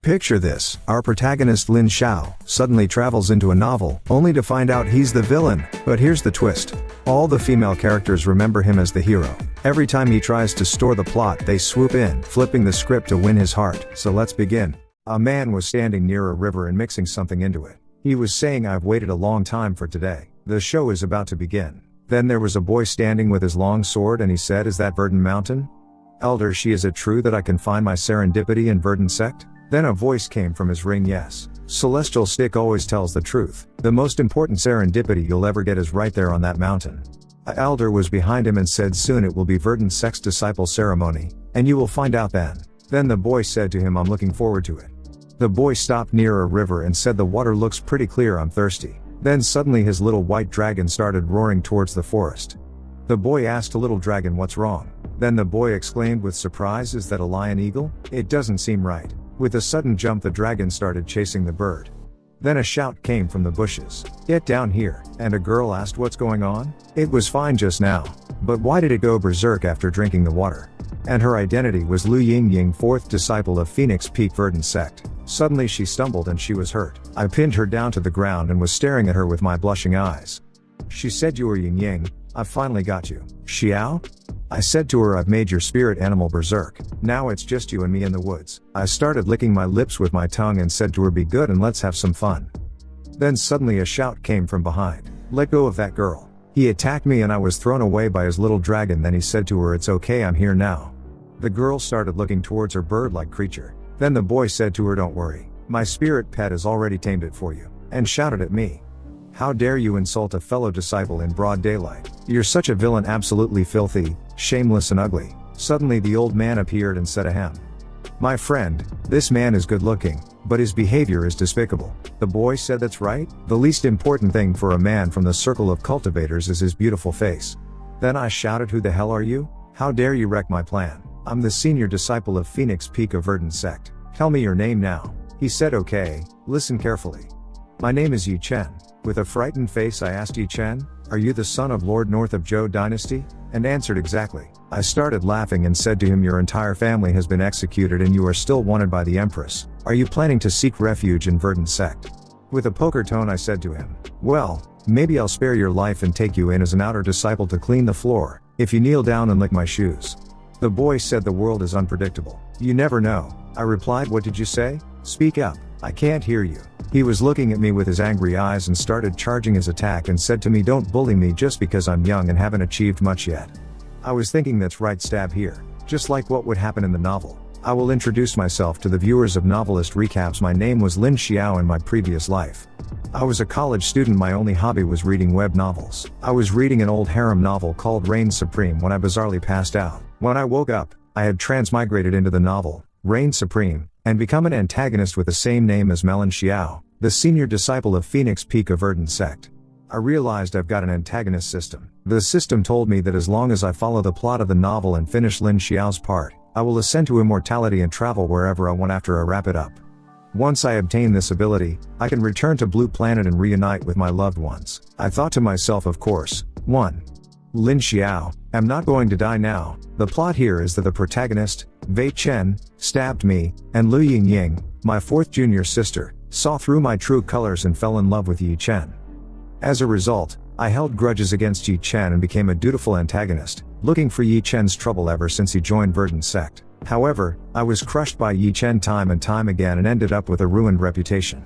Picture this, our protagonist Lin Xiao suddenly travels into a novel, only to find out he's the villain. But here's the twist. All the female characters remember him as the hero. Every time he tries to store the plot, they swoop in, flipping the script to win his heart. So let's begin. A man was standing near a river and mixing something into it. He was saying, "I've waited a long time for today. The show is about to begin." Then there was a boy standing with his long sword and he said, "Is that Verdant Mountain? Elder she, is it true that I can find my serendipity in Verdant Sect?" Then a voice came from his ring, "Yes. Celestial Stick always tells the truth. The most important serendipity you'll ever get is right there on that mountain." A elder was behind him and said, "Soon it will be Verdant Sect's disciple ceremony, and you will find out then." Then the boy said to him, "I'm looking forward to it." The boy stopped near a river and said, "The water looks pretty clear, I'm thirsty." Then suddenly his little white dragon started roaring towards the forest. The boy asked a little dragon, "What's wrong?" Then the boy exclaimed with surprise, "Is that a lion eagle? It doesn't seem right." With a sudden jump, the dragon started chasing the bird. Then a shout came from the bushes, "Get down here!" And a girl asked, "What's going on?" "It was fine just now. But why did it go berserk after drinking the water?" And her identity was Lu Yingying, fourth disciple of Phoenix Peak Verdant Sect. Suddenly she stumbled and she was hurt. I pinned her down to the ground and was staring at her with my blushing eyes. She said, "You are Yingying, I've finally got you." "Xiao?" I said to her, "I've made your spirit animal berserk. Now it's just you and me in the woods." I started licking my lips with my tongue and said to her, "Be good and let's have some fun." Then suddenly a shout came from behind, "Let go of that girl." He attacked me and I was thrown away by his little dragon. Then he said to her, "It's okay, I'm here now." The girl started looking towards her bird-like creature. Then the boy said to her, "Don't worry, my spirit pet has already tamed it for you," and shouted at me, "How dare you insult a fellow disciple in broad daylight? You're such a villain, absolutely filthy, shameless and ugly." Suddenly the old man appeared and said, "Ahem. My friend, this man is good looking, but his behavior is despicable." The boy said, "That's right. The least important thing for a man from the circle of cultivators is his beautiful face." Then I shouted, "Who the hell are you? How dare you wreck my plan? I'm the senior disciple of Phoenix Peak of Verdant Sect. Tell me your name now." He said, "Okay, listen carefully. My name is Ye Chen." With a frightened face I asked, "Ye Chen, are you the son of Lord North of Zhou Dynasty?" And answered, "Exactly." I started laughing and said to him, "Your entire family has been executed and you are still wanted by the Empress. Are you planning to seek refuge in Verdant Sect?" With a poker tone I said to him, "Well, maybe I'll spare your life and take you in as an outer disciple to clean the floor, if you kneel down and lick my shoes." The boy said, "The world is unpredictable. You never know." I replied, "What did you say? Speak up. I can't hear you." He was looking at me with his angry eyes and started charging his attack and said to me, "Don't bully me just because I'm young and haven't achieved much yet." I was thinking, that's right, stab here. Just like what would happen in the novel. I will introduce myself to the viewers of Novelist Recaps. My name was Lin Xiao in my previous life. I was a college student. My only hobby was reading web novels. I was reading an old harem novel called Reign Supreme when I bizarrely passed out. When I woke up, I had transmigrated into the novel, Reign Supreme, and become an antagonist with the same name as Lin Xiao, the senior disciple of Phoenix Peak of Verdant Sect. I realized I've got an antagonist system. The system told me that as long as I follow the plot of the novel and finish Lin Xiao's part, I will ascend to immortality and travel wherever I want after I wrap it up. Once I obtain this ability, I can return to Blue Planet and reunite with my loved ones. I thought to myself, of course, 1. Lin Xiao, am not going to die now. The plot here is that the protagonist, Ye Chen, stabbed me, and Lu Yingying, my fourth junior sister, saw through my true colors and fell in love with Ye Chen. As a result, I held grudges against Ye Chen and became a dutiful antagonist, looking for Ye Chen's trouble ever since he joined Verdant Sect. However, I was crushed by Ye Chen time and time again and ended up with a ruined reputation.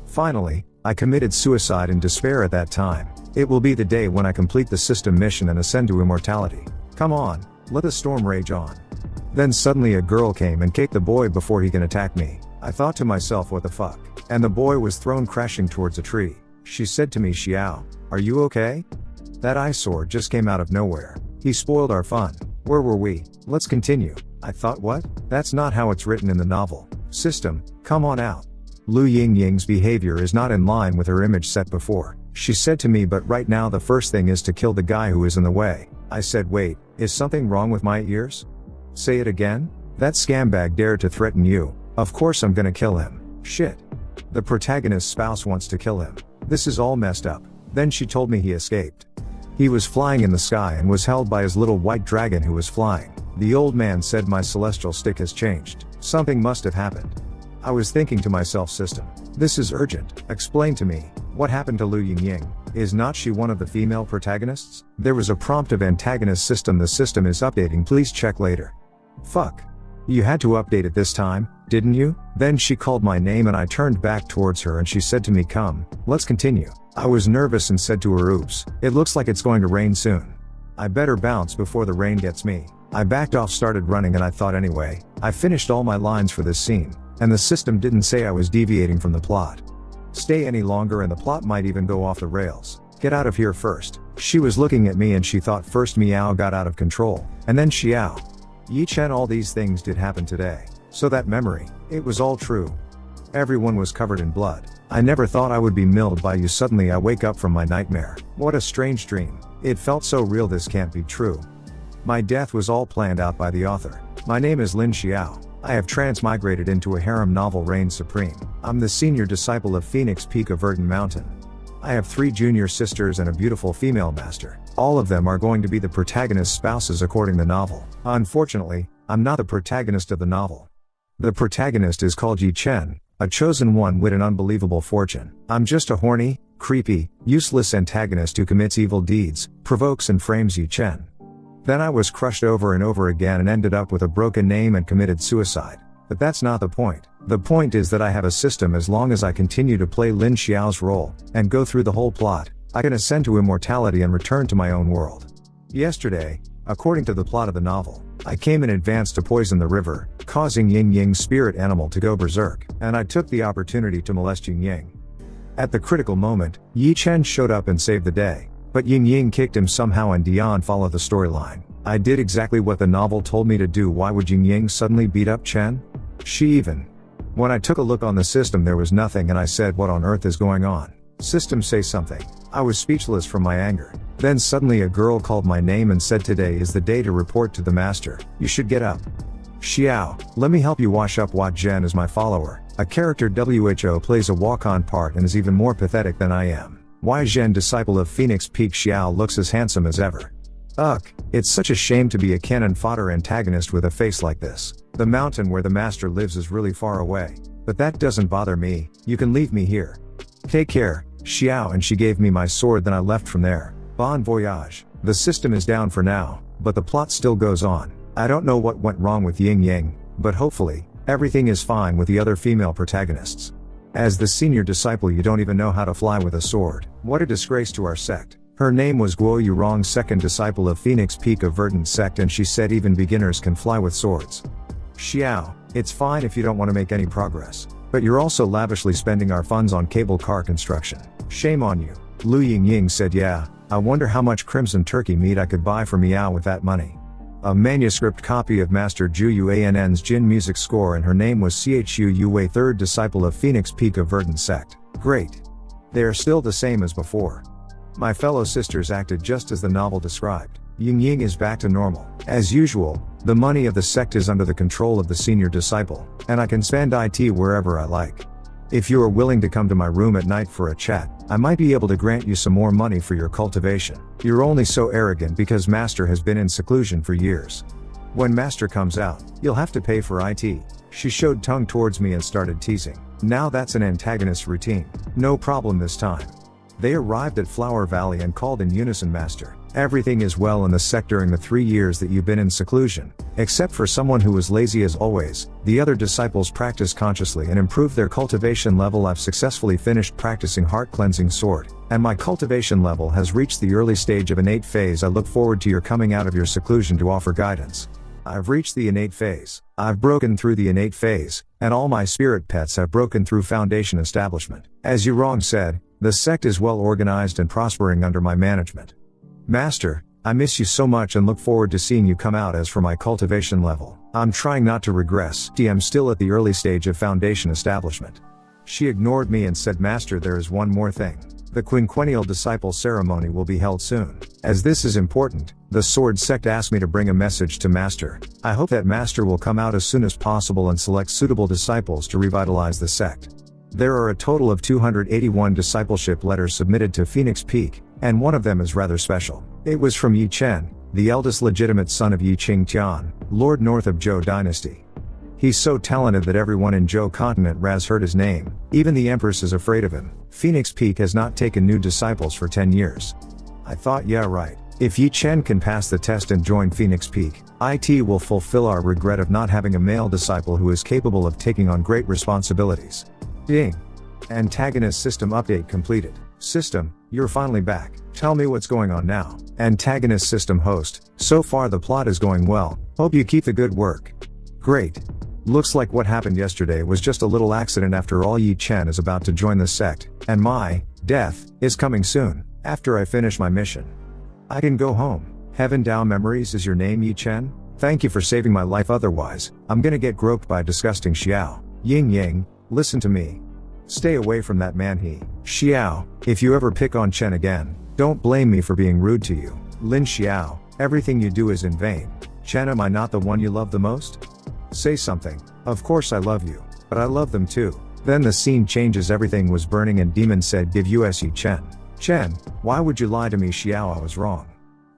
Finally, I committed suicide in despair at that time. It will be the day when I complete the system mission and ascend to immortality. Come on, let the storm rage on. Then suddenly a girl came and kicked the boy before he can attack me. I thought to myself, what the fuck? And the boy was thrown crashing towards a tree. She said to me, "Xiao, are you okay? That eyesore just came out of nowhere. He spoiled our fun. Where were we? Let's continue." I thought, what? That's not how it's written in the novel. System, come on out. Lu Yingying's behavior is not in line with her image set before. She said to me, "But right now the first thing is to kill the guy who is in the way." I said, "Wait, is something wrong with my ears? Say it again? That scambag dared to threaten you. Of course I'm gonna kill him. Shit. The protagonist's spouse wants to kill him. This is all messed up." Then she told me he escaped. He was flying in the sky and was held by his little white dragon who was flying. The old man said, "My celestial stick has changed. Something must have happened." I was thinking to myself, system, this is urgent, explain to me, what happened to Lu Yingying? Is not she one of the female protagonists? There was a prompt of antagonist system, the system is updating, please check later. Fuck. You had to update it this time, didn't you? Then she called my name and I turned back towards her and she said to me, come, let's continue. I was nervous and said to her, oops, it looks like it's going to rain soon. I better bounce before the rain gets me. I backed off, started running, and I thought anyway, I finished all my lines for this scene, and the system didn't say I was deviating from the plot. Stay any longer and the plot might even go off the rails. Get out of here first. She was looking at me and she thought first Meow got out of control, and then Xiao. Ye Chen, all these things did happen today. So that memory, it was all true. Everyone was covered in blood. I never thought I would be milled by you. Suddenly I wake up from my nightmare. What a strange dream. It felt so real, this can't be true. My death was all planned out by the author. My name is Lin Xiao. I have transmigrated into a harem novel reigns supreme. I'm the senior disciple of Phoenix Peak of Verdant Mountain. I have 3 junior sisters and a beautiful female master. All of them are going to be the protagonist's spouses according to the novel. Unfortunately, I'm not the protagonist of the novel. The protagonist is called Ye Chen, a chosen one with an unbelievable fortune. I'm just a horny, creepy, useless antagonist who commits evil deeds, provokes and frames Ye Chen. Then I was crushed over and over again and ended up with a broken name and committed suicide. But that's not the point. The point is that I have a system. As long as I continue to play Lin Xiao's role, and go through the whole plot, I can ascend to immortality and return to my own world. Yesterday, according to the plot of the novel, I came in advance to poison the river, causing Ying Ying's spirit animal to go berserk, and I took the opportunity to molest Ying Ying. At the critical moment, Ye Chen showed up and saved the day. But Ying Ying kicked him somehow and Dion followed the storyline. I did exactly what the novel told me to do. Why would Ying Ying suddenly beat up Chen? When I took a look on the system, there was nothing and I said, what on earth is going on? System, say something. I was speechless from my anger. Then suddenly a girl called my name and said, today is the day to report to the master. You should get up. Xiao, let me help you wash up. Wat Zhen is my follower. A character WHO plays a walk-on part and is even more pathetic than I am. Why Zhen, disciple of Phoenix Peak. Xiao looks as handsome as ever. Ugh, it's such a shame to be a cannon fodder antagonist with a face like this. The mountain where the master lives is really far away. But that doesn't bother me, you can leave me here. Take care, Xiao, and she gave me my sword. Then I left from there. Bon voyage. The system is down for now, but the plot still goes on. I don't know what went wrong with Ying Ying, but hopefully, everything is fine with the other female protagonists. As the senior disciple, you don't even know how to fly with a sword. What a disgrace to our sect. Her name was Guo Yurong, second disciple of Phoenix Peak of Verdant Sect, and she said even beginners can fly with swords. Xiao, it's fine if you don't want to make any progress. But you're also lavishly spending our funds on cable car construction. Shame on you. Lu Yingying said, yeah, I wonder how much crimson turkey meat I could buy for Meow with that money. A manuscript copy of Master Zhu Yuann's Jin music score, and her name was Chu Yue, third disciple of Phoenix Peak of Verdant Sect. Great. They are still the same as before. My fellow sisters acted just as the novel described. Ying Ying is back to normal. As usual, the money of the sect is under the control of the senior disciple, and I can spend it wherever I like. If you are willing to come to my room at night for a chat, I might be able to grant you some more money for your cultivation. You're only so arrogant because Master has been in seclusion for years. When Master comes out, you'll have to pay for it. She showed tongue towards me and started teasing. Now that's an antagonist routine. No problem this time. They arrived at Flower Valley and called in unison, Master. Everything is well in the sect during the 3 years that you've been in seclusion. Except for someone who was lazy as always, the other disciples practice consciously and improve their cultivation level. I've successfully finished practicing heart cleansing sword, and my cultivation level has reached the early stage of innate phase. I look forward to your coming out of your seclusion to offer guidance. I've reached the innate phase. I've broken through the innate phase, and all my spirit pets have broken through foundation establishment. As Yurong said, the sect is well organized and prospering under my management. Master, I miss you so much and look forward to seeing you come out. As for my cultivation level, I'm trying not to regress. I'm still at the early stage of foundation establishment. She ignored me and said, Master, there is one more thing. The quinquennial disciple ceremony will be held soon. As this is important, the Sword Sect asked me to bring a message to Master. I hope that Master will come out as soon as possible and select suitable disciples to revitalize the sect. There are a total of 281 discipleship letters submitted to Phoenix Peak, and one of them is rather special. It was from Ye Chen, the eldest legitimate son of Yi Qingtian, Lord North of Zhou Dynasty. He's so talented that everyone in Zhou continent has heard his name. Even the Empress is afraid of him. Phoenix Peak has not taken new disciples for 10 years. I thought, yeah right. If Ye Chen can pass the test and join Phoenix Peak, it will fulfill our regret of not having a male disciple who is capable of taking on great responsibilities. Ding. Antagonist system update completed. System, you're finally back. Tell me what's going on now. Antagonist system host, so far the plot is going well. Hope you keep the good work. Great. Looks like what happened yesterday was just a little accident after all. Ye Chen is about to join the sect, and my death is coming soon, after I finish my mission. I can go home. Heaven Dao Memories is your name, Ye Chen? Thank you for saving my life, otherwise, I'm gonna get groped by a disgusting Xiao. Ying Yang, listen to me. Stay away from that man Xiao, if you ever pick on Chen again, don't blame me for being rude to you. Lin Xiao, everything you do is in vain. Chen, am I not the one you love the most? Say something. Of course I love you, but I love them too. Then the scene changes, everything was burning and Demon said give us Ye Chen. Chen, why would you lie to me Xiao? I was wrong.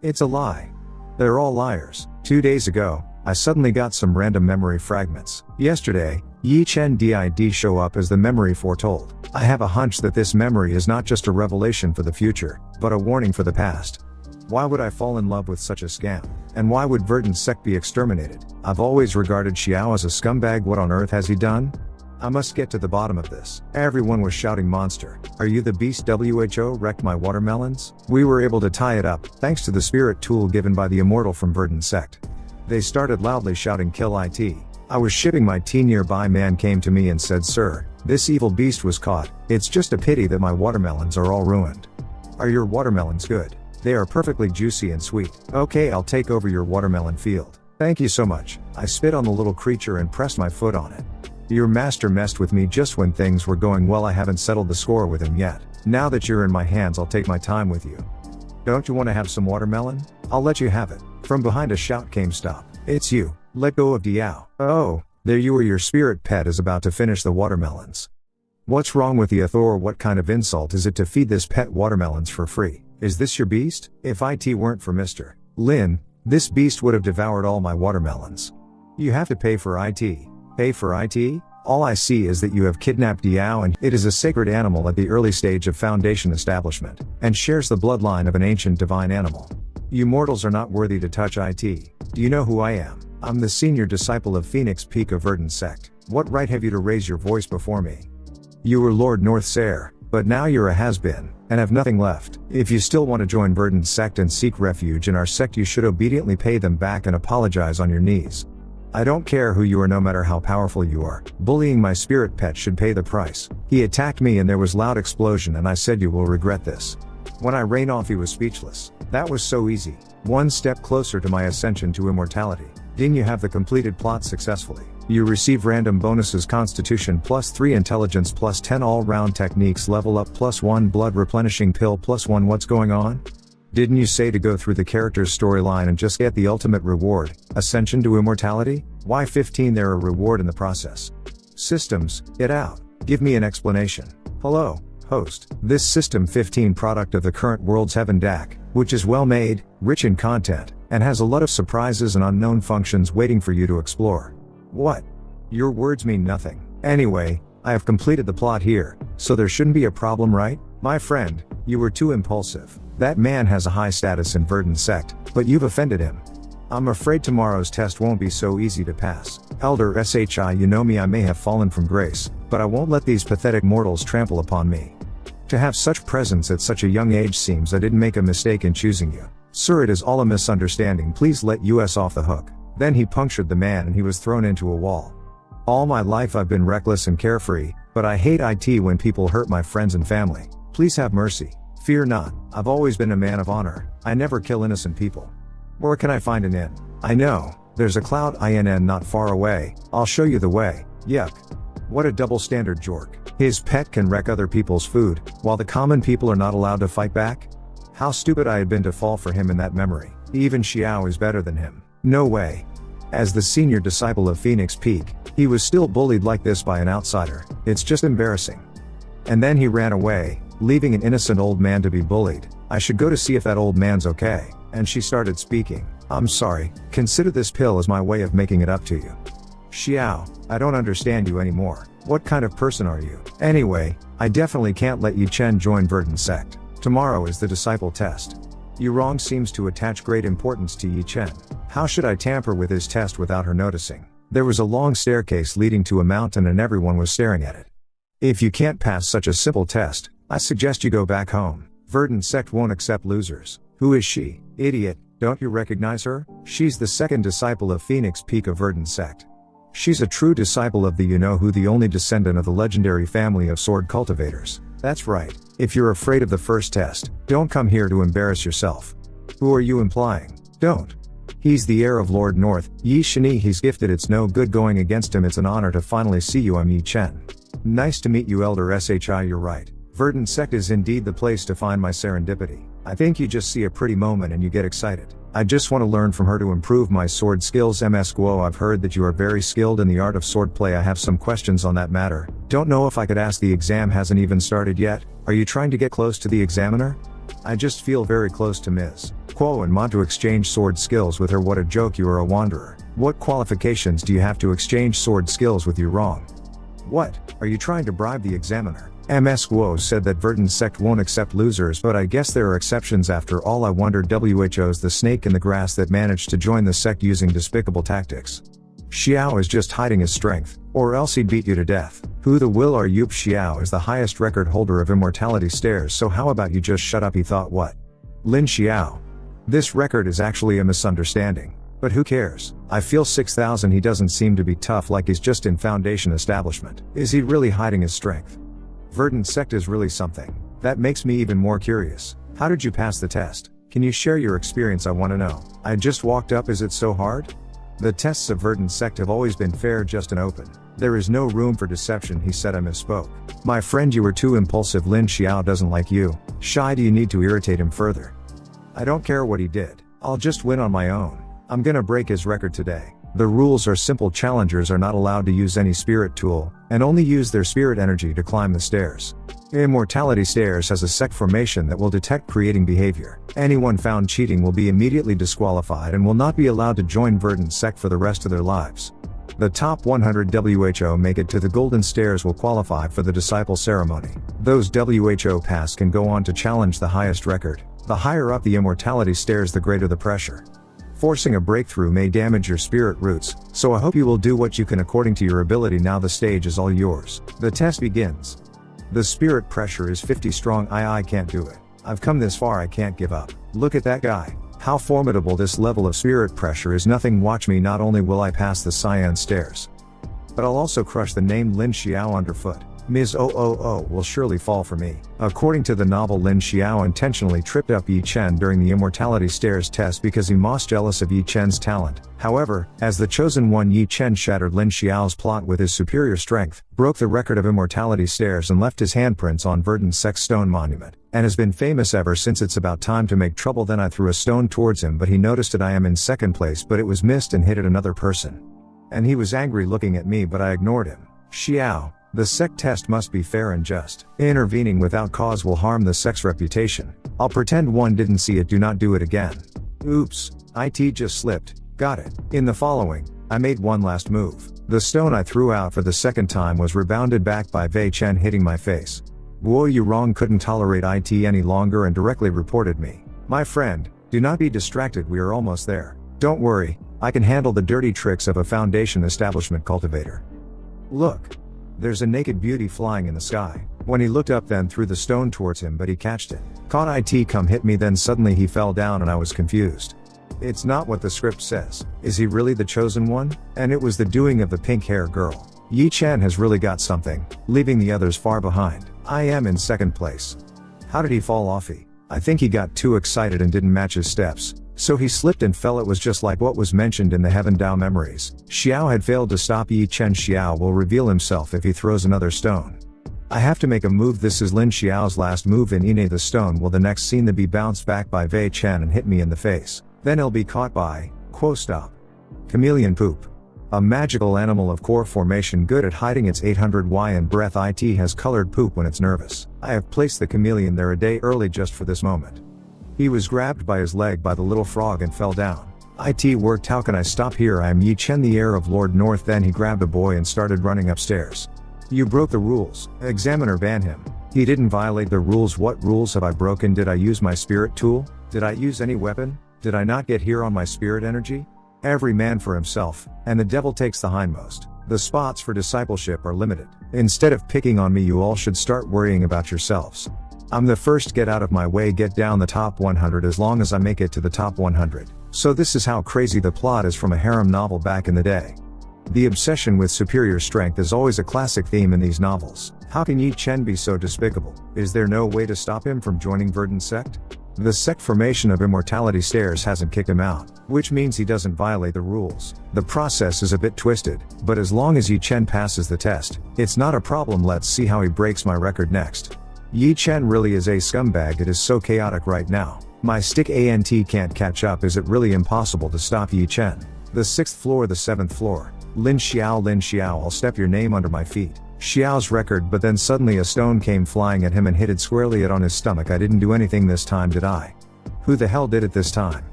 It's a lie. They're all liars. 2 days ago, I suddenly got some random memory fragments. Yesterday, Ye Chen did show up as the memory foretold. I have a hunch that this memory is not just a revelation for the future, but a warning for the past. Why would I fall in love with such a scam? And why would Verdant Sect be exterminated? I've always regarded Xiao as a scumbag. What on earth has he done? I must get to the bottom of this. Everyone was shouting monster. Are you the beast? WHO wrecked my watermelons? We were able to tie it up, thanks to the spirit tool given by the immortal from Verdant Sect. They started loudly shouting kill it. I was shipping my tea, nearby man came to me and said, sir, this evil beast was caught. It's just a pity that my watermelons are all ruined. Are your watermelons good? They are perfectly juicy and sweet. Okay, I'll take over your watermelon field. Thank you so much. I spit on the little creature and pressed my foot on it. Your master messed with me just when things were going well. I haven't settled the score with him yet. Now that you're in my hands, I'll take my time with you. Don't you want to have some watermelon? I'll let you have it. From behind a shout came, stop. It's you. Let go of Diao. Oh, there you are. Your spirit pet is about to finish the watermelons. What's wrong with the Thor? What kind of insult is it to feed this pet watermelons for free? Is this your beast? If it weren't for Mr. Lin, this beast would have devoured all my watermelons. You have to pay for it. Pay for it? All I see is that you have kidnapped Diao, and it is a sacred animal at the early stage of Foundation establishment, and shares the bloodline of an ancient divine animal. You mortals are not worthy to touch it. Do you know who I am? I'm the senior disciple of Phoenix Peak of Verdant Sect. What right have you to raise your voice before me? You were Lord Northsair, but now you're a has-been, and have nothing left. If you still want to join Verdant Sect and seek refuge in our sect, you should obediently pay them back and apologize on your knees. I don't care who you are, no matter how powerful you are. Bullying my spirit pet should pay the price. He attacked me and there was loud explosion, and I said you will regret this. When I ran off, he was speechless. That was so easy. One step closer to my ascension to immortality. Ding, you have the completed plot successfully. You receive random bonuses: Constitution +3, Intelligence +10, all-round techniques level up +1, blood replenishing pill +1. What's going on? Didn't you say to go through the character's storyline and just get the ultimate reward, ascension to immortality? Why 15 there a reward in the process? Systems, get out. Give me an explanation. Hello, host. This System 15 product of the current world's Heaven DAC, which is well made, rich in content, and has a lot of surprises and unknown functions waiting for you to explore. What? Your words mean nothing. Anyway, I have completed the plot here, so there shouldn't be a problem, right? My friend, you were too impulsive. That man has a high status in Verdant Sect, but you've offended him. I'm afraid tomorrow's test won't be so easy to pass. Elder SHI, you know me, I may have fallen from grace, but I won't let these pathetic mortals trample upon me. To have such presence at such a young age seems I didn't make a mistake in choosing you. Sir, it is all a misunderstanding, please let us off the hook. Then he punctured the man and he was thrown into a wall. All my life I've been reckless and carefree, but I hate it when people hurt my friends and family. Please have mercy. Fear not, I've always been a man of honor. I never kill innocent people. Where can I find an inn? I know, there's a cloud inn not far away. I'll show you the way. Yuck. What a double standard jork. His pet can wreck other people's food, while the common people are not allowed to fight back? How stupid I had been to fall for him in that memory. Even Xiao is better than him. No way. As the senior disciple of Phoenix Peak, he was still bullied like this by an outsider. It's just embarrassing. And then he ran away, leaving an innocent old man to be bullied. I should go to see if that old man's okay. And she started speaking. I'm sorry, consider this pill as my way of making it up to you. Xiao, I don't understand you anymore. What kind of person are you? Anyway, I definitely can't let Ye Chen join Verdant Sect. Tomorrow is the disciple test. Yurong seems to attach great importance to Ye Chen. How should I tamper with his test without her noticing? There was a long staircase leading to a mountain and everyone was staring at it. If you can't pass such a simple test, I suggest you go back home. Verdant Sect won't accept losers. Who is she? Idiot, don't you recognize her? She's the second disciple of Phoenix Peak of Verdant Sect. She's a true disciple of the you-know-who, the only descendant of the legendary family of sword cultivators. That's right. If you're afraid of the first test, don't come here to embarrass yourself. Who are you implying? Don't. He's the heir of Lord North, Ye Chen. He's gifted, it's no good going against him. It's an honor to finally see you. I'm Ye Chen. Nice to meet you, Elder Shi. You're right. Verdant Sect is indeed the place to find my serendipity. I think you just see a pretty moment and you get excited. I just want to learn from her to improve my sword skills. Ms. Guo, I've heard that you are very skilled in the art of swordplay. I have some questions on that matter. Don't know if I could ask. The exam hasn't even started yet. Are you trying to get close to the examiner? I just feel very close to Ms. Guo and want to exchange sword skills with her. What a joke, you are a wanderer. What qualifications do you have to exchange sword skills with you? Wrong. What? Are you trying to bribe the examiner? Ms. Guo said that Verdant Sect won't accept losers, but I guess there are exceptions after all. I wonder who's the snake in the grass that managed to join the sect using despicable tactics. Xiao is just hiding his strength, or else he'd beat you to death. Who the will are you? Xiao is the highest record holder of immortality stairs, so how about you just shut up? He thought. What? Lin Xiao. This record is actually a misunderstanding. But who cares? I feel 6,000. He doesn't seem to be tough, like he's just in foundation establishment. Is he really hiding his strength? Verdant Sect is really something. That makes me even more curious. How did you pass the test? Can you share your experience? I want to know. I just walked up. Is it so hard? The tests of Verdant Sect have always been fair, just and open. There is no room for deception. He said. I misspoke. My friend, you were too impulsive. Lin Xiao doesn't like you. Shy, do you need to irritate him further? I don't care what he did. I'll just win on my own. I'm gonna break his record today. The rules are simple. Challengers are not allowed to use any spirit tool, and only use their spirit energy to climb the stairs. Immortality Stairs has a sect formation that will detect creating behavior. Anyone found cheating will be immediately disqualified and will not be allowed to join Verdant Sect for the rest of their lives. The top 100 WHO make it to the Golden Stairs will qualify for the disciple ceremony. Those WHO pass can go on to challenge the highest record. The higher up the Immortality Stairs, the greater the pressure. Forcing a breakthrough may damage your spirit roots, so I hope you will do what you can according to your ability. Now the stage is all yours. The test begins. The spirit pressure is 50 strong. I can't do it. I've come this far, I can't give up. Look at that guy. How formidable. This level of spirit pressure is nothing. Watch me. Not only will I pass the Cyan Stairs, but I'll also crush the named Lin Xiao underfoot. Ms. OOO will surely fall for me. According to the novel, Lin Xiao intentionally tripped up Ye Chen during the Immortality Stairs test because he was jealous of Ye Chen's talent. However, as the chosen one, Ye Chen shattered Lin Xiao's plot with his superior strength, broke the record of Immortality Stairs and left his handprints on Verdant Sect's stone monument, and has been famous ever since. It's about time to make trouble. Then I threw a stone towards him, but he noticed it. I am in second place, but it was missed and hit at another person. And he was angry looking at me, but I ignored him. Xiao. The sect test must be fair and just. Intervening without cause will harm the sect's reputation. I'll pretend one didn't see it. Do not do it again. Oops. It just slipped. Got it. In the following, I made one last move. The stone I threw out for the second time was rebounded back by Ye Chen, hitting my face. Guo Yurong couldn't tolerate it any longer and directly reported me. My friend, do not be distracted. We are almost there. Don't worry. I can handle the dirty tricks of a foundation establishment cultivator. Look. There's a naked beauty flying in the sky. When he looked up, then threw the stone towards him, but he catched it. Caught it. Come hit me. Then suddenly he fell down and I was confused. It's not what the script says. Is he really the chosen one? And it was the doing of the pink hair girl. Ye Chen has really got something, leaving the others far behind. I am in second place. How did he fall off? I think he got too excited and didn't match his steps. So he slipped and fell. It was just like what was mentioned in the Heaven Dao memories. Xiao had failed to stop Ye Chen. Xiao will reveal himself if he throws another stone. I have to make a move. This is Lin Xiao's last move. In Ine the stone will the next scene the be bounced back by Ye Chen and hit me in the face. Then he'll be caught by, stop. Chameleon poop. A magical animal of core formation good at hiding its 800 Y in breath. It has colored poop when it's nervous. I have placed the chameleon there a day early just for this moment. He was grabbed by his leg by the little frog and fell down. It worked. How can I stop here? I am Ye Chen, the heir of Lord North. Then he grabbed a boy and started running upstairs. You broke the rules. Examiner, ban him. He didn't violate the rules. What rules have I broken? Did I use my spirit tool? Did I use any weapon? Did I not get here on my spirit energy? Every man for himself, and the devil takes the hindmost. The spots for discipleship are limited. Instead of picking on me, you all should start worrying about yourselves. I'm the first. Get out of my way. Get down the top 100 as long as I make it to the top 100. So this is how crazy the plot is from a harem novel back in the day. The obsession with superior strength is always a classic theme in these novels. How can Ye Chen be so despicable? Is there no way to stop him from joining Verdant Sect? The sect formation of immortality stairs hasn't kicked him out, which means he doesn't violate the rules. The process is a bit twisted, but as long as Ye Chen passes the test, it's not a problem. Let's see how he breaks my record next. Ye Chen really is a scumbag. It is so chaotic right now. My stick ant can't catch up. Is it really impossible to stop Ye Chen? The 6th floor, the 7th floor. Lin Xiao, Lin Xiao, I'll step your name under my feet. Xiao's record, but then suddenly a stone came flying at him and hit it squarely on his stomach. I didn't do anything this time, did I? Who the hell did it this time?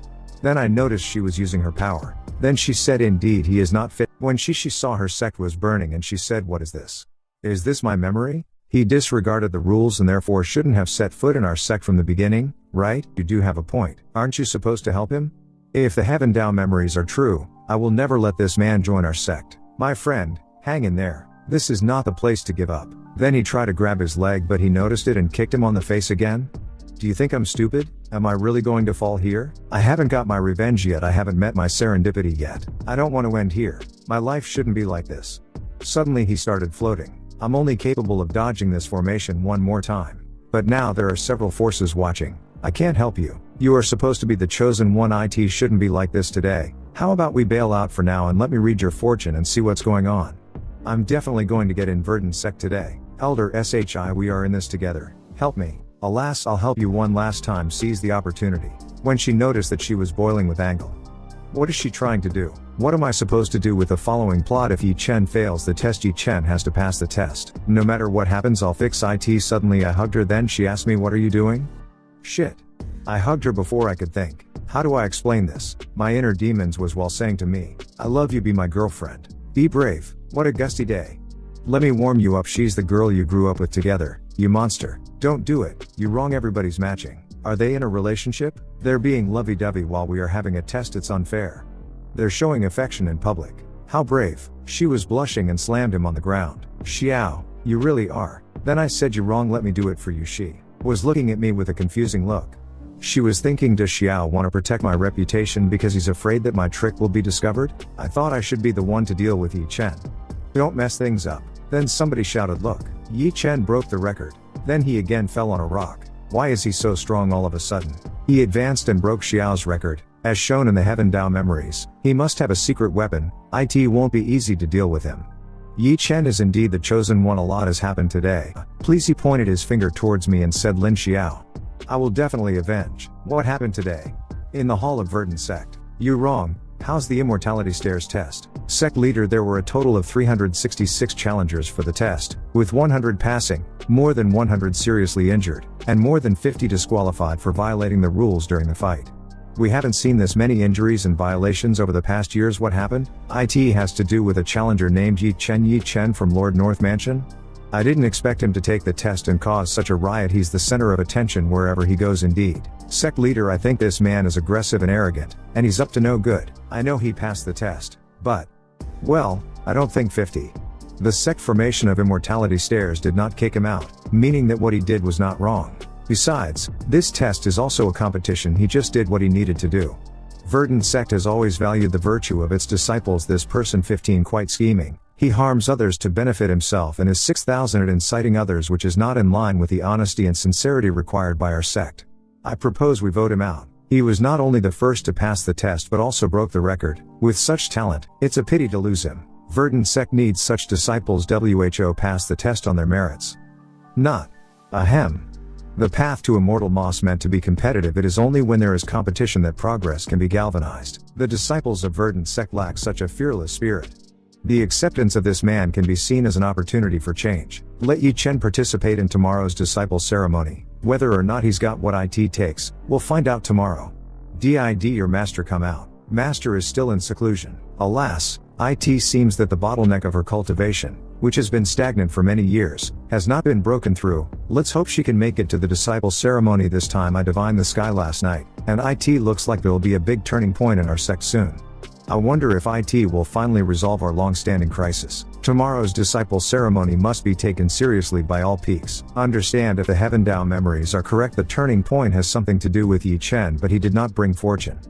Then I noticed she was using her power. Then she said, indeed he is not fit. When she saw her sect was burning and she said, what is this? Is this my memory? He disregarded the rules and therefore shouldn't have set foot in our sect from the beginning, right? You do have a point. Aren't you supposed to help him? If the Heaven Dao memories are true, I will never let this man join our sect. My friend, hang in there. This is not the place to give up. Then he tried to grab his leg, but he noticed it and kicked him on the face again. Do you think I'm stupid? Am I really going to fall here? I haven't got my revenge yet. I haven't met my serendipity yet. I don't want to end here. My life shouldn't be like this. Suddenly he started floating. I'm only capable of dodging this formation one more time. But now there are several forces watching. I can't help you. You are supposed to be the chosen one. It shouldn't be like this today. How about we bail out for now and let me read your fortune and see what's going on? I'm definitely going to get in Verdant Sect today. Elder SHI, we are in this together. Help me. Alas, I'll help you one last time. Seize the opportunity. When she noticed that she was boiling with anger. What is she trying to do? What am I supposed to do with the following plot? If Ye Chen fails the test, Ye Chen has to pass the test. No matter what happens, I'll fix it. Suddenly I hugged her. Then she asked me, what are you doing? Shit. I hugged her before I could think. How do I explain this? My inner demons was while saying to me, I love you, be my girlfriend. Be brave. What a gusty day. Let me warm you up. She's the girl you grew up with together, you monster. Don't do it. You wrong. Everybody's matching. Are they in a relationship? They're being lovey-dovey while we are having a test. It's unfair. They're showing affection in public. How brave. She was blushing and slammed him on the ground. Xiao, you really are. Then I said, you wrong, let me do it for you. She was looking at me with a confusing look. She was thinking, does Xiao want to protect my reputation because he's afraid that my trick will be discovered? I thought I should be the one to deal with Ye Chen. Don't mess things up. Then somebody shouted, look. Ye Chen broke the record. Then he again fell on a rock. Why is he so strong all of a sudden? He advanced and broke Xiao's record. As shown in the Heaven Dao memories, he must have a secret weapon. It won't be easy to deal with him. Ye Chen is indeed the chosen one. A lot has happened today. Please. He pointed his finger towards me and said, Lin Xiao. I will definitely avenge. What happened today? In the hall of Verdant Sect. You wrong. How's the immortality stairs test? Sect leader, there were a total of 366 challengers for the test, with 100 passing, more than 100 seriously injured, and more than 50 disqualified for violating the rules during the fight. We haven't seen this many injuries and violations over the past years. What happened? It has to do with a challenger named Ye Chen. Ye Chen from Lord North Mansion? I didn't expect him to take the test and cause such a riot. He's the center of attention wherever he goes indeed. Sect leader, I think this man is aggressive and arrogant, and he's up to no good. I know he passed the test, but, well, I don't think 50. The sect formation of immortality stairs did not kick him out, meaning that what he did was not wrong. Besides, this test is also a competition. He just did what he needed to do. Verdant Sect has always valued the virtue of its disciples. This person 15 quite scheming. He harms others to benefit himself and is 6,000 at inciting others, which is not in line with the honesty and sincerity required by our sect. I propose we vote him out. He was not only the first to pass the test but also broke the record. With such talent, it's a pity to lose him. Verdant Sect needs such disciples. Who pass the test on their merits. Not. Ahem. The path to immortal moss meant to be competitive. It is only when there is competition that progress can be galvanized. The disciples of Verdant Sect lack such a fearless spirit. The acceptance of this man can be seen as an opportunity for change. Let Ye Chen participate in tomorrow's disciple ceremony. Whether or not he's got what it takes, we'll find out tomorrow. Did your master come out? Master is still in seclusion. Alas, it seems that the bottleneck of her cultivation, which has been stagnant for many years, has not been broken through. Let's hope she can make it to the disciple ceremony this time. I divined the sky last night, and it looks like there'll be a big turning point in our sect soon. I wonder if it will finally resolve our long-standing crisis. Tomorrow's disciple ceremony must be taken seriously by all peaks. Understand if the Heaven Dao memories are correct, the turning point has something to do with Ye Chen, but he did not bring fortune,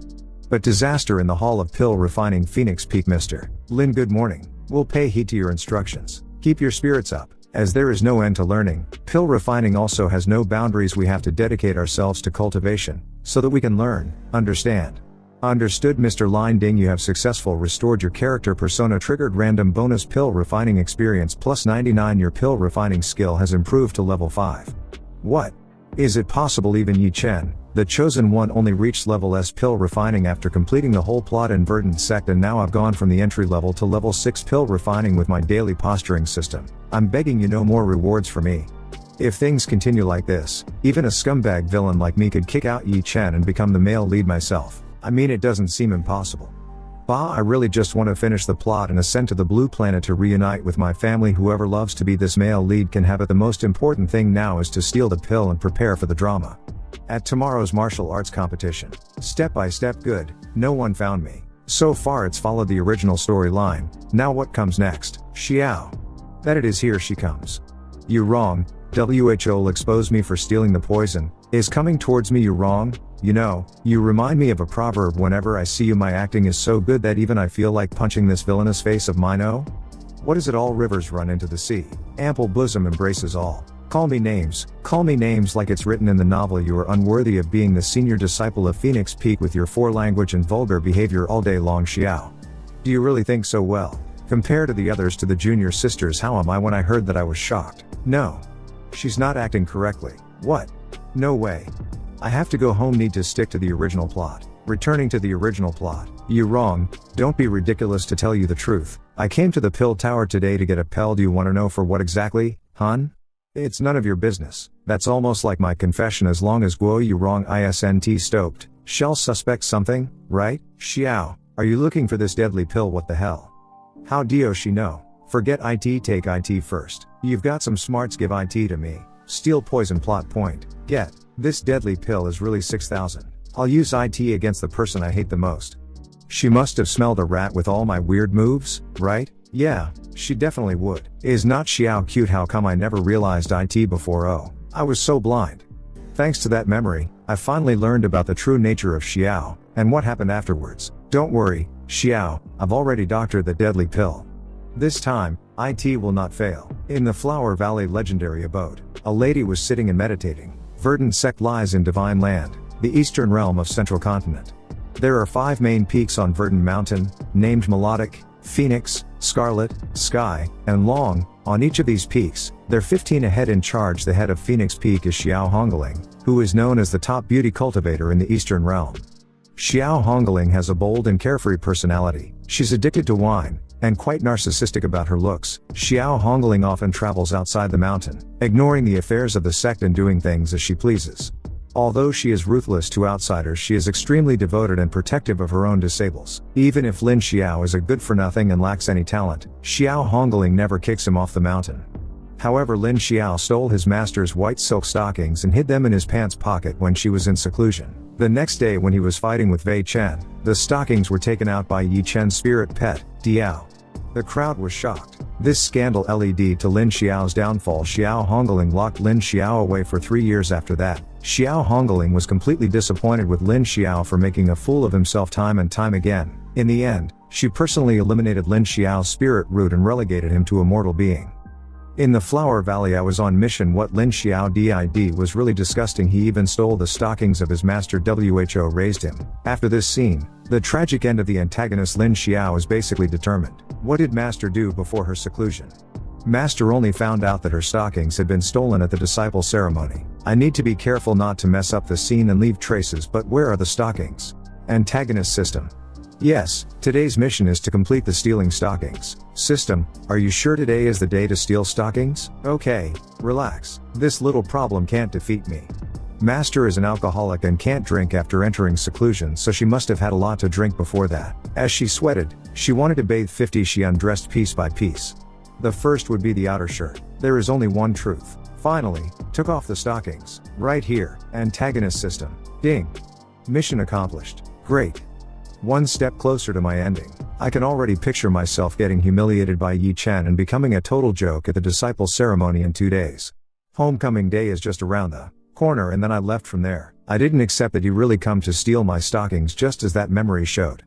but disaster in the Hall of Pill Refining Phoenix Peak. Mr. Lin, good morning. We'll pay heed to your instructions. Keep your spirits up, as there is no end to learning. Pill refining also has no boundaries. We have to dedicate ourselves to cultivation, so that we can learn, understand. Understood, Mr. Lin Ding. You have successful restored your character persona. Triggered random bonus pill refining experience plus 99. Your pill refining skill has improved to level 5. What? Is it possible even Ye Chen, the chosen one, only reached level S pill refining after completing the whole plot in Verdant Sect, and now I've gone from the entry level to level 6 pill refining with my daily posturing system. I'm begging you, no more rewards for me. If things continue like this, even a scumbag villain like me could kick out Ye Chen and become the male lead myself. I mean, it doesn't seem impossible. Bah, I really just want to finish the plot and ascend to the blue planet to reunite with my family. Whoever loves to be this male lead can have it. The most important thing now is to steal the pill and prepare for the drama at tomorrow's martial arts competition. Step by step. Good, no one found me. So far it's followed the original storyline. Now what comes next? Xiao. That it is, here she comes. You wrong. Who'll expose me for stealing the poison, is coming towards me. You wrong. You know, you remind me of a proverb. Whenever I see you, my acting is so good that even I feel like punching this villainous face of mine. Oh, what is it? All rivers run into the sea, ample bosom embraces all. Call me names like it's written in the novel. You are unworthy of being the senior disciple of Phoenix Peak with your four language and vulgar behavior all day long. Xiao. Do you really think so? Well, compared to the others, to the junior sisters, how am I? When I heard that, I was shocked. No. She's not acting correctly. What? No way. I have to go home. Need to stick to the original plot. Returning to the original plot. You wrong. Don't be ridiculous. To tell you the truth, I came to the pill tower today to get a pill. Do you want to know for what exactly, hun? It's none of your business. That's almost like my confession. As long as Guo you wrong isn't stoked. Shall suspect something, right? Xiao, are you looking for this deadly pill? What the hell? How do she know? Forget it, take it first. You've got some smarts, give it to me. Steal poison, plot point. Get. This deadly pill is really 6,000. I'll use it against the person I hate the most. She must have smelled a rat with all my weird moves, right? Yeah, she definitely would. Is not Xiao cute? How come I never realized it before? Oh, I was so blind. Thanks to that memory, I finally learned about the true nature of Xiao, and what happened afterwards. Don't worry, Xiao, I've already doctored the deadly pill. This time, it will not fail. In the Flower Valley legendary abode, a lady was sitting and meditating. Verdant Sect lies in Divine Land, the eastern realm of Central Continent. There are 5 main peaks on Verdant Mountain, named Melodic, Phoenix, Scarlet, Sky, and Long. On each of these peaks, there are 15 ahead. In charge, the head of Phoenix Peak is Xiao Hongling, who is known as the top beauty cultivator in the eastern realm. Xiao Hongling has a bold and carefree personality. She's addicted to wine, and quite narcissistic about her looks. Xiao Hongling often travels outside the mountain, ignoring the affairs of the sect and doing things as she pleases. Although she is ruthless to outsiders, she is extremely devoted and protective of her own disables. Even if Lin Xiao is a good-for-nothing and lacks any talent, Xiao Hongling never kicks him off the mountain. However, Lin Xiao stole his master's white silk stockings and hid them in his pants pocket when she was in seclusion. The next day, when he was fighting with Ye Chen, the stockings were taken out by Ye Chen's spirit pet, Diao. The crowd was shocked. This scandal led to Lin Xiao's downfall. Xiao Hongling locked Lin Xiao away for 3 years after that. Xiao Hongling was completely disappointed with Lin Xiao for making a fool of himself time and time again. In the end, she personally eliminated Lin Xiao's spirit root and relegated him to a mortal being. In the Flower Valley, I was on mission. What Lin Xiao did was really disgusting. He even stole the stockings of his master. Who raised him. After this scene, the tragic end of the antagonist Lin Xiao is basically determined. What did Master do before her seclusion? Master only found out that her stockings had been stolen at the disciple ceremony. I need to be careful not to mess up the scene and leave traces. But where are the stockings? Antagonist system. Yes, today's mission is to complete the stealing stockings system. Are you sure today is the day to steal stockings? Okay, relax. This little problem can't defeat me. Master is an alcoholic and can't drink after entering seclusion, so she must have had a lot to drink before that. As she sweated, she wanted to bathe 50. She undressed piece by piece. The first would be the outer shirt. There is only one truth. Finally, took off the stockings. Right here, antagonist system. Ding. Mission accomplished. Great. One step closer to my ending. I can already picture myself getting humiliated by Ye Chen and becoming a total joke at the disciple ceremony in 2 days. Homecoming day is just around the corner, and then I left from there. I didn't accept that he really come to steal my stockings, just as that memory showed.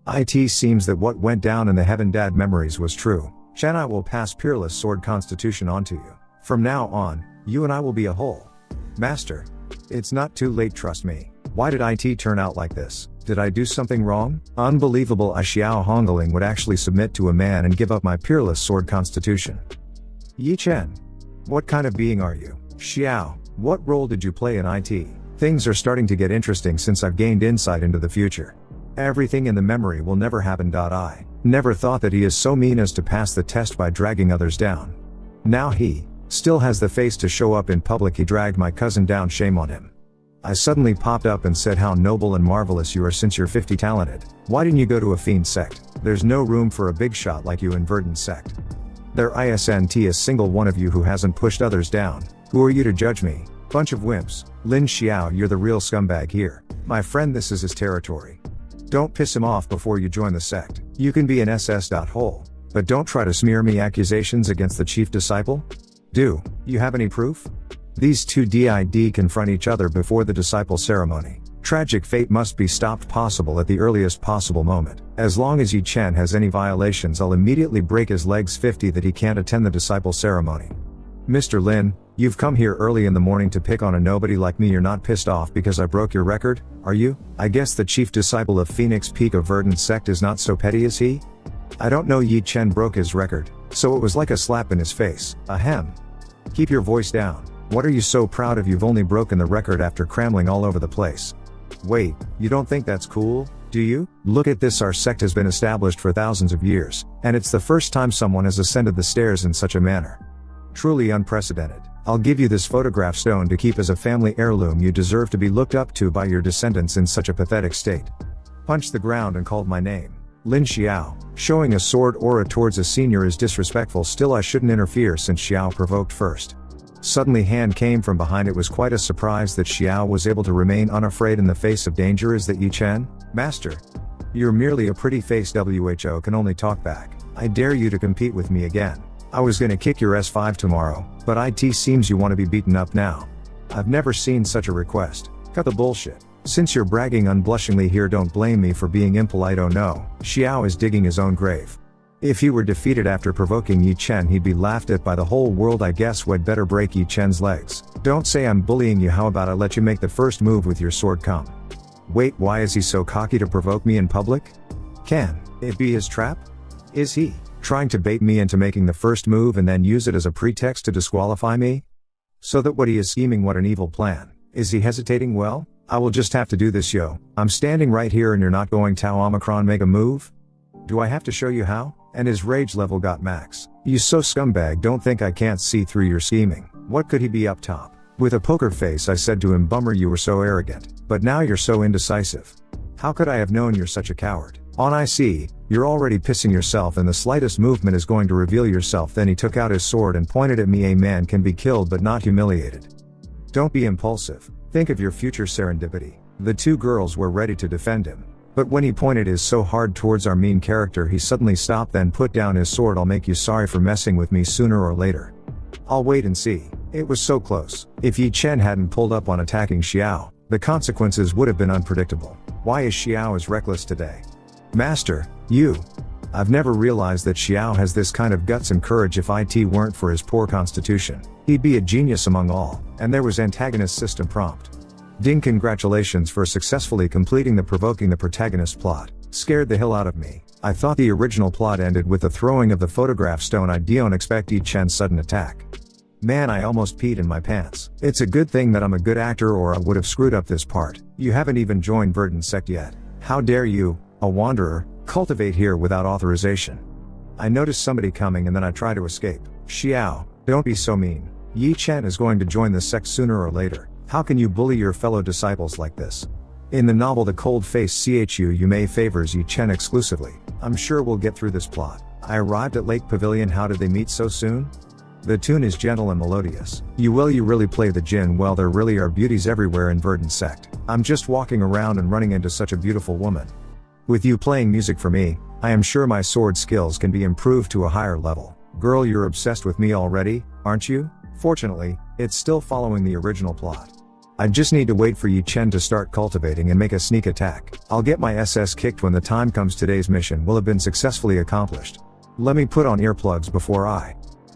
It seems that what went down in the Heaven Dad memories was true. Chen, I will pass peerless sword constitution on to you. From now on, you and I will be a whole. Master. It's not too late, trust me. Why did it turn out like this? Did I do something wrong? Unbelievable. I Xiao Hongling would actually submit to a man and give up my peerless sword constitution. Ye Chen. What kind of being are you? Xiao. What role did you play in it? Things are starting to get interesting since I've gained insight into the future. Everything in the memory will never happen. I never thought that he is so mean as to pass the test by dragging others down. Now he still has the face to show up in public. He dragged my cousin down, shame on him. I suddenly popped up and said how noble and marvelous you are since you're 50 talented. Why didn't you go to a fiend sect? There's no room for a big shot like you in Verdant Sect. There isn't a single one of you who hasn't pushed others down. Who are you to judge me? Bunch of wimps. Lin Xiao, you're the real scumbag here. My friend, this is his territory. Don't piss him off before you join the sect. You can be an SS.hole, but don't try to smear me accusations against the chief disciple. Do you have any proof? These two did confront each other before the disciple ceremony. Tragic fate must be stopped possible at the earliest possible moment. As long as Ye Chen has any violations, I'll immediately break his legs 50 that he can't attend the disciple ceremony. Mr. Lin, you've come here early in the morning to pick on a nobody like me. You're not pissed off because I broke your record, are you? I guess the chief disciple of Phoenix Peak of Verdant Sect is not so petty, is he? I don't know. Ye Chen broke his record, so it was like a slap in his face. Ahem. Keep your voice down. What are you so proud of? You've only broken the record after cramming all over the place. Wait, you don't think that's cool, do you? Look at this, our sect has been established for thousands of years, and it's the first time someone has ascended the stairs in such a manner. Truly unprecedented. I'll give you this photograph stone to keep as a family heirloom. You deserve to be looked up to by your descendants in such a pathetic state. Punched the ground and called my name. Lin Xiao. Showing a sword aura towards a senior is disrespectful. Still, I shouldn't interfere since Xiao provoked first. Suddenly hand came from behind. It was quite a surprise that Xiao was able to remain unafraid in the face of danger. Is that Ye Chen? Master. You're merely a pretty face. WHO can only talk back. I dare you to compete with me again. I was gonna kick your S5 tomorrow, but it seems you want to be beaten up now. I've never seen such a request. Cut the bullshit. Since you're bragging unblushingly here, don't blame me for being impolite. Oh no, Xiao is digging his own grave. If he were defeated after provoking Ye Chen, he'd be laughed at by the whole world. I guess we'd better break Ye Chen's legs. Don't say I'm bullying you. How about I let you make the first move with your sword? Come. Wait, why is he so cocky to provoke me in public? Can it be his trap? Is he trying to bait me into making the first move and then use it as a pretext to disqualify me? So that what he is scheming? What an evil plan. Is he hesitating? Well, I will just have to do this. Yo, I'm standing right here and you're not going to Omicron make a move? Do I have to show you how? And his rage level got max. You so scumbag, don't think I can't see through your scheming. What could he be up top? With a poker face I said to him, bummer, you were so arrogant, but now you're so indecisive. How could I have known you're such a coward? On I see, you're already pissing yourself and the slightest movement is going to reveal yourself. Then he took out his sword and pointed at me. A man can be killed but not humiliated. Don't be impulsive. Think of your future serendipity. The two girls were ready to defend him. But when he pointed his so hard towards our mean character, he suddenly stopped, then put down his sword. I'll make you sorry for messing with me sooner or later. I'll wait and see. It was so close. If Ye Chen hadn't pulled up on attacking Xiao, the consequences would have been unpredictable. Why is Xiao as reckless today? Master, you. I've never realized that Xiao has this kind of guts and courage. If it weren't for his poor constitution, he'd be a genius among all. And there was antagonist system prompt. Ding, congratulations for successfully completing the provoking the protagonist plot. Scared the hell out of me. I thought the original plot ended with the throwing of the photograph stone. I don't expect Ye Chen's sudden attack. Man, I almost peed in my pants. It's a good thing that I'm a good actor or I would have screwed up this part. You haven't even joined Verdant Sect yet. How dare you, a wanderer, cultivate here without authorization? I noticed somebody coming and then I try to escape. Xiao, don't be so mean. Ye Chen is going to join the sect sooner or later. How can you bully your fellow disciples like this? In the novel The Cold-Faced Chu Yume favors Ye Chen exclusively. I'm sure we'll get through this plot. I arrived at Lake Pavilion. How did they meet so soon? The tune is gentle and melodious. You really play the Jin well. There really are beauties everywhere in Verdant Sect. I'm just walking around and running into such a beautiful woman. With you playing music for me, I am sure my sword skills can be improved to a higher level. Girl, you're obsessed with me already, aren't you? Fortunately, it's still following the original plot. I just need to wait for Ye Chen to start cultivating and make a sneak attack. I'll get my SS kicked when the time comes. Today's mission will have been successfully accomplished. Let me put on earplugs before I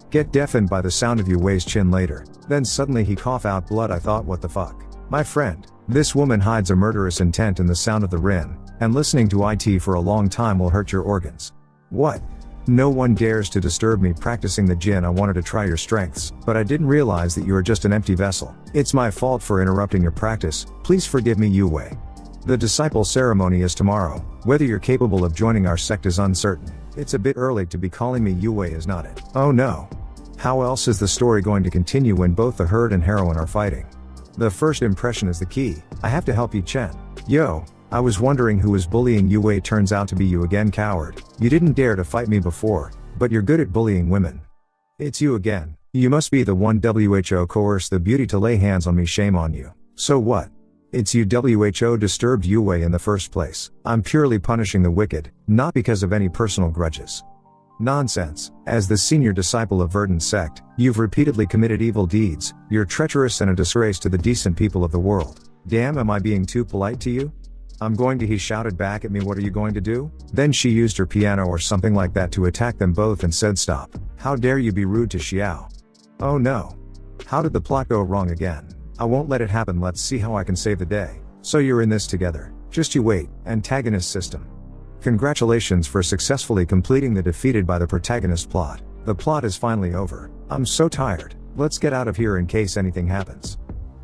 get deafened by the sound of Yu Wei's chin later. Then suddenly he coughed out blood. I thought, what the fuck? My friend, this woman hides a murderous intent in the sound of the Rin, and listening to it for a long time will hurt your organs. What? No one dares to disturb me practicing the Jin. I wanted to try your strengths, but I didn't realize that you are just an empty vessel. It's my fault for interrupting your practice. Please forgive me, Yu Wei. The disciple ceremony is tomorrow. Whether you're capable of joining our sect is uncertain. It's a bit early to be calling me Yu Wei, is not it? Oh no. How else is the story going to continue when both the herd and heroine are fighting? The first impression is the key. I have to help Ye Chen. Yo, I was wondering who was bullying Yu Wei. Turns out to be you again, coward. You didn't dare to fight me before, but you're good at bullying women. It's you again. You must be the one who coerced the beauty to lay hands on me. Shame on you. So what? It's you who disturbed Yu Wei in the first place. I'm purely punishing the wicked, not because of any personal grudges. Nonsense. As the senior disciple of Verdant Sect, you've repeatedly committed evil deeds. You're treacherous and a disgrace to the decent people of the world. Damn, am I being too polite to you? I'm going to. He shouted back at me. What are you going to do? Then she used her piano or something like that to attack them both and said, stop. How dare you be rude to Xiao? Oh no. How did the plot go wrong again? I won't let it happen. Let's see how I can save the day. So you're in this together. Just you wait. Antagonist system. Congratulations for successfully completing the defeated by the protagonist plot. The plot is finally over. I'm so tired. Let's get out of here in case anything happens.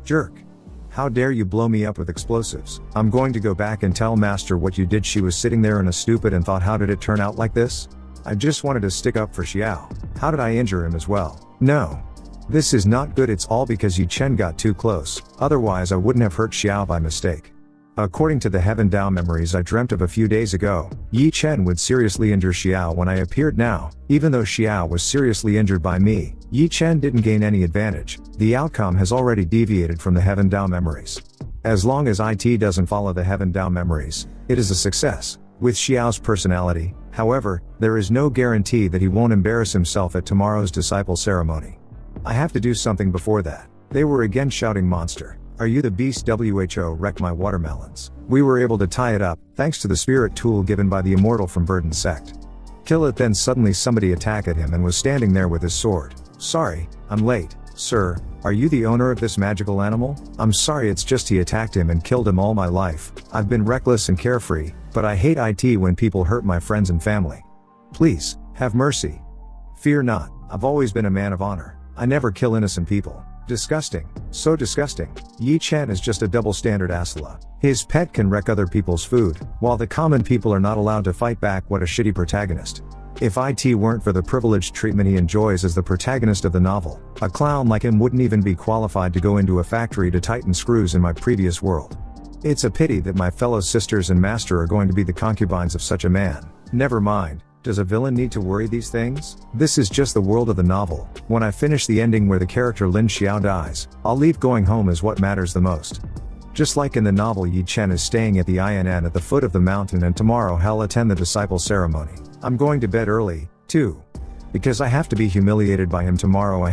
Jerk. How dare you blow me up with explosives? I'm going to go back and tell Master what you did. She was sitting there in a stupid and thought, how did it turn out like this? I just wanted to stick up for Xiao. How did I injure him as well? No. This is not good. It's all because Ye Chen got too close. Otherwise I wouldn't have hurt Xiao by mistake. According to the Heaven Dao memories I dreamt of a few days ago, Ye Chen would seriously injure Xiao when I appeared now. Even though Xiao was seriously injured by me, Ye Chen didn't gain any advantage. The outcome has already deviated from the Heaven Dao memories. As long as it doesn't follow the Heaven Dao memories, it is a success. With Xiao's personality, however, there is no guarantee that he won't embarrass himself at tomorrow's disciple ceremony. I have to do something before that. They were again shouting, monster. Are you the beast? Who wrecked my watermelons? We were able to tie it up, thanks to the spirit tool given by the immortal from Verdant Sect. Kill it. Then suddenly somebody attacked him and was standing there with his sword. Sorry, I'm late. Sir, are you the owner of this magical animal? I'm sorry, it's just he attacked him and killed him. All my life, I've been reckless and carefree, but I hate it when people hurt my friends and family. Please, have mercy. Fear not, I've always been a man of honor. I never kill innocent people. Disgusting. So disgusting. Ye Chen is just a double standard Asura. His pet can wreck other people's food, while the common people are not allowed to fight back. What a shitty protagonist. If it weren't for the privileged treatment he enjoys as the protagonist of the novel, a clown like him wouldn't even be qualified to go into a factory to tighten screws in my previous world. It's a pity that my fellow sisters and master are going to be the concubines of such a man. Never mind. Does a villain need to worry these things? This is just the world of the novel. When I finish the ending where the character Lin Xiao dies, I'll leave. Going home is what matters the most. Just like in the novel, Ye Chen is staying at the inn at the foot of the mountain, and tomorrow he'll attend the disciple ceremony. I'm going to bed early, too. Because I have to be humiliated by him tomorrow.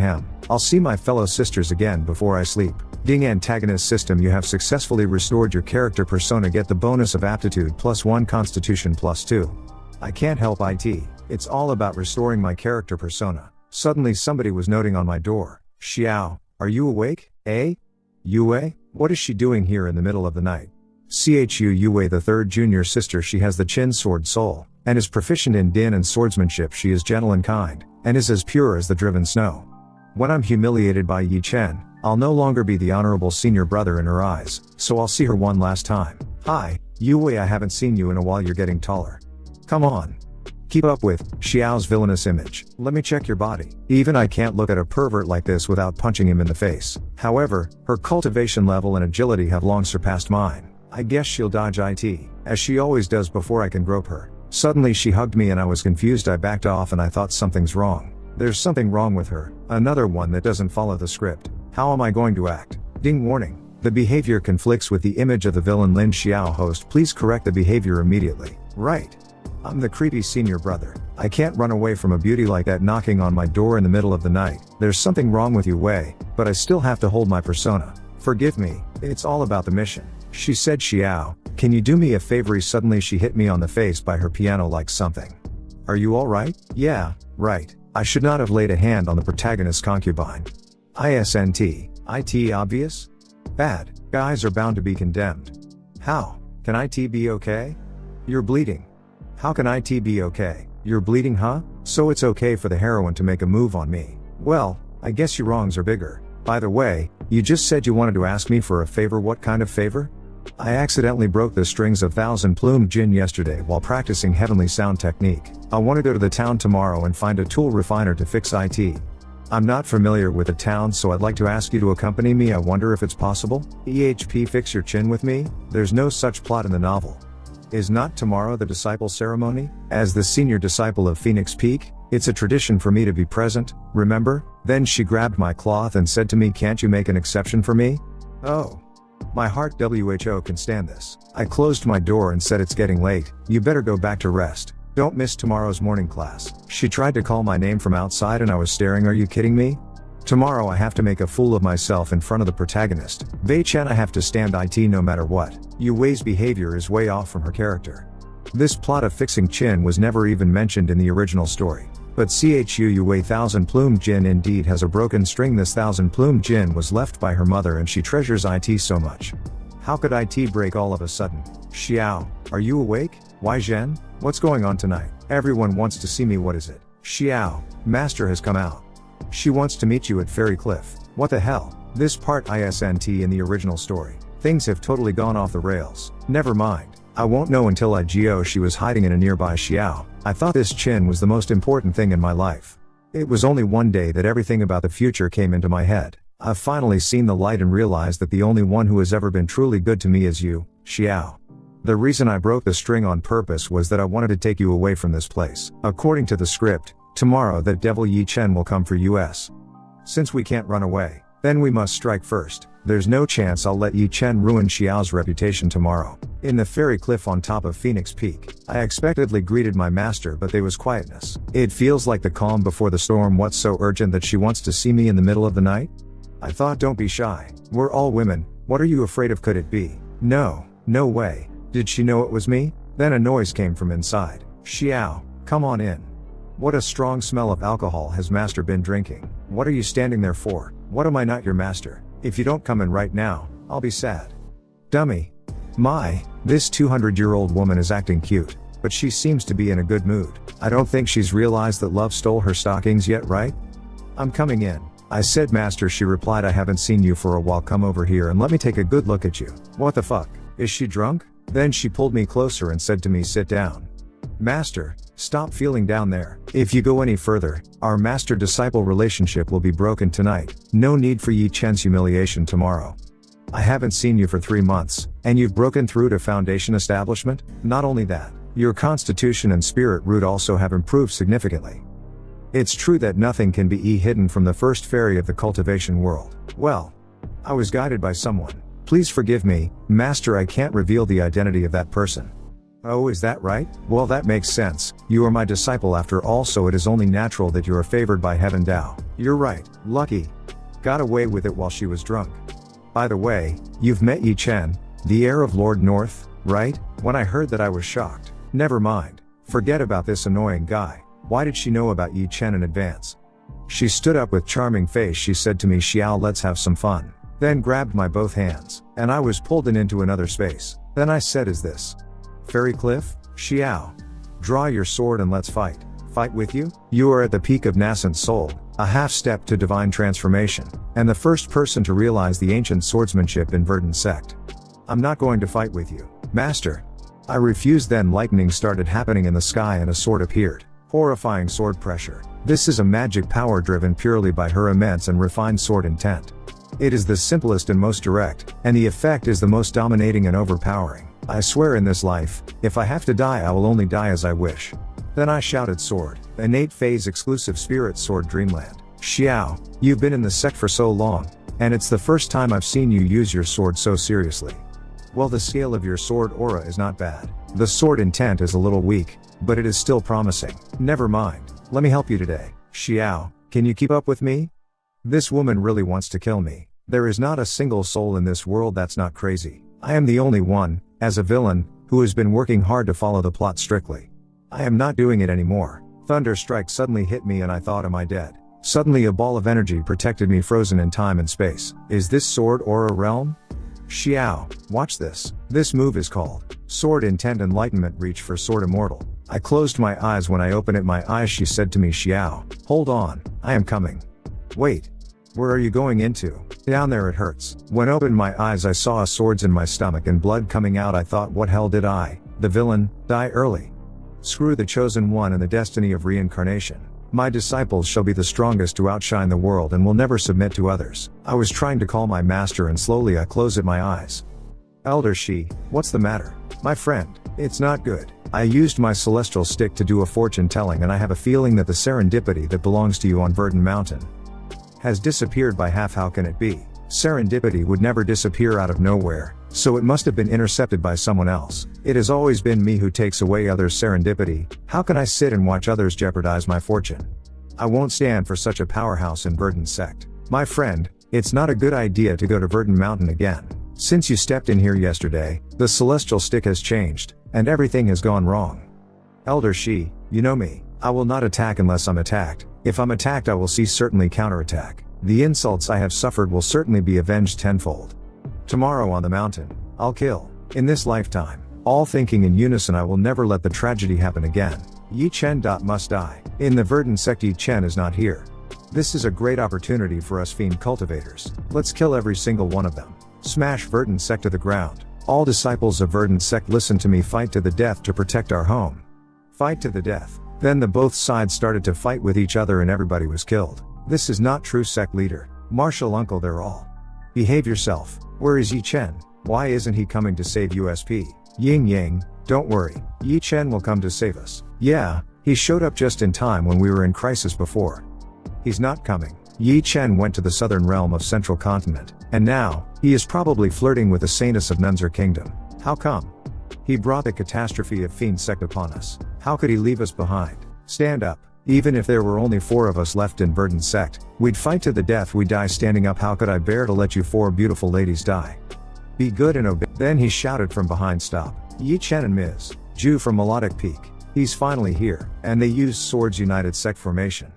I'll see my fellow sisters again before I sleep. Ding. Antagonist system. You have successfully restored your character persona. Get the bonus of aptitude +1, constitution +2. I can't help it. It's all about restoring my character persona. Suddenly somebody was knocking on my door. Xiao, are you awake, eh? Yue? What is she doing here in the middle of the night? Yue, the third junior sister. She has the Qin sword soul, and is proficient in din and swordsmanship. She is gentle and kind, and is as pure as the driven snow. When I'm humiliated by Ye Chen, I'll no longer be the honorable senior brother in her eyes, so I'll see her one last time. Hi, Yue, I haven't seen you in a while. You're getting taller. Come on. Keep up with Xiao's villainous image. Let me check your body. Even I can't look at a pervert like this without punching him in the face. However, her cultivation level and agility have long surpassed mine. I guess she'll dodge it, as she always does before I can grope her. Suddenly she hugged me and I was confused. I backed off and I thought something's wrong. There's something wrong with her. Another one that doesn't follow the script. How am I going to act? Ding warning. The behavior conflicts with the image of the villain Lin Xiao. Host, please correct the behavior immediately. Right. I'm the creepy senior brother. I can't run away from a beauty like that knocking on my door in the middle of the night. There's something wrong with you, Wei, but I still have to hold my persona. Forgive me, it's all about the mission. She said, Xiao, can you do me a favor? Suddenly she hit me on the face by her piano like something. Are you alright? Yeah, right. I should not have laid a hand on the protagonist's concubine. It obvious? Bad guys are bound to be condemned. How can it be okay? You're bleeding. How can it be okay? You're bleeding, huh? So it's okay for the heroine to make a move on me. Well, I guess your wrongs are bigger. By the way, you just said you wanted to ask me for a favor. What kind of favor? I accidentally broke the strings of Thousand Plume Jin yesterday while practicing heavenly sound technique. I want to go to the town tomorrow and find a tool refiner to fix it. I'm not familiar with the town, so I'd like to ask you to accompany me. I wonder if it's possible. Fix your chin with me? There's no such plot in the novel. Is not tomorrow the disciple ceremony? As the senior disciple of Phoenix Peak, it's a tradition for me to be present, remember? Then she grabbed my cloth and said to me, can't you make an exception for me? Oh. My heart WHO can stand this. I closed my door and said, it's getting late, you better go back to rest. Don't miss tomorrow's morning class. She tried to call my name from outside and I was staring. Are you kidding me? Tomorrow I have to make a fool of myself in front of the protagonist. Ye Chen, I have to stand it no matter what. Yu Wei's behavior is way off from her character. This plot of fixing chin was never even mentioned in the original story. But Yu Wei Thousand Plume Jin indeed has a broken string. This Thousand Plume Jin was left by her mother and she treasures it so much. How could it break all of a sudden? Xiao, are you awake? Why Zhen? What's going on tonight? Everyone wants to see me. What is it? Xiao, Master has come out. She wants to meet you at Fairy Cliff. What the hell? This part isn't in the original story. Things have totally gone off the rails. Never mind. I won't know until I go. She was hiding in a nearby Xiao. I thought this chin was the most important thing in my life. It was only one day that everything about the future came into my head. I've finally seen the light and realized that the only one who has ever been truly good to me is you, Xiao. The reason I broke the string on purpose was that I wanted to take you away from this place. According to the script, tomorrow that devil Ye Chen will come for us. Since we can't run away, then we must strike first. There's no chance I'll let Ye Chen ruin Xiao's reputation tomorrow. In the fairy cliff on top of Phoenix Peak, I expectedly greeted my master, but there was quietness. It feels like the calm before the storm. What's so urgent that she wants to see me in the middle of the night? I thought, don't be shy. We're all women. What are you afraid of? Could it be? No way. Did she know it was me? Then a noise came from inside. Xiao, come on in. What a strong smell of alcohol has master been drinking. What are you standing there for? What, am I not your master? If you don't come in right now, I'll be sad. Dummy. This 200-year-old woman is acting cute, but she seems to be in a good mood. I don't think she's realized that love stole her stockings yet, right? I'm coming in. I said, master. She replied, I haven't seen you for a while. Come over here and let me take a good look at you. What the fuck? Is she drunk? Then she pulled me closer and said to me, sit down. Master, stop feeling down there. If you go any further, our master-disciple relationship will be broken tonight. No need for Ye Chen's humiliation tomorrow. I haven't seen you for 3 months, and you've broken through to Foundation establishment? Not only that, your constitution and spirit root also have improved significantly. It's true that nothing can be hidden from the first fairy of the cultivation world. Well, I was guided by someone. Please forgive me, master, I can't reveal the identity of that person. Oh, is that right? Well, that makes sense. You are my disciple after all, so it is only natural that you are favored by heaven Dao. You're right, lucky. Got away with it while she was drunk. By the way, you've met Ye Chen, the heir of Lord North, right? When I heard that I was shocked. Never mind. Forget about this annoying guy. Why did she know about Ye Chen in advance? She stood up with charming face. She said to me, Xiao, let's have some fun. Then grabbed my both hands, and I was pulled into another space. Then I said, is this Fairy Cliff? Xiao. Draw your sword and let's fight. Fight with you? You are at the peak of nascent soul, a half step to divine transformation, and the first person to realize the ancient swordsmanship in Verdant Sect. I'm not going to fight with you, master. I refused. Then lightning started happening in the sky and a sword appeared. Horrifying sword pressure. This is a magic power driven purely by her immense and refined sword intent. It is the simplest and most direct, and the effect is the most dominating and overpowering. I swear in this life, if I have to die I will only die as I wish. Then I shouted sword. Innate phase exclusive spirit sword dreamland. Xiao, you've been in the sect for so long, and it's the first time I've seen you use your sword so seriously. Well, the scale of your sword aura is not bad. The sword intent is a little weak, but it is still promising. Never mind. Let me help you today. Xiao, can you keep up with me? This woman really wants to kill me. There is not a single soul in this world that's not crazy. I am the only one, as a villain, who has been working hard to follow the plot strictly. I am not doing it anymore. Thunderstrike suddenly hit me and I thought, am I dead? Suddenly a ball of energy protected me, frozen in time and space. Is this sword aura realm? Xiao, watch this. This move is called Sword Intent Enlightenment. Reach for Sword Immortal. I closed my eyes. When I opened it, my eyes, she said to me, Xiao, hold on, I am coming. Wait. Where are you going into? Down there, it hurts. When I opened my eyes I saw swords in my stomach and blood coming out. I thought, what hell did I, the villain, die early? Screw the chosen one and the destiny of reincarnation. My disciples shall be the strongest to outshine the world and will never submit to others. I was trying to call my master and slowly I closed my eyes. Elder Shi, what's the matter? My friend, it's not good. I used my celestial stick to do a fortune telling and I have a feeling that the serendipity that belongs to you on Verdant Mountain has disappeared by half. How can it be? Serendipity would never disappear out of nowhere, so it must have been intercepted by someone else. It has always been me who takes away others' serendipity. How can I sit and watch others jeopardize my fortune? I won't stand for such a powerhouse in Verdant Sect. My friend, it's not a good idea to go to Verdant Mountain again. Since you stepped in here yesterday, the celestial stick has changed, and everything has gone wrong. Elder Shi, you know me. I will not attack unless I'm attacked. If I'm attacked I will certainly counterattack. The insults I have suffered will certainly be avenged tenfold. Tomorrow on the mountain, I'll kill. In this lifetime, all thinking in unison, I will never let the tragedy happen again. Ye Chen. Must die. In the Verdant Sect Ye Chen is not here. This is a great opportunity for us fiend cultivators. Let's kill every single one of them. Smash Verdant Sect to the ground. All disciples of Verdant Sect, listen to me. Fight to the death to protect our home. Fight to the death. Then the both sides started to fight with each other and everybody was killed. This is not true sect leader. Martial uncle, they're all. Behave yourself. Where is Ye Chen? Why isn't he coming to save USP? Ying Yang, don't worry. Ye Chen will come to save us. Yeah, he showed up just in time when we were in crisis before. He's not coming. Ye Chen went to the southern realm of Central Continent, and now, he is probably flirting with the saintess of Nunzer Kingdom. How come? He brought the catastrophe of Fiend Sect upon us. How could he leave us behind? Stand up. Even if there were only 4 of us left in Verdant Sect, we'd fight to the death. We die standing up. How could I bear to let you 4 beautiful ladies die? Be good and obey. Then he shouted from behind, stop. Ye Chen and Ms. Ju from Melodic Peak. He's finally here, and they used swords united sect formation.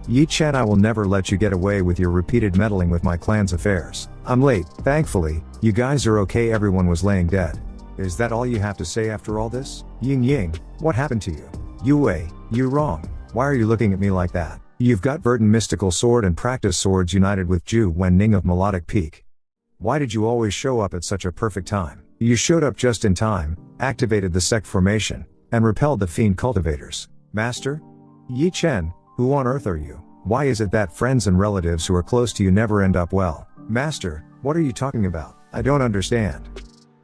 Ye Chen, I will never let you get away with your repeated meddling with my clan's affairs. I'm late. Thankfully, you guys are okay. Everyone was laying dead. Is that all you have to say after all this? Ying Ying, what happened to you? Yue, you wrong. Why are you looking at me like that? You've got Verdant Mystical Sword and Practice Swords united with Ju Wen Ning of Melodic Peak. Why did you always show up at such a perfect time? You showed up just in time, activated the sect formation, and repelled the fiend cultivators. Master? Ye Chen, who on earth are you? Why is it that friends and relatives who are close to you never end up well? Master, what are you talking about? I don't understand.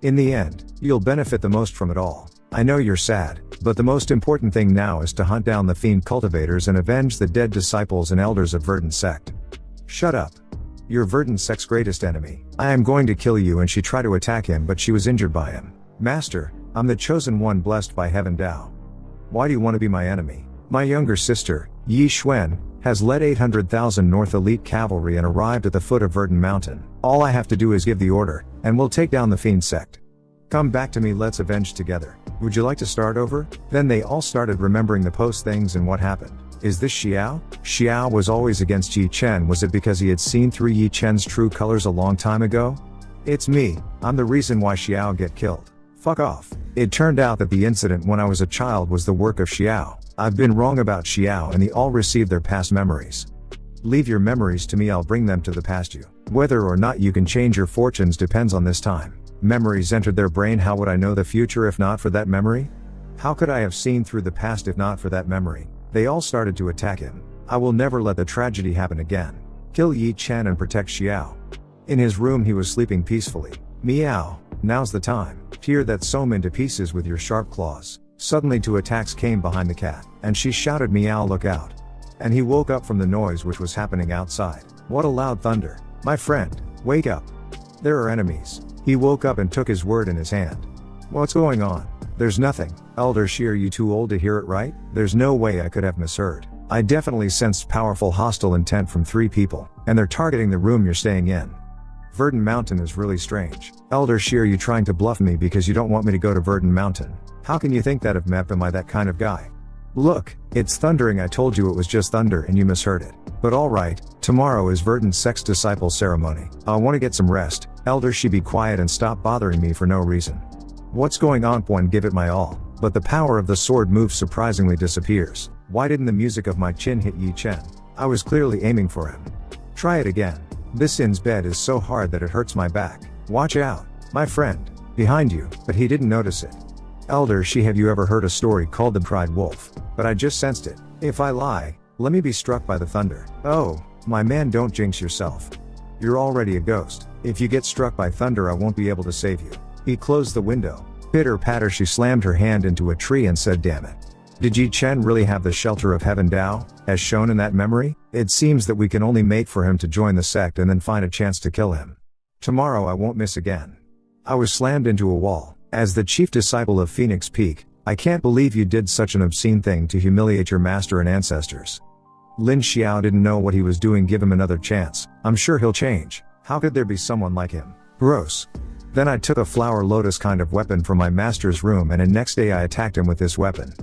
In the end, you'll benefit the most from it all. I know you're sad, but the most important thing now is to hunt down the fiend cultivators and avenge the dead disciples and elders of Verdant Sect. Shut up. You're Verdant Sect's greatest enemy. I am going to kill you. And she tried to attack him, but she was injured by him. Master, I'm the chosen one blessed by heaven Tao. Why do you want to be my enemy? My younger sister, Yi Xuan, has led 800,000 North Elite Cavalry and arrived at the foot of Verdant Mountain. All I have to do is give the order, and we'll take down the Fiend Sect. Come back to me, let's avenge together. Would you like to start over? Then they all started remembering the post things and what happened. Is this Xiao? Xiao was always against Ye Chen. Was it because he had seen through Ye Chen's true colors a long time ago? It's me, I'm the reason why Xiao get killed. Fuck off. It turned out that the incident when I was a child was the work of Xiao. I've been wrong about Xiao and they all received their past memories. Leave your memories to me, I'll bring them to the past you. Whether or not you can change your fortunes depends on this time. Memories entered their brain, how would I know the future if not for that memory? How could I have seen through the past if not for that memory? They all started to attack him. I will never let the tragedy happen again. Kill Ye Chen and protect Xiao. In his room he was sleeping peacefully. Meow, now's the time. Tear that Som into pieces with your sharp claws. Suddenly two attacks came behind the cat, and she shouted, Meow, look out. And he woke up from the noise which was happening outside. What a loud thunder. My friend, wake up. There are enemies. He woke up and took his word in his hand. What's going on? There's nothing. Elder Shi, are you too old to hear it right? There's no way I could have misheard. I definitely sensed powerful hostile intent from 3 people, and they're targeting the room you're staying in. Verdant Mountain is really strange. Elder Shi, are you trying to bluff me because you don't want me to go to Verdant Mountain? How can you think that of Mep? Am I that kind of guy? Look, it's thundering. I told you it was just thunder and you misheard it. But alright, tomorrow is Verdant Sect's disciple ceremony. I want to get some rest. Elder Shi, be quiet and stop bothering me for no reason. What's going on? One, give it my all. But the power of the sword move surprisingly disappears. Why didn't the music of my chin hit Ye Chen? I was clearly aiming for him. Try it again. This In's bed is so hard that it hurts my back. Watch out, my friend. Behind you. But he didn't notice it. Elder Shi, have you ever heard a story called The Pride Wolf? But I just sensed it. If I lie, let me be struck by the thunder. Oh, my man, don't jinx yourself. You're already a ghost. If you get struck by thunder, I won't be able to save you. He closed the window. Pitter patter, she slammed her hand into a tree and said, damn it. Did Ye Chen really have the shelter of heaven Dao, as shown in that memory? It seems that we can only mate for him to join the sect and then find a chance to kill him. Tomorrow I won't miss again. I was slammed into a wall. As the chief disciple of Phoenix Peak, I can't believe you did such an obscene thing to humiliate your master and ancestors. Lin Xiao didn't know what he was doing. Give him another chance. I'm sure he'll change. How could there be someone like him? Gross. Then I took a flower lotus kind of weapon from my master's room, and the next day I attacked him with this weapon.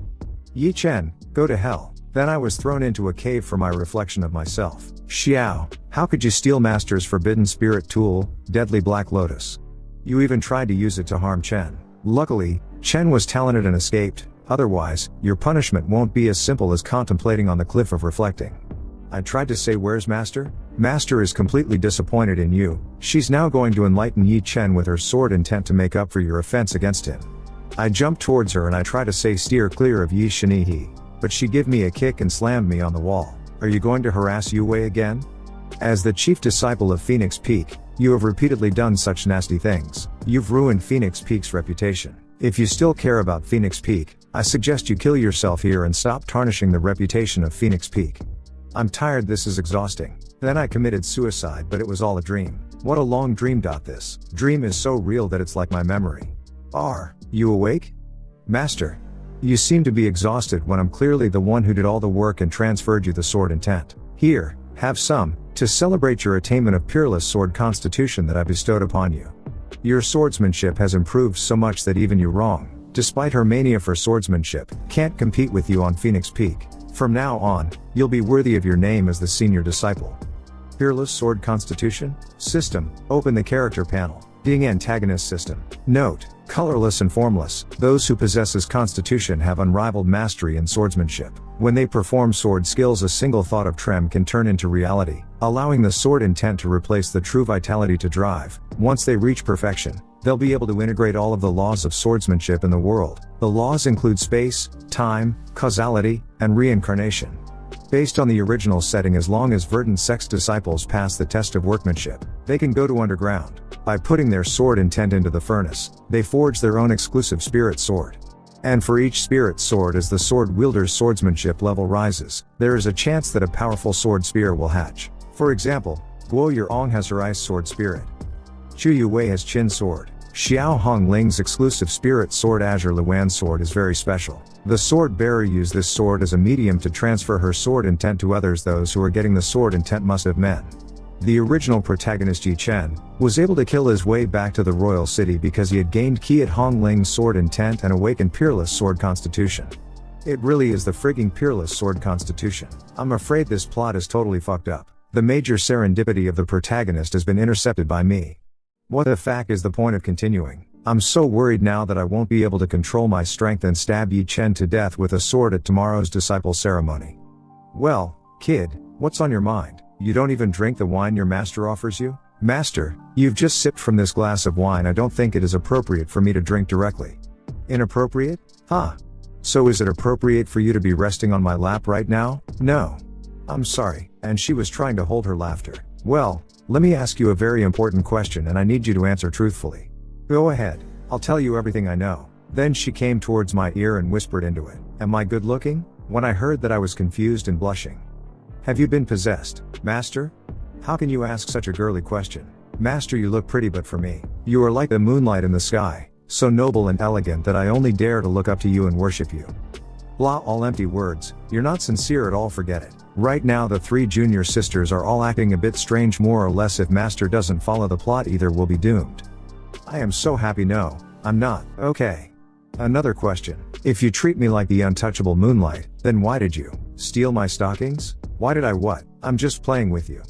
Ye Chen, go to hell. Then I was thrown into a cave for my reflection of myself. Xiao, how could you steal master's forbidden spirit tool, deadly black lotus? You even tried to use it to harm Chen. Luckily, Chen was talented and escaped. Otherwise, your punishment won't be as simple as contemplating on the cliff of reflecting. I tried to say, where's Master? Master is completely disappointed in you. She's now going to enlighten Ye Chen with her sword, intent to make up for your offense against him. I jumped towards her and I tried to say, steer clear of Ye Chen, but she gave me a kick and slammed me on the wall. Are you going to harass Yue again? As the chief disciple of Phoenix Peak, you have repeatedly done such nasty things. You've ruined Phoenix Peak's reputation. If you still care about Phoenix Peak, I suggest you kill yourself here and stop tarnishing the reputation of Phoenix Peak. I'm tired, this is exhausting. Then I committed suicide, but it was all a dream. What a long dream. This dream is so real that it's like my memory. Are you awake? Master, you seem to be exhausted when I'm clearly the one who did all the work and transferred you the sword intent. Here, have some, to celebrate your attainment of peerless sword constitution that I bestowed upon you. Your swordsmanship has improved so much that even you wrong, despite her mania for swordsmanship, can't compete with you on Phoenix Peak. From now on, you'll be worthy of your name as the senior disciple. Peerless sword constitution? System, open the character panel. Being antagonist system. Note, colorless and formless, those who possess this constitution have unrivaled mastery in swordsmanship. When they perform sword skills, a single thought of trem can turn into reality, allowing the sword intent to replace the true vitality to drive. Once they reach perfection, they'll be able to integrate all of the laws of swordsmanship in the world. The laws include space, time, causality, and reincarnation. Based on the original setting, as long as Verdant Sect's disciples pass the test of workmanship, they can go to underground. By putting their sword intent into the furnace, they forge their own exclusive spirit sword. And for each spirit sword, as the sword wielder's swordsmanship level rises, there is a chance that a powerful sword spear will hatch. For example, Guo Yurong has her ice sword spirit. Chu Yue has Qin sword. Xiao Hongling's exclusive spirit sword Azure Luan sword is very special. The sword bearer used this sword as a medium to transfer her sword intent to others. Those who are getting the sword intent must have men. The original protagonist Ye Chen was able to kill his way back to the royal city because he had gained Qiat Hongling's sword intent and awakened peerless sword constitution. It really is the frigging peerless sword constitution. I'm afraid this plot is totally fucked up. The major serendipity of the protagonist has been intercepted by me. What the fuck is the point of continuing? I'm so worried now that I won't be able to control my strength and stab Ye Chen to death with a sword at tomorrow's disciple ceremony. Well, kid, what's on your mind? You don't even drink the wine your master offers you? Master, you've just sipped from this glass of wine. I don't think it is appropriate for me to drink directly. Inappropriate? Huh. So is it appropriate for you to be resting on my lap right now? No. I'm sorry. And she was trying to hold her laughter. Well, let me ask you a very important question and I need you to answer truthfully. Go ahead. I'll tell you everything I know. Then she came towards my ear and whispered into it. Am I good looking? When I heard that I was confused and blushing. Have you been possessed, Master? How can you ask such a girly question? Master, you look pretty, but for me, you are like the moonlight in the sky, so noble and elegant that I only dare to look up to you and worship you. Blah, all empty words. You're not sincere at all, forget it. Right now the 3 junior sisters are all acting a bit strange, more or less. If Master doesn't follow the plot, either will be doomed. I am so happy. No, I'm not. Okay. Another question. If you treat me like the untouchable moonlight, then why did you steal my stockings? Why did I what? I'm just playing with you.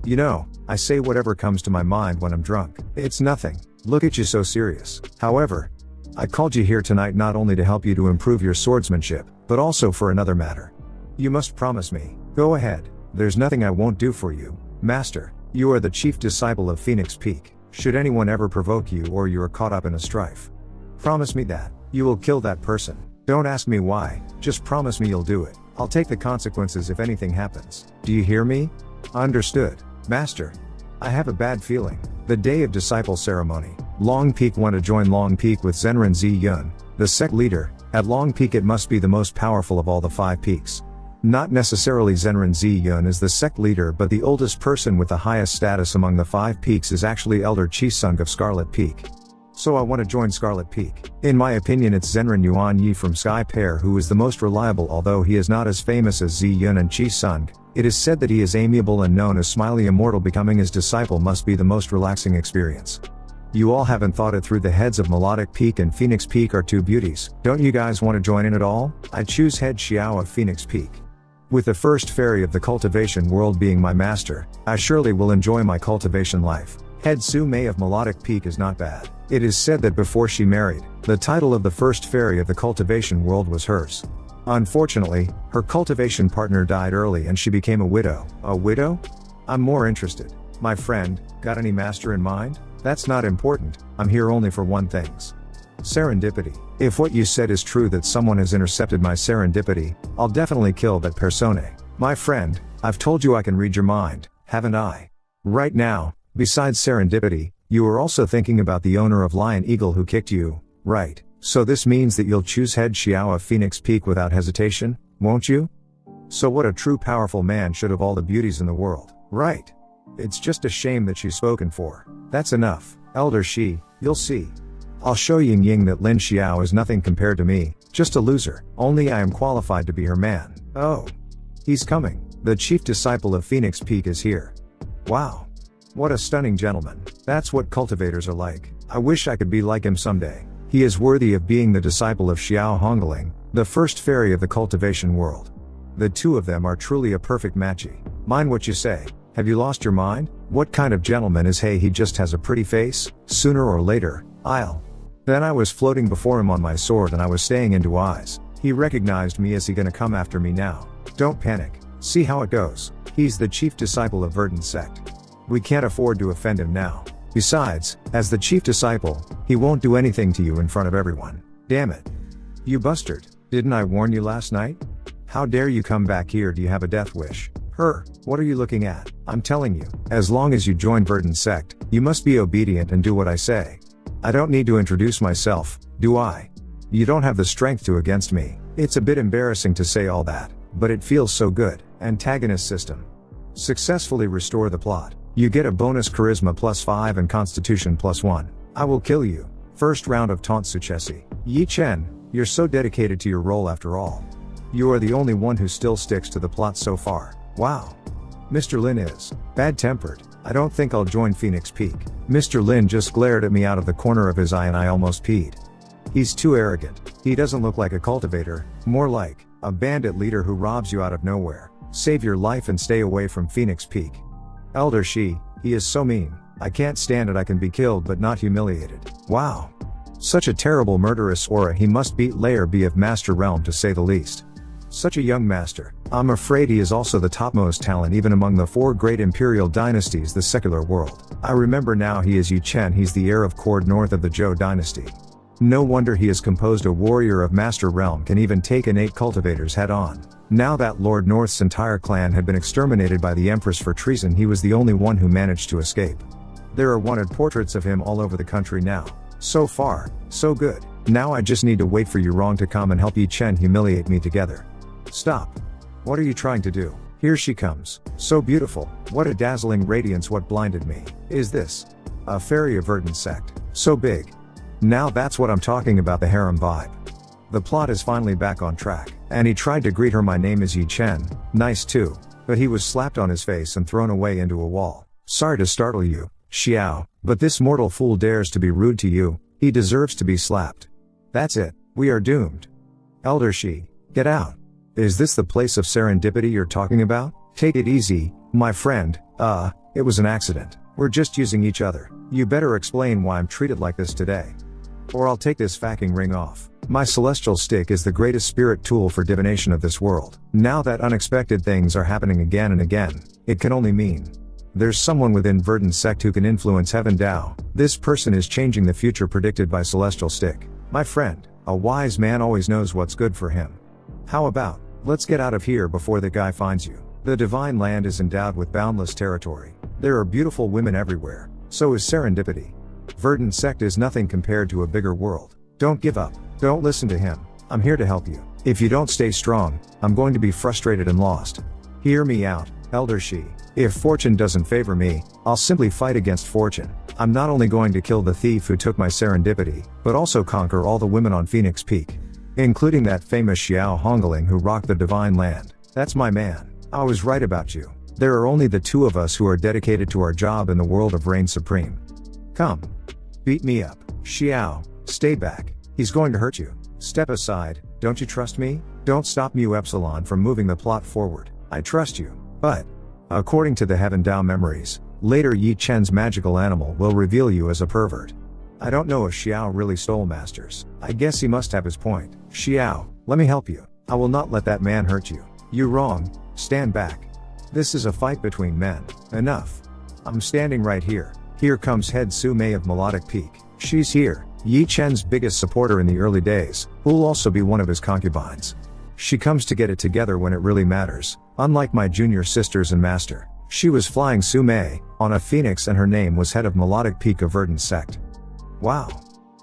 You know, I say whatever comes to my mind when I'm drunk. It's nothing. Look at you, so serious. However, I called you here tonight not only to help you to improve your swordsmanship, but also for another matter. You must promise me. Go ahead. There's nothing I won't do for you, Master. You are the chief disciple of Phoenix Peak. Should anyone ever provoke you or you are caught up in a strife, promise me that you will kill that person. Don't ask me why, just promise me you'll do it. I'll take the consequences if anything happens. Do you hear me? Understood, Master. I have a bad feeling. The day of disciple ceremony. Long Peak want to join Long Peak with Zenran Ziyun, the sect leader. At Long Peak it must be the most powerful of all the 5 peaks. Not necessarily Zenran Ziyun is the sect leader, but the oldest person with the highest status among the 5 peaks is actually Elder Chisung of Scarlet Peak. So I want to join Scarlet Peak. In my opinion it's Zenran Yuan Yi from Sky Pair who is the most reliable, although he is not as famous as Ziyun and Chisung. It is said that he is amiable and known as Smiley Immortal. Becoming his disciple must be the most relaxing experience. You all haven't thought it through. The heads of Melodic Peak and Phoenix Peak are 2 beauties. Don't you guys want to join in at all? I choose Head Xiao of Phoenix Peak. With the first fairy of the cultivation world being my master, I surely will enjoy my cultivation life. Head Su Mei of Melodic Peak is not bad. It is said that before she married, the title of the first fairy of the cultivation world was hers. Unfortunately, her cultivation partner died early and she became a widow. A widow? I'm more interested. My friend, got any master in mind? That's not important, I'm here only for one thing. Serendipity. If what you said is true, that someone has intercepted my serendipity, I'll definitely kill that persona. My friend, I've told you I can read your mind, haven't I? Right now, besides serendipity, you are also thinking about the owner of Lion Eagle who kicked you, right? So this means that you'll choose Head Xiao of Phoenix Peak without hesitation, won't you? So what a true powerful man should have all the beauties in the world, right? It's just a shame that she's spoken for. That's enough, Elder Shi, you'll see. I'll show Ying Ying that Lin Xiao is nothing compared to me, just a loser. Only I am qualified to be her man. Oh. He's coming. The chief disciple of Phoenix Peak is here. Wow. What a stunning gentleman. That's what cultivators are like. I wish I could be like him someday. He is worthy of being the disciple of Xiao Hongling, the first fairy of the cultivation world. The 2 of them are truly a perfect matchy. Mind what you say. Have you lost your mind? What kind of gentleman is he just has a pretty face? Sooner or later, I'll. Then I was floating before him on my sword and I was staying into eyes. He recognized me. Is he gonna come after me now? Don't panic. See how it goes. He's the chief disciple of Verdant Sect. We can't afford to offend him now. Besides, as the chief disciple, he won't do anything to you in front of everyone. Damn it. You bastard. Didn't I warn you last night? How dare you come back here? Do you have a death wish? What are you looking at? I'm telling you, as long as you join Verdant Sect, you must be obedient and do what I say. I don't need to introduce myself, do I? You don't have the strength to against me. It's a bit embarrassing to say all that, but it feels so good. Antagonist system. Successfully restore the plot. You get a bonus charisma +5 and constitution +1. I will kill you. First round of taunt successi. Ye Chen, you're so dedicated to your role after all. You are the only one who still sticks to the plot so far. Wow. Mr. Lin is bad-tempered. I don't think I'll join Phoenix Peak. Mr. Lin just glared at me out of the corner of his eye and I almost peed. He's too arrogant. He doesn't look like a cultivator, more like a bandit leader who robs you out of nowhere. Save your life and stay away from Phoenix Peak. Elder Shi, he is so mean. I can't stand it. I can be killed but not humiliated. Wow. Such a terrible murderous aura. He must beat Layer B of Master Realm to say the least. Such a young master. I'm afraid he is also the topmost talent even among the 4 great imperial dynasties, the secular world. I remember now, he is Ye Chen. He's the heir of Cord north of the Zhou dynasty. No wonder he has composed a warrior of master realm, can even take innate cultivators head on. Now that Lord North's entire clan had been exterminated by the Empress for treason, he was the only one who managed to escape. There are wanted portraits of him all over the country now. So far, so good. Now I just need to wait for Yurong to come and help Ye Chen humiliate me together. Stop. What are you trying to do? Here she comes. So beautiful. What a dazzling radiance. What blinded me? Is this a fairy of Verdant Sect? So big. Now that's what I'm talking about, the harem vibe. The plot is finally back on track. And he tried to greet her. My name is Ye Chen. Nice too. But he was slapped on his face and thrown away into a wall. Sorry to startle you, Xiao, but this mortal fool dares to be rude to you. He deserves to be slapped. That's it. We are doomed. Elder Shi, get out. Is this the place of serendipity you're talking about? Take it easy, my friend. It was an accident. We're just using each other. You better explain why I'm treated like this today. Or I'll take this fucking ring off. My celestial stick is the greatest spirit tool for divination of this world. Now that unexpected things are happening again and again, it can only mean there's someone within Verdant Sect who can influence Heaven Dao. This person is changing the future predicted by celestial stick. My friend, a wise man always knows what's good for him. How about, let's get out of here before the guy finds you. The divine land is endowed with boundless territory. There are beautiful women everywhere. So is serendipity. Verdant Sect is nothing compared to a bigger world. Don't give up. Don't listen to him. I'm here to help you. If you don't stay strong, I'm going to be frustrated and lost. Hear me out, Elder Shi. If fortune doesn't favor me, I'll simply fight against fortune. I'm not only going to kill the thief who took my serendipity, but also conquer all the women on Phoenix Peak. Including that famous Xiao Hongling who rocked the divine land. That's my man. I was right about you. There are only the 2 of us who are dedicated to our job in the world of Reign Supreme. Come. Beat me up. Xiao, stay back. He's going to hurt you. Step aside. Don't you trust me? Don't stop Mu Epsilon from moving the plot forward. I trust you. But according to the Heaven Dao memories, later Ye Chen's magical animal will reveal you as a pervert. I don't know if Xiao really stole masters. I guess he must have his point. Xiao, let me help you. I will not let that man hurt you. You wrong. Stand back. This is a fight between men. Enough. I'm standing right here. Here comes Head Su Mei of Melodic Peak. She's here. Ye Chen's biggest supporter in the early days, who'll also be one of his concubines. She comes to get it together when it really matters. Unlike my junior sisters and master, she was flying Su Mei on a phoenix and her name was Head of Melodic Peak of Verdant Sect. Wow.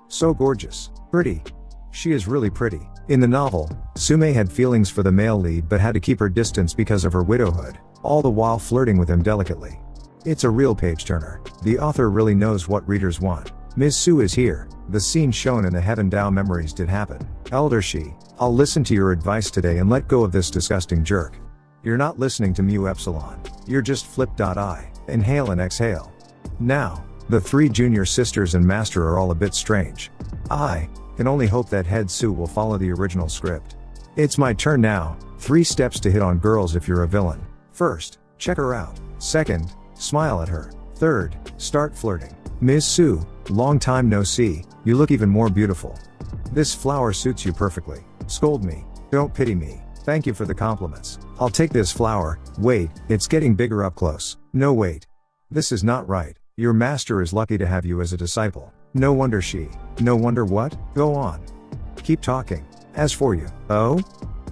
So gorgeous. Pretty. She is really pretty. In the novel, Su Mei had feelings for the male lead but had to keep her distance because of her widowhood, all the while flirting with him delicately. It's a real page-turner. The author really knows what readers want. Ms. Su is here. The scene shown in the Heaven Dao memories did happen. Elder Shi, I'll listen to your advice today and let go of this disgusting jerk. You're not listening to Mu Epsilon. You're just flip.I. Inhale and exhale. Now, the 3 junior sisters and master are all a bit strange. I can only hope that Head Su will follow the original script. It's my turn now. 3 steps to hit on girls if you're a villain. First, check her out. Second, smile at her. Third, start flirting. Ms. Su, long time no see, you look even more beautiful. This flower suits you perfectly. Scold me. Don't pity me. Thank you for the compliments. I'll take this flower. Wait, it's getting bigger up close. No wait. This is not right. Your master is lucky to have you as a disciple. No wonder she. No wonder what? Go on. Keep talking. As for you, oh?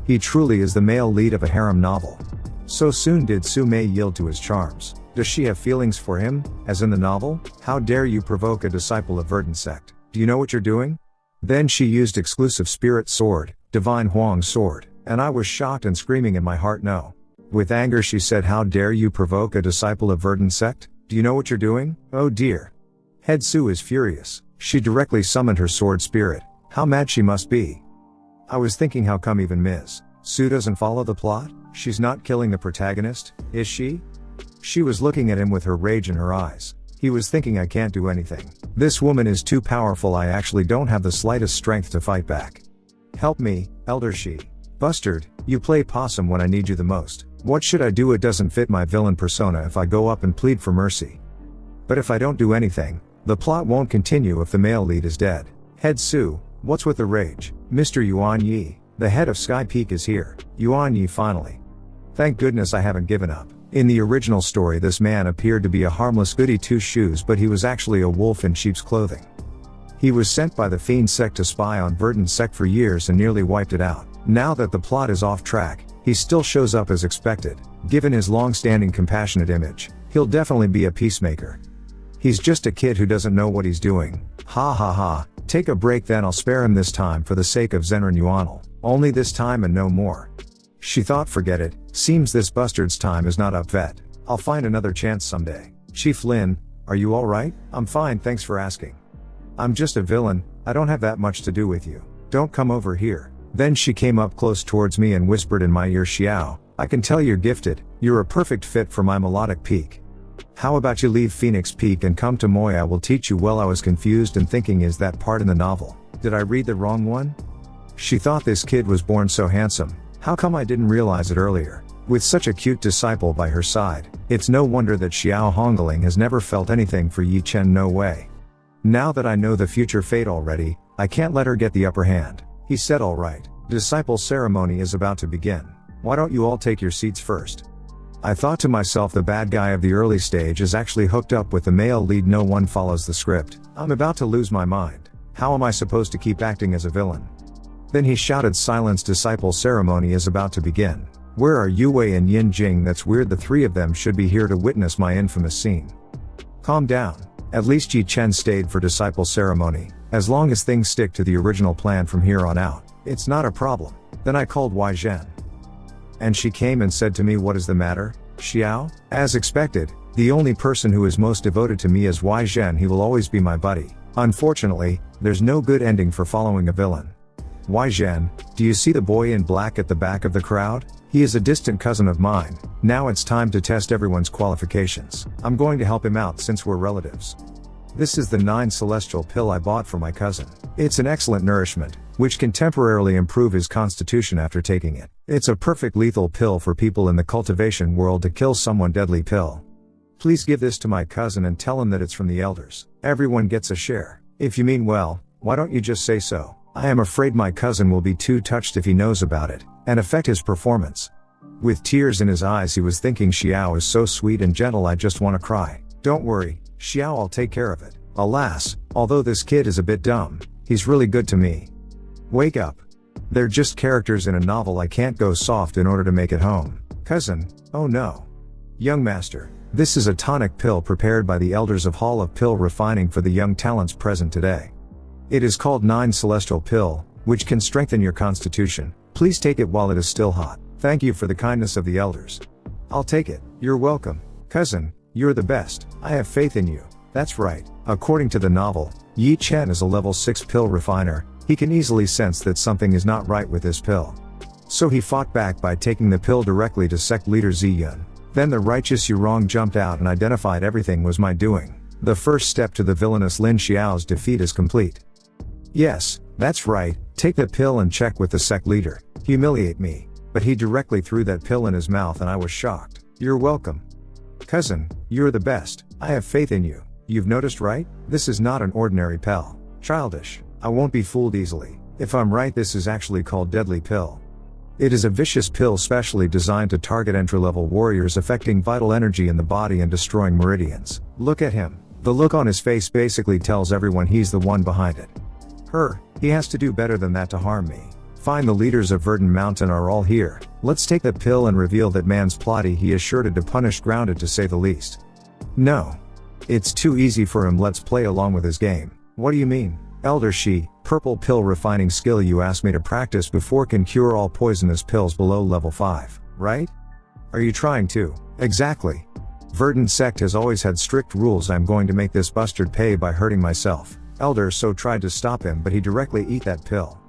He truly is the male lead of a harem novel. So soon did Su Mei yield to his charms. Does she have feelings for him, as in the novel? How dare you provoke a disciple of Verdant Sect? Do you know what you're doing? Then she used exclusive spirit sword, divine Huang sword, and I was shocked and screaming in my heart no. With anger she said, how dare you provoke a disciple of Verdant Sect? Do you know what you're doing? Oh dear. Head Su is furious. She directly summoned her sword spirit. How mad she must be. I was thinking, how come even Ms. Su doesn't follow the plot? She's not killing the protagonist, is she? She was looking at him with her rage in her eyes. He was thinking, I can't do anything. This woman is too powerful. I actually don't have the slightest strength to fight back. Help me, Elder Shi. Bustard, you play possum when I need you the most. What should I do? It doesn't fit my villain persona if I go up and plead for mercy. But if I don't do anything, the plot won't continue if the male lead is dead. Head Su, what's with the rage? Mr. Yuan Yi, The head of Sky Peak is here. Yuan Yi finally. Thank goodness I haven't given up. In the original story this man appeared to be a harmless goody two-shoes, but he was actually a wolf in sheep's clothing. He was sent by the Fiend Sect to spy on Verdant Sect for years and nearly wiped it out. Now that the plot is off track, he still shows up as expected. Given his long-standing compassionate image, he'll definitely be a peacemaker. He's just a kid who doesn't know what he's doing. Ha ha ha. Take a break then, I'll spare him this time for the sake of Zenran Yuanel. Only this time and no more. She thought, forget it, seems this bastard's time is not up vet. I'll find another chance someday. Chief Lin, are you alright? I'm fine, thanks for asking. I'm just a villain, I don't have that much to do with you. Don't come over here. Then she came up close towards me and whispered in my ear, Xiao, I can tell you're gifted, you're a perfect fit for my melodic peak. How about you leave Phoenix Peak and come to Moya, I will teach you well. I was confused and thinking, is that part in the novel? Did I read the wrong one? She thought this kid was born so handsome, how come I didn't realize it earlier? With such a cute disciple by her side, it's no wonder that Xiao Hongling has never felt anything for Ye Chen, no way. Now that I know the future fate already, I can't let her get the upper hand. He said, alright, disciple ceremony is about to begin. Why don't you all take your seats first? I thought to myself, the bad guy of the early stage is actually hooked up with the male lead, no one follows the script. I'm about to lose my mind. How am I supposed to keep acting as a villain? Then he shouted, silence, disciple ceremony is about to begin. Where are Yue and Yin Jing? That's weird, the three of them should be here to witness my infamous scene. Calm down. At least Ye Chen stayed for disciple ceremony. As long as things stick to the original plan from here on out, it's not a problem. Then I called Ye Chen. And she came and said to me, what is the matter, Xiao? As expected, the only person who is most devoted to me is Ye Chen. He will always be my buddy. Unfortunately, there's no good ending for following a villain. Ye Chen, do you see the boy in black at the back of the crowd? He is a distant cousin of mine. Now it's time to test everyone's qualifications. I'm going to help him out since we're relatives. This is the 9 celestial pill I bought for my cousin. It's an excellent nourishment, which can temporarily improve his constitution after taking it. It's a perfect lethal pill for people in the cultivation world to kill someone. Deadly pill. Please give this to my cousin and tell him that it's from the elders. Everyone gets a share. If you mean well, why don't you just say so? I am afraid my cousin will be too touched if he knows about it, and affect his performance. With tears in his eyes he was thinking, Xiao is so sweet and gentle, I just want to cry. Don't worry, Xiao, I'll take care of it. Alas, although this kid is a bit dumb, he's really good to me. Wake up. They're just characters in a novel, I can't go soft in order to make it home. Cousin, oh no. Young master, this is a tonic pill prepared by the elders of Hall of Pill Refining for the young talents present today. It is called 9 celestial pill, which can strengthen your constitution. Please take it while it is still hot. Thank you for the kindness of the elders. I'll take it. You're welcome. Cousin, you're the best. I have faith in you. That's right. According to the novel, Ye Chen is a level 6 pill refiner. He can easily sense that something is not right with this pill. So he fought back by taking the pill directly to sect leader Ziyun. Then the righteous Yurong jumped out and identified everything was my doing. The first step to the villainous Lin Xiao's defeat is complete. Yes, that's right, take the pill and check with the sect leader. Humiliate me. But he directly threw that pill in his mouth and I was shocked. You're welcome. Cousin, you're the best. I have faith in you. You've noticed, right? This is not an ordinary pill. Childish. I won't be fooled easily. If I'm right, this is actually called deadly pill. It is a vicious pill specially designed to target entry-level warriors, affecting vital energy in the body and destroying meridians. Look at him. The look on his face basically tells everyone he's the one behind it. He has to do better than that to harm me. Fine, the leaders of Verdant Mountain are all here. Let's take the pill and reveal that man's plotty. He is sure to punish grounded, to say the least. No. It's too easy for him, let's play along with his game. What do you mean? Elder Shi, purple pill refining skill you asked me to practice before can cure all poisonous pills below level 5, right? Are you trying to? Exactly. Verdant Sect has always had strict rules. I'm going to make this bastard pay by hurting myself. Elder So tried to stop him, but he directly eat that pill.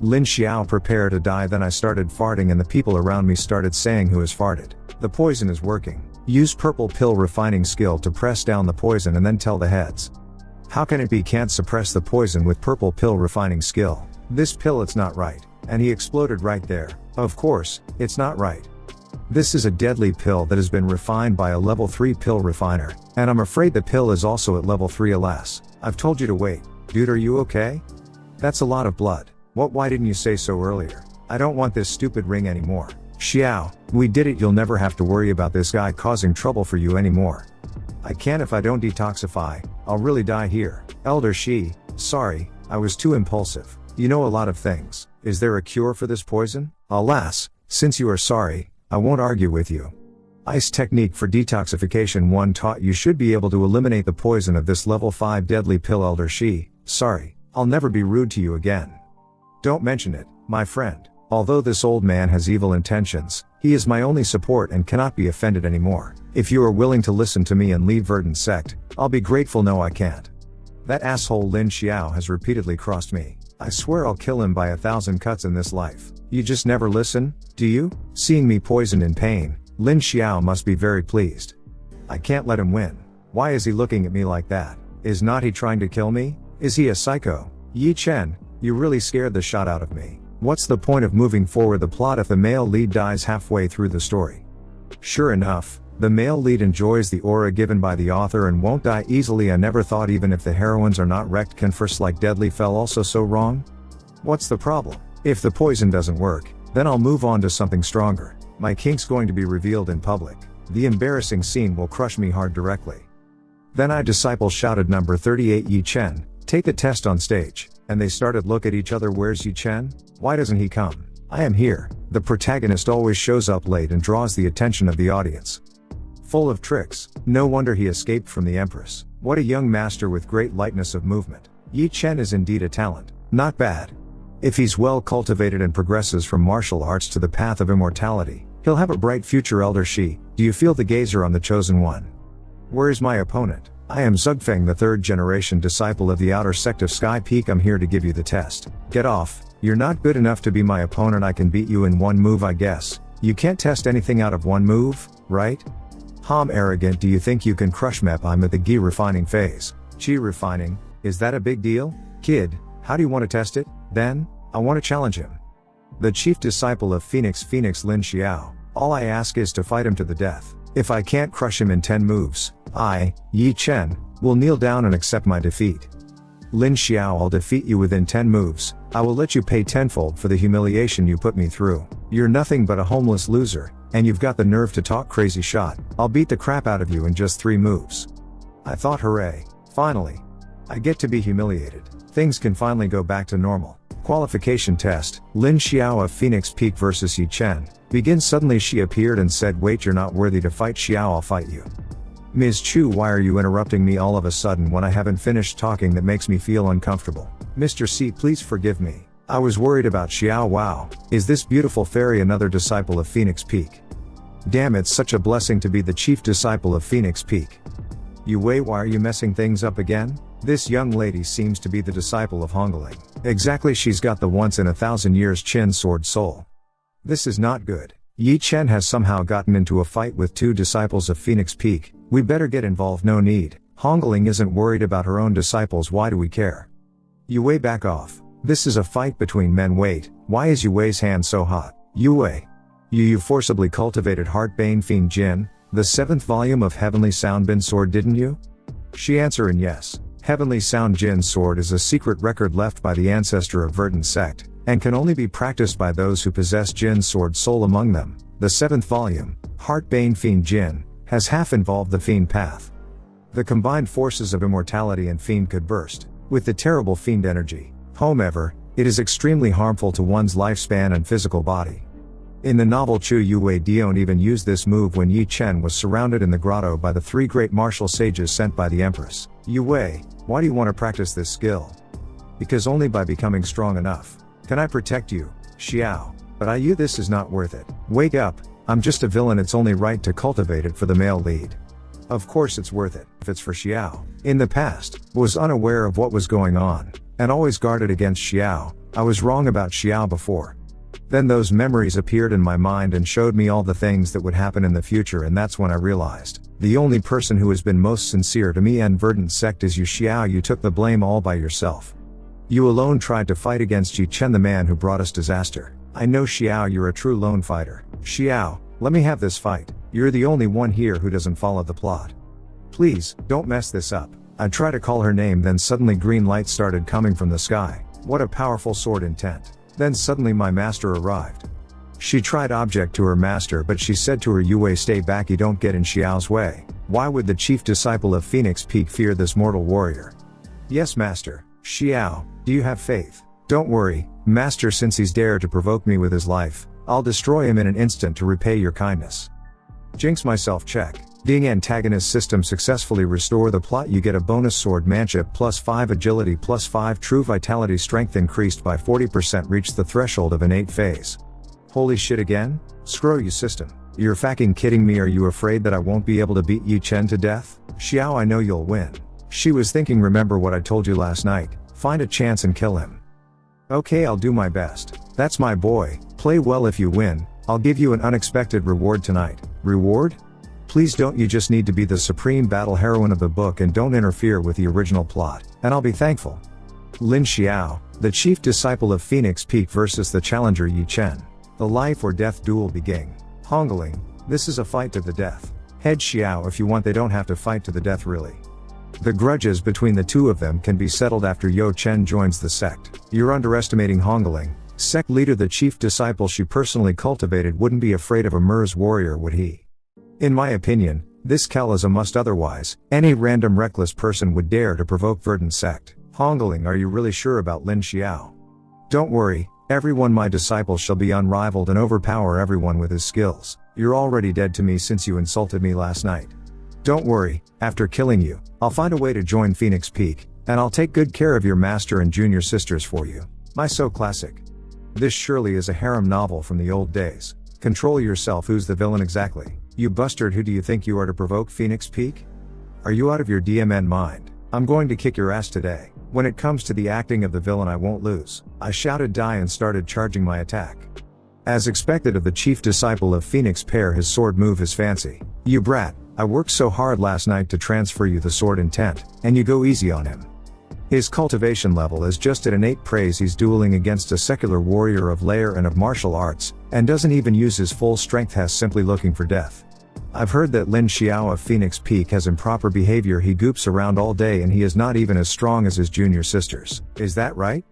Lin Xiao, prepare to die. Then I started farting and the people around me started saying, who has farted? The poison is working. Use purple pill refining skill to press down the poison and then tell the heads. How can it be? Can't suppress the poison with purple pill refining skill. This pill, it's not right. And he exploded right there. Of course, it's not right. This is a deadly pill that has been refined by a level 3 pill refiner, and I'm afraid the pill is also at level 3. Alas, I've told you to wait. Dude, are you okay? That's a lot of blood. Why didn't you say so earlier? I don't want this stupid ring anymore. Xiao, we did it, you'll never have to worry about this guy causing trouble for you anymore. I can't if I don't detoxify, I'll really die here. Elder Shi, sorry, I was too impulsive. You know a lot of things. Is there a cure for this poison? Alas, since you are sorry, I won't argue with you. Ice technique for detoxification 1 taught you should be able to eliminate the poison of this level 5 deadly pill. Elder Shi, sorry, I'll never be rude to you again. Don't mention it, my friend. Although this old man has evil intentions, he is my only support and cannot be offended anymore. If you are willing to listen to me and leave Verdant Sect, I'll be grateful. No, I can't. That asshole Lin Xiao has repeatedly crossed me. I swear I'll kill him by 1,000 cuts in this life. You just never listen, do you? Seeing me poisoned in pain, Lin Xiao must be very pleased. I can't let him win. Why is he looking at me like that? Is not he trying to kill me? Is he a psycho? Ye Chen, you really scared the shot out of me. What's the point of moving forward the plot if the male lead dies halfway through the story? Sure enough, the male lead enjoys the aura given by the author and won't die easily. I never thought even if the heroines are not wrecked can first like deadly fell also so wrong? What's the problem? If the poison doesn't work, then I'll move on to something stronger. My kink's going to be revealed in public. The embarrassing scene will crush me hard directly. Then I disciple shouted number 38 Ye Chen, take the test on stage, and they started look at each other. Where's Ye Chen? Why doesn't he come? I am here. The protagonist always shows up late and draws the attention of the audience. Full of tricks, no wonder he escaped from the Empress. What a young master with great lightness of movement. Ye Chen is indeed a talent. Not bad. If he's well cultivated and progresses from martial arts to the path of immortality, he'll have a bright future. Elder Shi, do you feel the gazer on the chosen one? Where is my opponent? I am Zugfeng, the 3rd generation disciple of the outer sect of Sky Peak. I'm here to give you the test. Get off. You're not good enough to be my opponent. I can beat you in 1 move, I guess. You can't test anything out of 1 move, right? Arrogant, do you think you can crush me? I'm at the Gi refining phase. Chi refining, is that a big deal? Kid, how do you want to test it? Then, I want to challenge him. The chief disciple of Phoenix Lin Xiao, all I ask is to fight him to the death. If I can't crush him in 10 moves, I, Ye Chen, will kneel down and accept my defeat. Lin Xiao, I'll defeat you within 10 moves, I will let you pay tenfold for the humiliation you put me through. You're nothing but a homeless loser, and you've got the nerve to talk crazy shot. I'll beat the crap out of you in just 3 moves. I thought, hooray, finally. I get to be humiliated. Things can finally go back to normal. Qualification test, Lin Xiao of Phoenix Peak vs Ye Chen. Begin. Suddenly she appeared and said, wait, you're not worthy to fight. Xiao, I'll fight you. Ms. Chu, why are you interrupting me all of a sudden when I haven't finished talking? That makes me feel uncomfortable. Mr. C, please forgive me. I was worried about Xiao. Wow, is this beautiful fairy another disciple of Phoenix Peak? Damn, it's such a blessing to be the chief disciple of Phoenix Peak. Yue, why are you messing things up again? This young lady seems to be the disciple of Hongling. Exactly, she's got the once in 1,000 years Chin sword soul. This is not good. Ye Chen has somehow gotten into a fight with 2 disciples of Phoenix Peak. We better get involved. No need. Hongling isn't worried about her own disciples. Why do we care? Yue, back off. This is a fight between men. Wait, why is Yue's hand so hot? Yue. You forcibly cultivated Heartbane Fiend Jin, the 7th volume of Heavenly Soundbin Sword, didn't you? She answer in yes. Heavenly Sound Jin Sword is a secret record left by the ancestor of Verdant Sect, and can only be practiced by those who possess Jin Sword Soul. Among them, the 7th volume, Heartbane Fiend Jin, has half involved the Fiend path. The combined forces of immortality and Fiend could burst with the terrible Fiend energy. However, it is extremely harmful to one's lifespan and physical body. In the novel Chu Yue Dion even used this move when Ye Chen was surrounded in the grotto by the 3 great martial sages sent by the Empress. Yue, why do you want to practice this skill? Because only by becoming strong enough can I protect you, Xiao. But this is not worth it. Wake up, I'm just a villain. It's only right to cultivate it for the male lead. Of course it's worth it, if it's for Xiao. In the past, was unaware of what was going on, and always guarded against Xiao. I was wrong about Xiao before. Then those memories appeared in my mind and showed me all the things that would happen in the future, and that's when I realized, the only person who has been most sincere to me and Verdant Sect is you, Xiao. You took the blame all by yourself. You alone tried to fight against Ye Chen, the man who brought us disaster. I know, Xiao, you're a true lone fighter. Xiao, let me have this fight. You're the only one here who doesn't follow the plot. Please, don't mess this up. I tried to call her name, then suddenly green light started coming from the sky. What a powerful sword intent. Then suddenly my master arrived. She tried object to her master, but she said to her, "Yue, stay back, you don't get in Xiao's way." Why would the chief disciple of Phoenix Peak fear this mortal warrior? "Yes, master." "Xiao, do you have faith?" "Don't worry, master, since he's dared to provoke me with his life, I'll destroy him in an instant to repay your kindness." Jinx myself, check. Ding, antagonist system successfully. Restore the plot. You get a bonus sword manship +5 agility +5 true vitality, strength increased by 40%, reach the threshold of innate phase. Holy shit again? Screw you system. You're fucking kidding me. Are you afraid that I won't be able to beat Ye Chen to death? Xiao, I know you'll win. She was thinking, remember what I told you last night, find a chance and kill him. Okay, I'll do my best. That's my boy, play well. If you win, I'll give you an unexpected reward tonight. Reward? Please don't, you just need to be the supreme battle heroine of the book and don't interfere with the original plot, and I'll be thankful. Lin Xiao, the chief disciple of Phoenix Peak versus the challenger Ye Chen. The life or death duel begin. Hongling, this is a fight to the death. Head Xiao, if you want, they don't have to fight to the death really. The grudges between the two of them can be settled after Ye Chen joins the sect. You're underestimating Hongling. Sect leader, the chief disciple she personally cultivated, wouldn't be afraid of a Mer's warrior, would he? In my opinion, this Kel is a must, otherwise, any random reckless person would dare to provoke Verdant Sect. Hongling, are you really sure about Lin Xiao? Don't worry, everyone my disciple shall be unrivaled and overpower everyone with his skills. You're already dead to me since you insulted me last night. Don't worry, after killing you, I'll find a way to join Phoenix Peak, and I'll take good care of your master and junior sisters for you. My so classic. This surely is a harem novel from the old days. Control yourself. Who's the villain exactly? You bastard, who do you think you are to provoke Phoenix Peak? Are you out of your DMN mind? I'm going to kick your ass today. When it comes to the acting of the villain, I won't lose. I shouted die and started charging my attack. As expected of the chief disciple of Phoenix Pair, his sword move is fancy. You brat, I worked so hard last night to transfer you the sword intent, and you go easy on him. His cultivation level is just at innate praise. He's dueling against a secular warrior of lair and of martial arts, and doesn't even use his full strength, has simply looking for death. I've heard that Lin Xiao of Phoenix Peak has improper behavior. He goops around all day and he is not even as strong as his junior sisters. Is that right?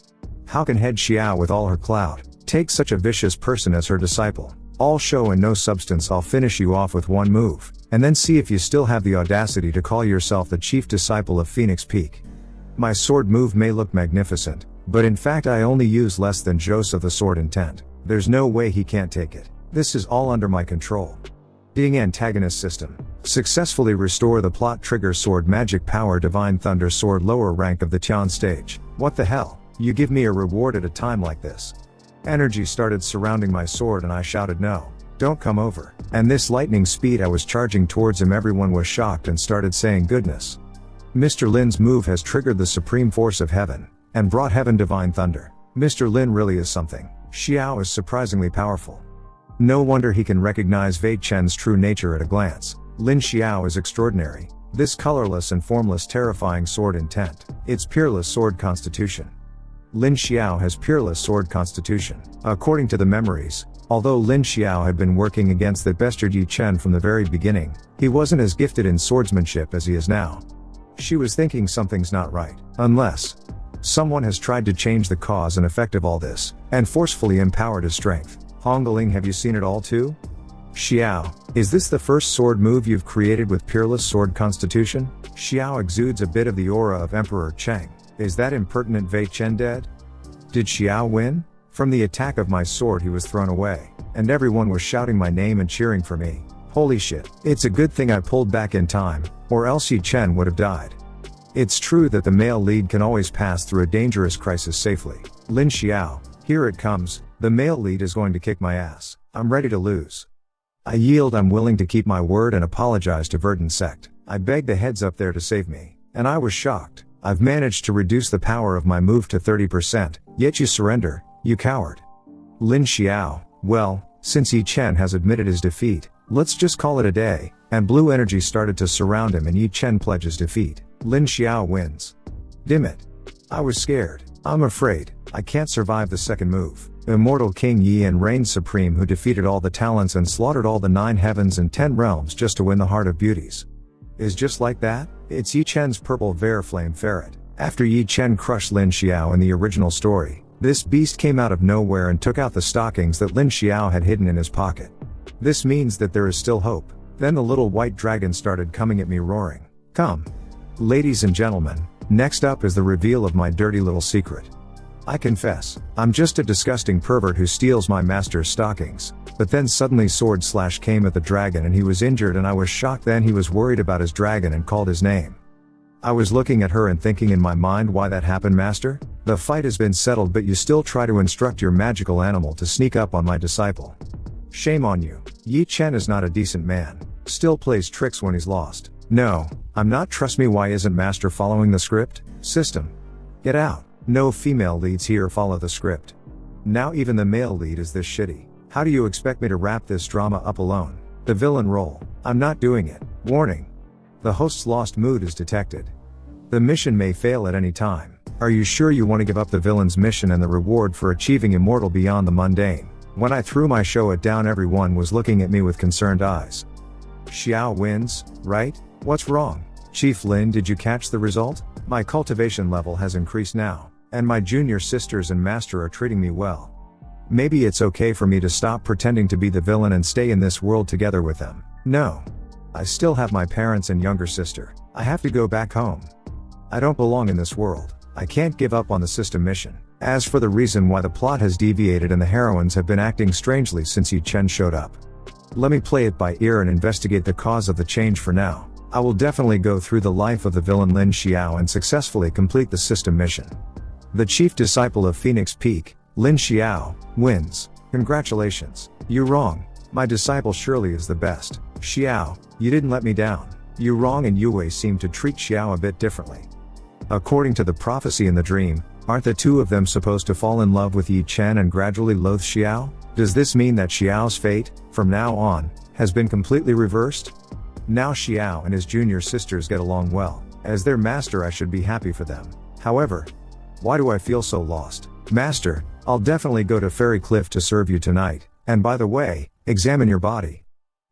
How can head Xiao with all her clout take such a vicious person as her disciple? All show and no substance. I'll finish you off with one move, and then see if you still have the audacity to call yourself the chief disciple of Phoenix Peak. My sword move may look magnificent, but in fact I only use less than Jose of the sword intent. There's no way he can't take it. This is all under my control. Ding, antagonist system. Successfully restore the plot. Trigger sword magic power divine thunder sword, lower rank of the Tian stage. What the hell? You give me a reward at a time like this? Energy started surrounding my sword and I shouted, no, don't come over. And this lightning speed I was charging towards him, everyone was shocked and started saying, goodness. Mr. Lin's move has triggered the supreme force of heaven, and brought heaven divine thunder. Mr. Lin really is something. Xiao is surprisingly powerful. No wonder he can recognize Ye Chen's true nature at a glance. Lin Xiao is extraordinary. This colorless and formless terrifying sword intent. It's peerless sword constitution. Lin Xiao has peerless sword constitution. According to the memories, although Lin Xiao had been working against that bastard Ye Chen from the very beginning, he wasn't as gifted in swordsmanship as he is now. She was thinking something's not right, unless someone has tried to change the cause and effect of all this, and forcefully empowered his strength. Hongling, have you seen it all too? Xiao, is this the first sword move you've created with peerless sword constitution? Xiao exudes a bit of the aura of Emperor Cheng. Is that impertinent Ye Chen dead? Did Xiao win? From the attack of my sword he was thrown away, and everyone was shouting my name and cheering for me. Holy shit. It's a good thing I pulled back in time, or else Ye Chen would have died. It's true that the male lead can always pass through a dangerous crisis safely. Lin Xiao, here it comes. The male lead is going to kick my ass. I'm ready to lose. I yield. I'm willing to keep my word and apologize to Verdant Sect. I begged the heads up there to save me, and I was shocked. I've managed to reduce the power of my move to 30%, yet you surrender, you coward. Lin Xiao, well, since Ye Chen has admitted his defeat, let's just call it a day, and blue energy started to surround him and Ye Chen pledges defeat. Lin Xiao wins. Damn it. I was scared. I'm afraid I can't survive the second move. Immortal King Ye Chen reigned supreme, who defeated all the talents and slaughtered all the 9 heavens and 10 realms just to win the heart of beauties. Is just like that? It's Ye Chen's purple Flame Ferret. After Ye Chen crushed Lin Xiao in the original story, This beast came out of nowhere and took out the stockings that Lin Xiao had hidden in his pocket. This means that there is still hope. Then the little white dragon started coming at me roaring. Come. Ladies and gentlemen, next up is the reveal of my dirty little secret. I confess, I'm just a disgusting pervert who steals my master's stockings. But then suddenly sword slash came at the dragon and he was injured and I was shocked. Then he was worried about his dragon and called his name. I was looking at her and thinking in my mind, why that happened, master? The fight has been settled but you still try to instruct your magical animal to sneak up on my disciple. Shame on you. Ye Chen is not a decent man. Still plays tricks when he's lost. No, I'm not. Trust me. Why isn't master following the script? System. Get out. No female leads here follow the script. Now even the male lead is this shitty. How do you expect me to wrap this drama up alone? The villain role. I'm not doing it. Warning. The host's lost mood is detected. The mission may fail at any time. Are you sure you want to give up the villain's mission and the reward for achieving immortal beyond the mundane? When I threw my show it down, everyone was looking at me with concerned eyes. Xiao wins, right? What's wrong? Chief Lin, did you catch the result? My cultivation level has increased now. And my junior sisters and master are treating me well. Maybe it's okay for me to stop pretending to be the villain and stay in this world together with them. No. I still have my parents and younger sister. I have to go back home. I don't belong in this world. I can't give up on the system mission. As for the reason why the plot has deviated and the heroines have been acting strangely since Ye Chen showed up, let me play it by ear and investigate the cause of the change. For now, I will definitely go through the life of the villain Lin Xiao and successfully complete the system mission. The chief disciple of Phoenix Peak, Lin Xiao, wins. Congratulations. You're wrong. My disciple surely is the best. Xiao, you didn't let me down. You're wrong, and Yue seemed to treat Xiao a bit differently. According to the prophecy in the dream, aren't the two of them supposed to fall in love with Ye Chen and gradually loathe Xiao? Does this mean that Xiao's fate, from now on, has been completely reversed? Now Xiao and his junior sisters get along well. As their master, I should be happy for them. However, why do I feel so lost? Master, I'll definitely go to Fairy Cliff to serve you tonight, and by the way, examine your body.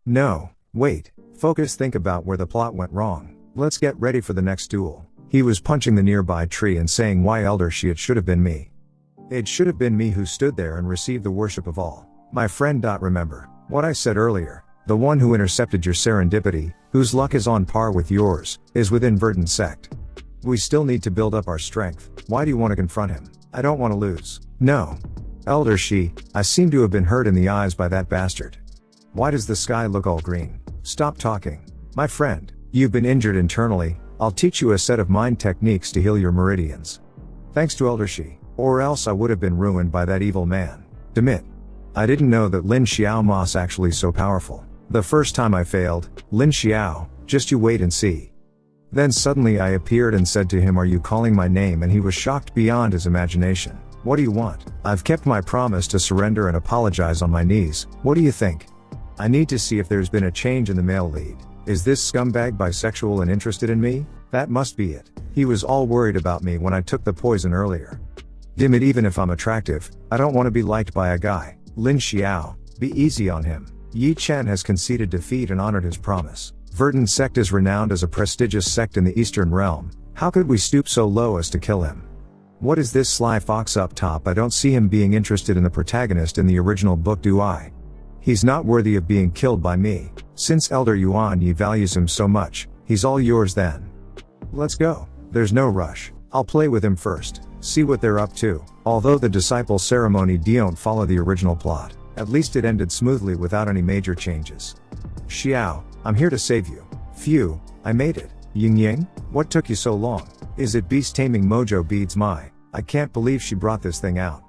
No, wait, focus, think about where the plot went wrong. Let's get ready for the next duel. He was punching the nearby tree and saying, why elder she, it should have been me. It should have been me who stood there and received the worship of all. My friend. Remember what I said earlier, the one who intercepted your serendipity, whose luck is on par with yours, is within Verdant Sect. We still need to build up our strength. Why do you want to confront him? I don't want to lose. No. Elder Shi, I seem to have been hurt in the eyes by that bastard. Why does the sky look all green? Stop talking. My friend, you've been injured internally. I'll teach you a set of mind techniques to heal your meridians. Thanks to Elder Shi. Or else I would have been ruined by that evil man. Demit. I didn't know that Lin Xiao was actually so powerful. The first time I failed, Lin Xiao, just you wait and see. Then suddenly I appeared and said to him, are you calling my name? And he was shocked beyond his imagination. What do you want? I've kept my promise to surrender and apologize on my knees. What do you think? I need to see if there's been a change in the male lead. Is this scumbag bisexual and interested in me? That must be it. He was all worried about me when I took the poison earlier. Damn it, even if I'm attractive, I don't want to be liked by a guy. Lin Xiao, be easy on him. Ye Chen has conceded defeat and honored his promise. Verdant Sect is renowned as a prestigious sect in the Eastern Realm. How could we stoop so low as to kill him? What is this sly fox up top? I don't see him being interested in the protagonist in the original book, do I? He's not worthy of being killed by me. Since Elder Yuan Yi values him so much, he's all yours then. Let's go. There's no rush. I'll play with him first, see what they're up to. Although the disciple ceremony don't follow the original plot, at least it ended smoothly without any major changes. Xiao, I'm here to save you. Phew, I made it. Ying Ying, what took you so long? Is it beast taming mojo beads? I can't believe she brought this thing out.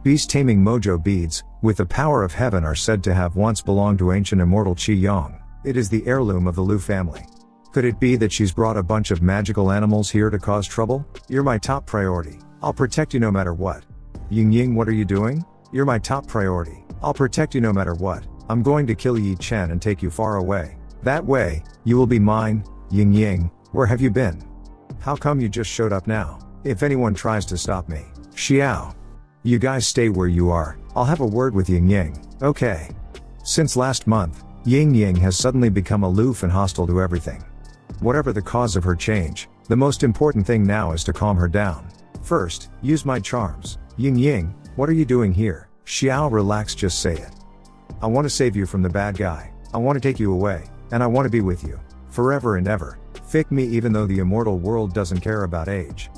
Beast taming mojo beads, with the power of heaven, are said to have once belonged to ancient immortal Qi Yang. It is the heirloom of the Lu family. Could it be that she's brought a bunch of magical animals here to cause trouble? You're my top priority. I'll protect you no matter what. Ying Ying, what are you doing? You're my top priority. I'll protect you no matter what. I'm going to kill Ye Chen and take you far away. That way, you will be mine. Ying Ying, where have you been? How come you just showed up now? If anyone tries to stop me. Xiao. You guys stay where you are. I'll have a word with Ying Ying. Okay. Since last month, Ying Ying has suddenly become aloof and hostile to everything. Whatever the cause of her change, the most important thing now is to calm her down. First, use my charms. Ying Ying, what are you doing here? Xiao, relax, just say it. I want to save you from the bad guy. I want to take you away. And I want to be with you. Forever and ever. Fick me, even though the immortal world doesn't care about age.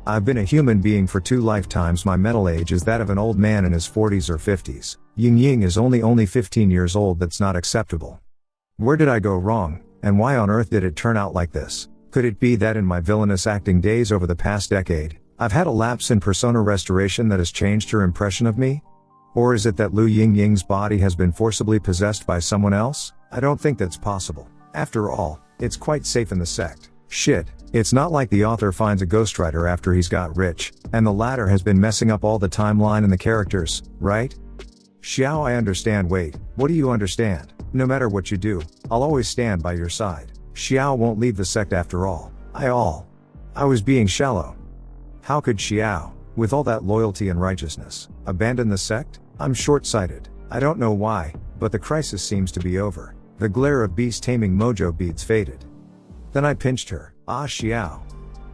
I've been a human being for 2 lifetimes. My mental age is that of an old man in his 40s or 50s. Ying Ying is only 15 years old. That's not acceptable. Where did I go wrong, and why on earth did it turn out like this? Could it be that in my villainous acting days over the past decade, I've had a lapse in persona restoration that has changed her impression of me? Or is it that Lu Ying Ying's body has been forcibly possessed by someone else? I don't think that's possible. After all, it's quite safe in the sect. Shit, it's not like the author finds a ghostwriter after he's got rich, and the latter has been messing up all the timeline and the characters, right? Xiao, I understand. Wait, what do you understand? No matter what you do, I'll always stand by your side. Xiao won't leave the sect after all. I was being shallow. How could Xiao, with all that loyalty and righteousness, abandon the sect? I'm short-sighted. I don't know why, but the crisis seems to be over. The glare of beast-taming mojo beads faded. Then I pinched her. Ah, Xiao.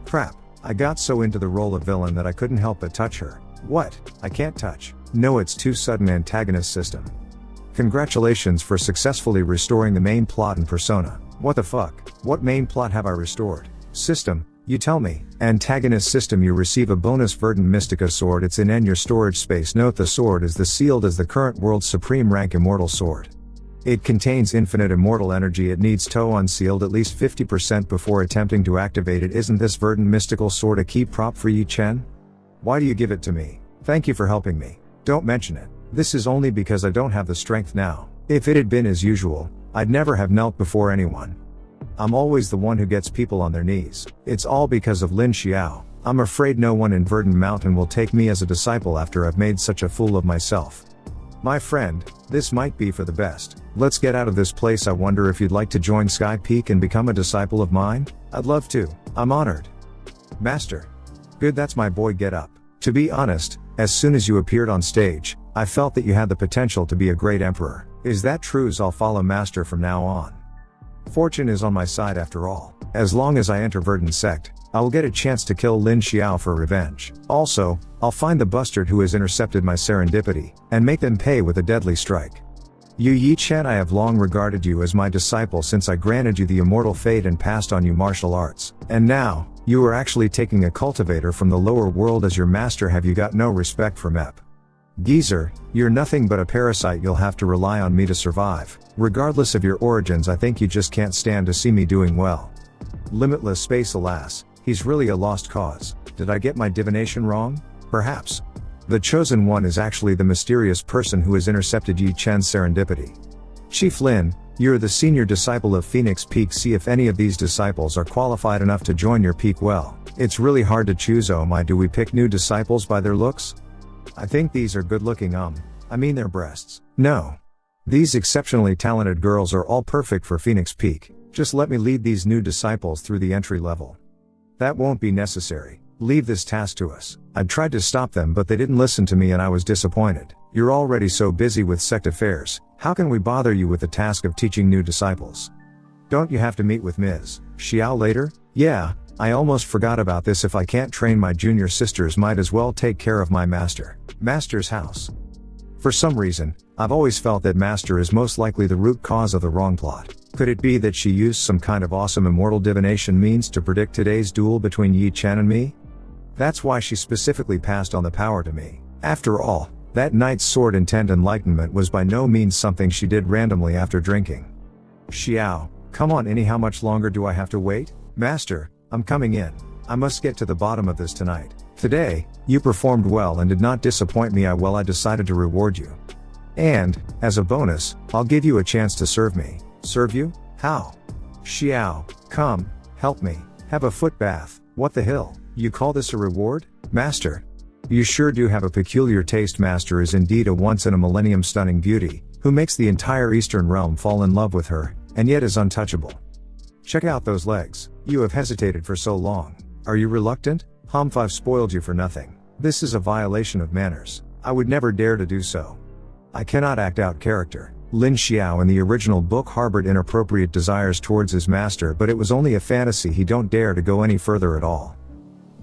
Crap, I got so into the role of villain that I couldn't help but touch her. What? I can't touch. No, it's too sudden. Antagonist system. Congratulations for successfully restoring the main plot and persona. What the fuck? What main plot have I restored? System, you tell me. Antagonist system, you receive a bonus Verdant Mystica sword. It's in your storage space. Note, the sword is the sealed as the current world's supreme rank immortal sword. It contains infinite immortal energy. It needs to unsealed at least 50% before attempting to activate it. Isn't this Verdant Mystical sword a key prop for Ye Chen? Why do you give it to me? Thank you for helping me. Don't mention it. This is only because I don't have the strength now. If it had been as usual, I'd never have knelt before anyone. I'm always the one who gets people on their knees. It's all because of Lin Xiao. I'm afraid no one in Verdant Mountain will take me as a disciple after I've made such a fool of myself. My friend, this might be for the best. Let's get out of this place. I wonder if you'd like to join Sky Peak and become a disciple of mine? I'd love to. I'm honored. Master. Good, that's my boy, get up. To be honest, as soon as you appeared on stage, I felt that you had the potential to be a great emperor. Is that true? I'll follow Master from now on. Fortune is on my side after all. As long as I enter Verdant Sect, I will get a chance to kill Lin Xiao for revenge. Also, I'll find the bastard who has intercepted my serendipity, and make them pay with a deadly strike. You Ye Chen, I have long regarded you as my disciple since I granted you the immortal fate and passed on you martial arts. And now, you are actually taking a cultivator from the lower world as your master. Have you got no respect for Mep? Geezer, you're nothing but a parasite. You'll have to rely on me to survive. Regardless of your origins, I think you just can't stand to see me doing well. Limitless space, alas, he's really a lost cause. Did I get my divination wrong? Perhaps. The chosen one is actually the mysterious person who has intercepted Ye Chen's serendipity. Chief Lin, you're the senior disciple of Phoenix Peak. See if any of these disciples are qualified enough to join your peak. Well, it's really hard to choose. Oh my, do we pick new disciples by their looks? I think these are good looking. I mean their breasts. No. These exceptionally talented girls are all perfect for Phoenix Peak. Just let me lead these new disciples through the entry level. That won't be necessary. Leave this task to us. I tried to stop them, but they didn't listen to me and I was disappointed. You're already so busy with sect affairs. How can we bother you with the task of teaching new disciples? Don't you have to meet with Ms. Xiao later? Yeah, I almost forgot about this. If I can't train my junior sisters, might as well take care of my master. Master's house. For some reason, I've always felt that Master is most likely the root cause of the wrong plot. Could it be that she used some kind of awesome immortal divination means to predict today's duel between Ye Chen and me? That's why she specifically passed on the power to me. After all, that knight's sword intent enlightenment was by no means something she did randomly after drinking. Xiao, come on Innie, how much longer do I have to wait? Master, I'm coming in. I must get to the bottom of this tonight. Today, you performed well and did not disappoint me. I decided to reward you. And, as a bonus, I'll give you a chance to serve me. Serve you? How? Xiao, come, help me. Have a foot bath. What the hell? You call this a reward? Master. You sure do have a peculiar taste. Master is indeed a once-in-a-millennium stunning beauty, who makes the entire Eastern realm fall in love with her, and yet is untouchable. Check out those legs. You have hesitated for so long. Are you reluctant? I've spoiled you for nothing. This is a violation of manners. I would never dare to do so. I cannot act out character. Lin Xiao in the original book harbored inappropriate desires towards his master, but it was only a fantasy. He don't dare to go any further at all.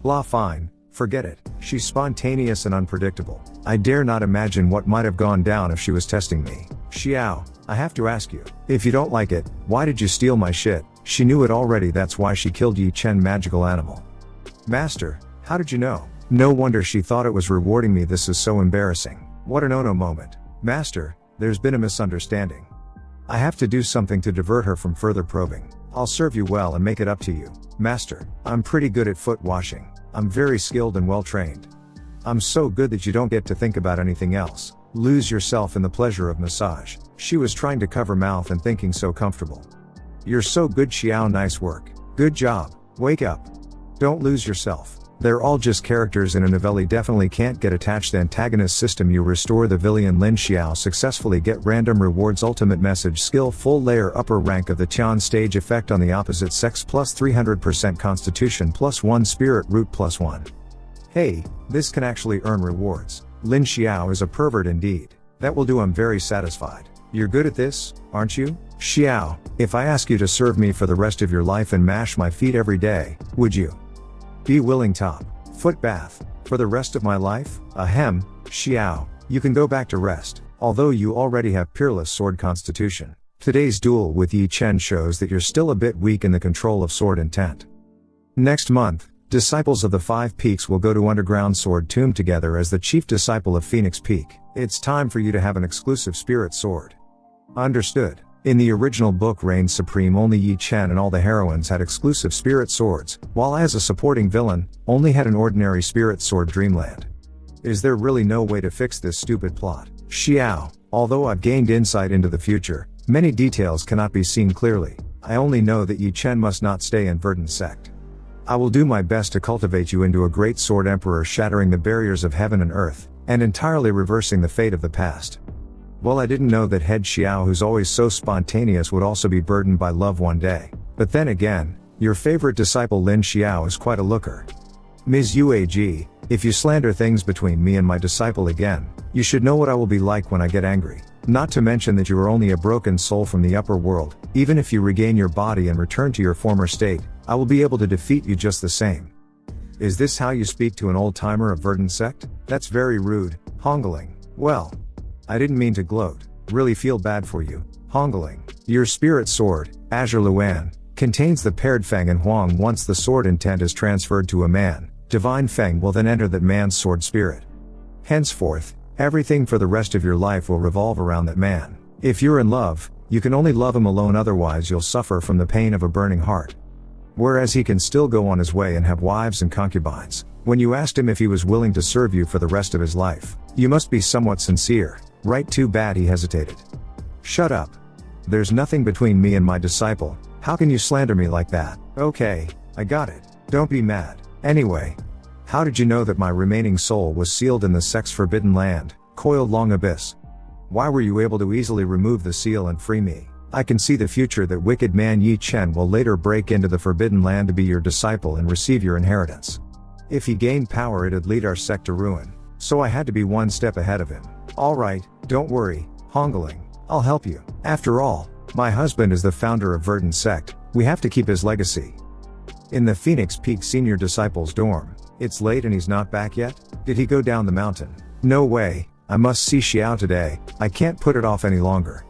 Blah, fine. Forget it, she's spontaneous and unpredictable. I dare not imagine what might have gone down if she was testing me. Xiao, I have to ask you, if you don't like it, why did you steal my shit? She knew it already, that's why she killed Ye Chen magical animal. Master, how did you know? No wonder she thought it was rewarding me, this is so embarrassing. What an oh-no moment. Master, there's been a misunderstanding. I have to do something to divert her from further probing. I'll serve you well and make it up to you. Master, I'm pretty good at foot washing. I'm very skilled and well trained. I'm so good that you don't get to think about anything else. Lose yourself in the pleasure of massage. She was trying to cover mouth and thinking so comfortable. You're so good, Xiao, nice work. Good job. Wake up. Don't lose yourself. They're all just characters in a novella, definitely can't get attached. The antagonist system, you restore the villain Lin Xiao successfully, get random rewards, ultimate message, skill, full layer, upper rank of the Tian stage, effect on the opposite sex, plus 300% constitution, plus 1 spirit root, plus 1. Hey, this can actually earn rewards. Lin Xiao is a pervert indeed. That will do, I'm very satisfied. You're good at this, aren't you? Xiao, if I ask you to serve me for the rest of your life and mash my feet every day, would you be willing? Top foot bath for the rest of my life? Ahem, Xiao, you can go back to rest, although you already have peerless sword constitution. Today's duel with Ye Chen shows that you're still a bit weak in the control of sword intent. Next month, disciples of the Five Peaks will go to underground sword tomb together as the chief disciple of Phoenix Peak. It's time for you to have an exclusive spirit sword. Understood. In the original book reigned supreme only Ye Chen, and all the heroines had exclusive spirit swords, while as a supporting villain, only had an ordinary spirit sword, Dreamland. Is there really no way to fix this stupid plot? Xiao, although I've gained insight into the future, many details cannot be seen clearly. I only know that Ye Chen must not stay in Verdant Sect. I will do my best to cultivate you into a great sword emperor, shattering the barriers of heaven and earth, and entirely reversing the fate of the past. Well, I didn't know that head Xiao, who's always so spontaneous, would also be burdened by love one day. But then again, your favorite disciple Lin Xiao is quite a looker. Ms. Uag, if you slander things between me and my disciple again, you should know what I will be like when I get angry. Not to mention that you are only a broken soul from the upper world. Even if you regain your body and return to your former state, I will be able to defeat you just the same. Is this how you speak to an old-timer of Verdant Sect? That's very rude, Hongling. Well, I didn't mean to gloat. Really feel bad for you, Hongling. Your spirit sword, Azure Luan, contains the paired Feng and Huang. Once the sword intent is transferred to a man, divine Feng will then enter that man's sword spirit. Henceforth, everything for the rest of your life will revolve around that man. If you're in love, you can only love him alone, otherwise you'll suffer from the pain of a burning heart. Whereas he can still go on his way and have wives and concubines. When you asked him if he was willing to serve you for the rest of his life, you must be somewhat sincere, right? Too bad he hesitated. Shut up. There's nothing between me and my disciple. How can you slander me like that? Okay, I got it. Don't be mad. Anyway, how did you know that my remaining soul was sealed in the sex forbidden land, coiled long abyss? Why were you able to easily remove the seal and free me? I can see the future that wicked man Ye Chen will later break into the forbidden land to be your disciple and receive your inheritance. If he gained power, it'd lead our sect to ruin. So I had to be one step ahead of him. Alright, don't worry, Hongling. I'll help you. After all, my husband is the founder of Verdant Sect. We have to keep his legacy. In the Phoenix Peak senior disciples dorm. It's late and he's not back yet? Did he go down the mountain? No way. I must see Xiao today. I can't put it off any longer.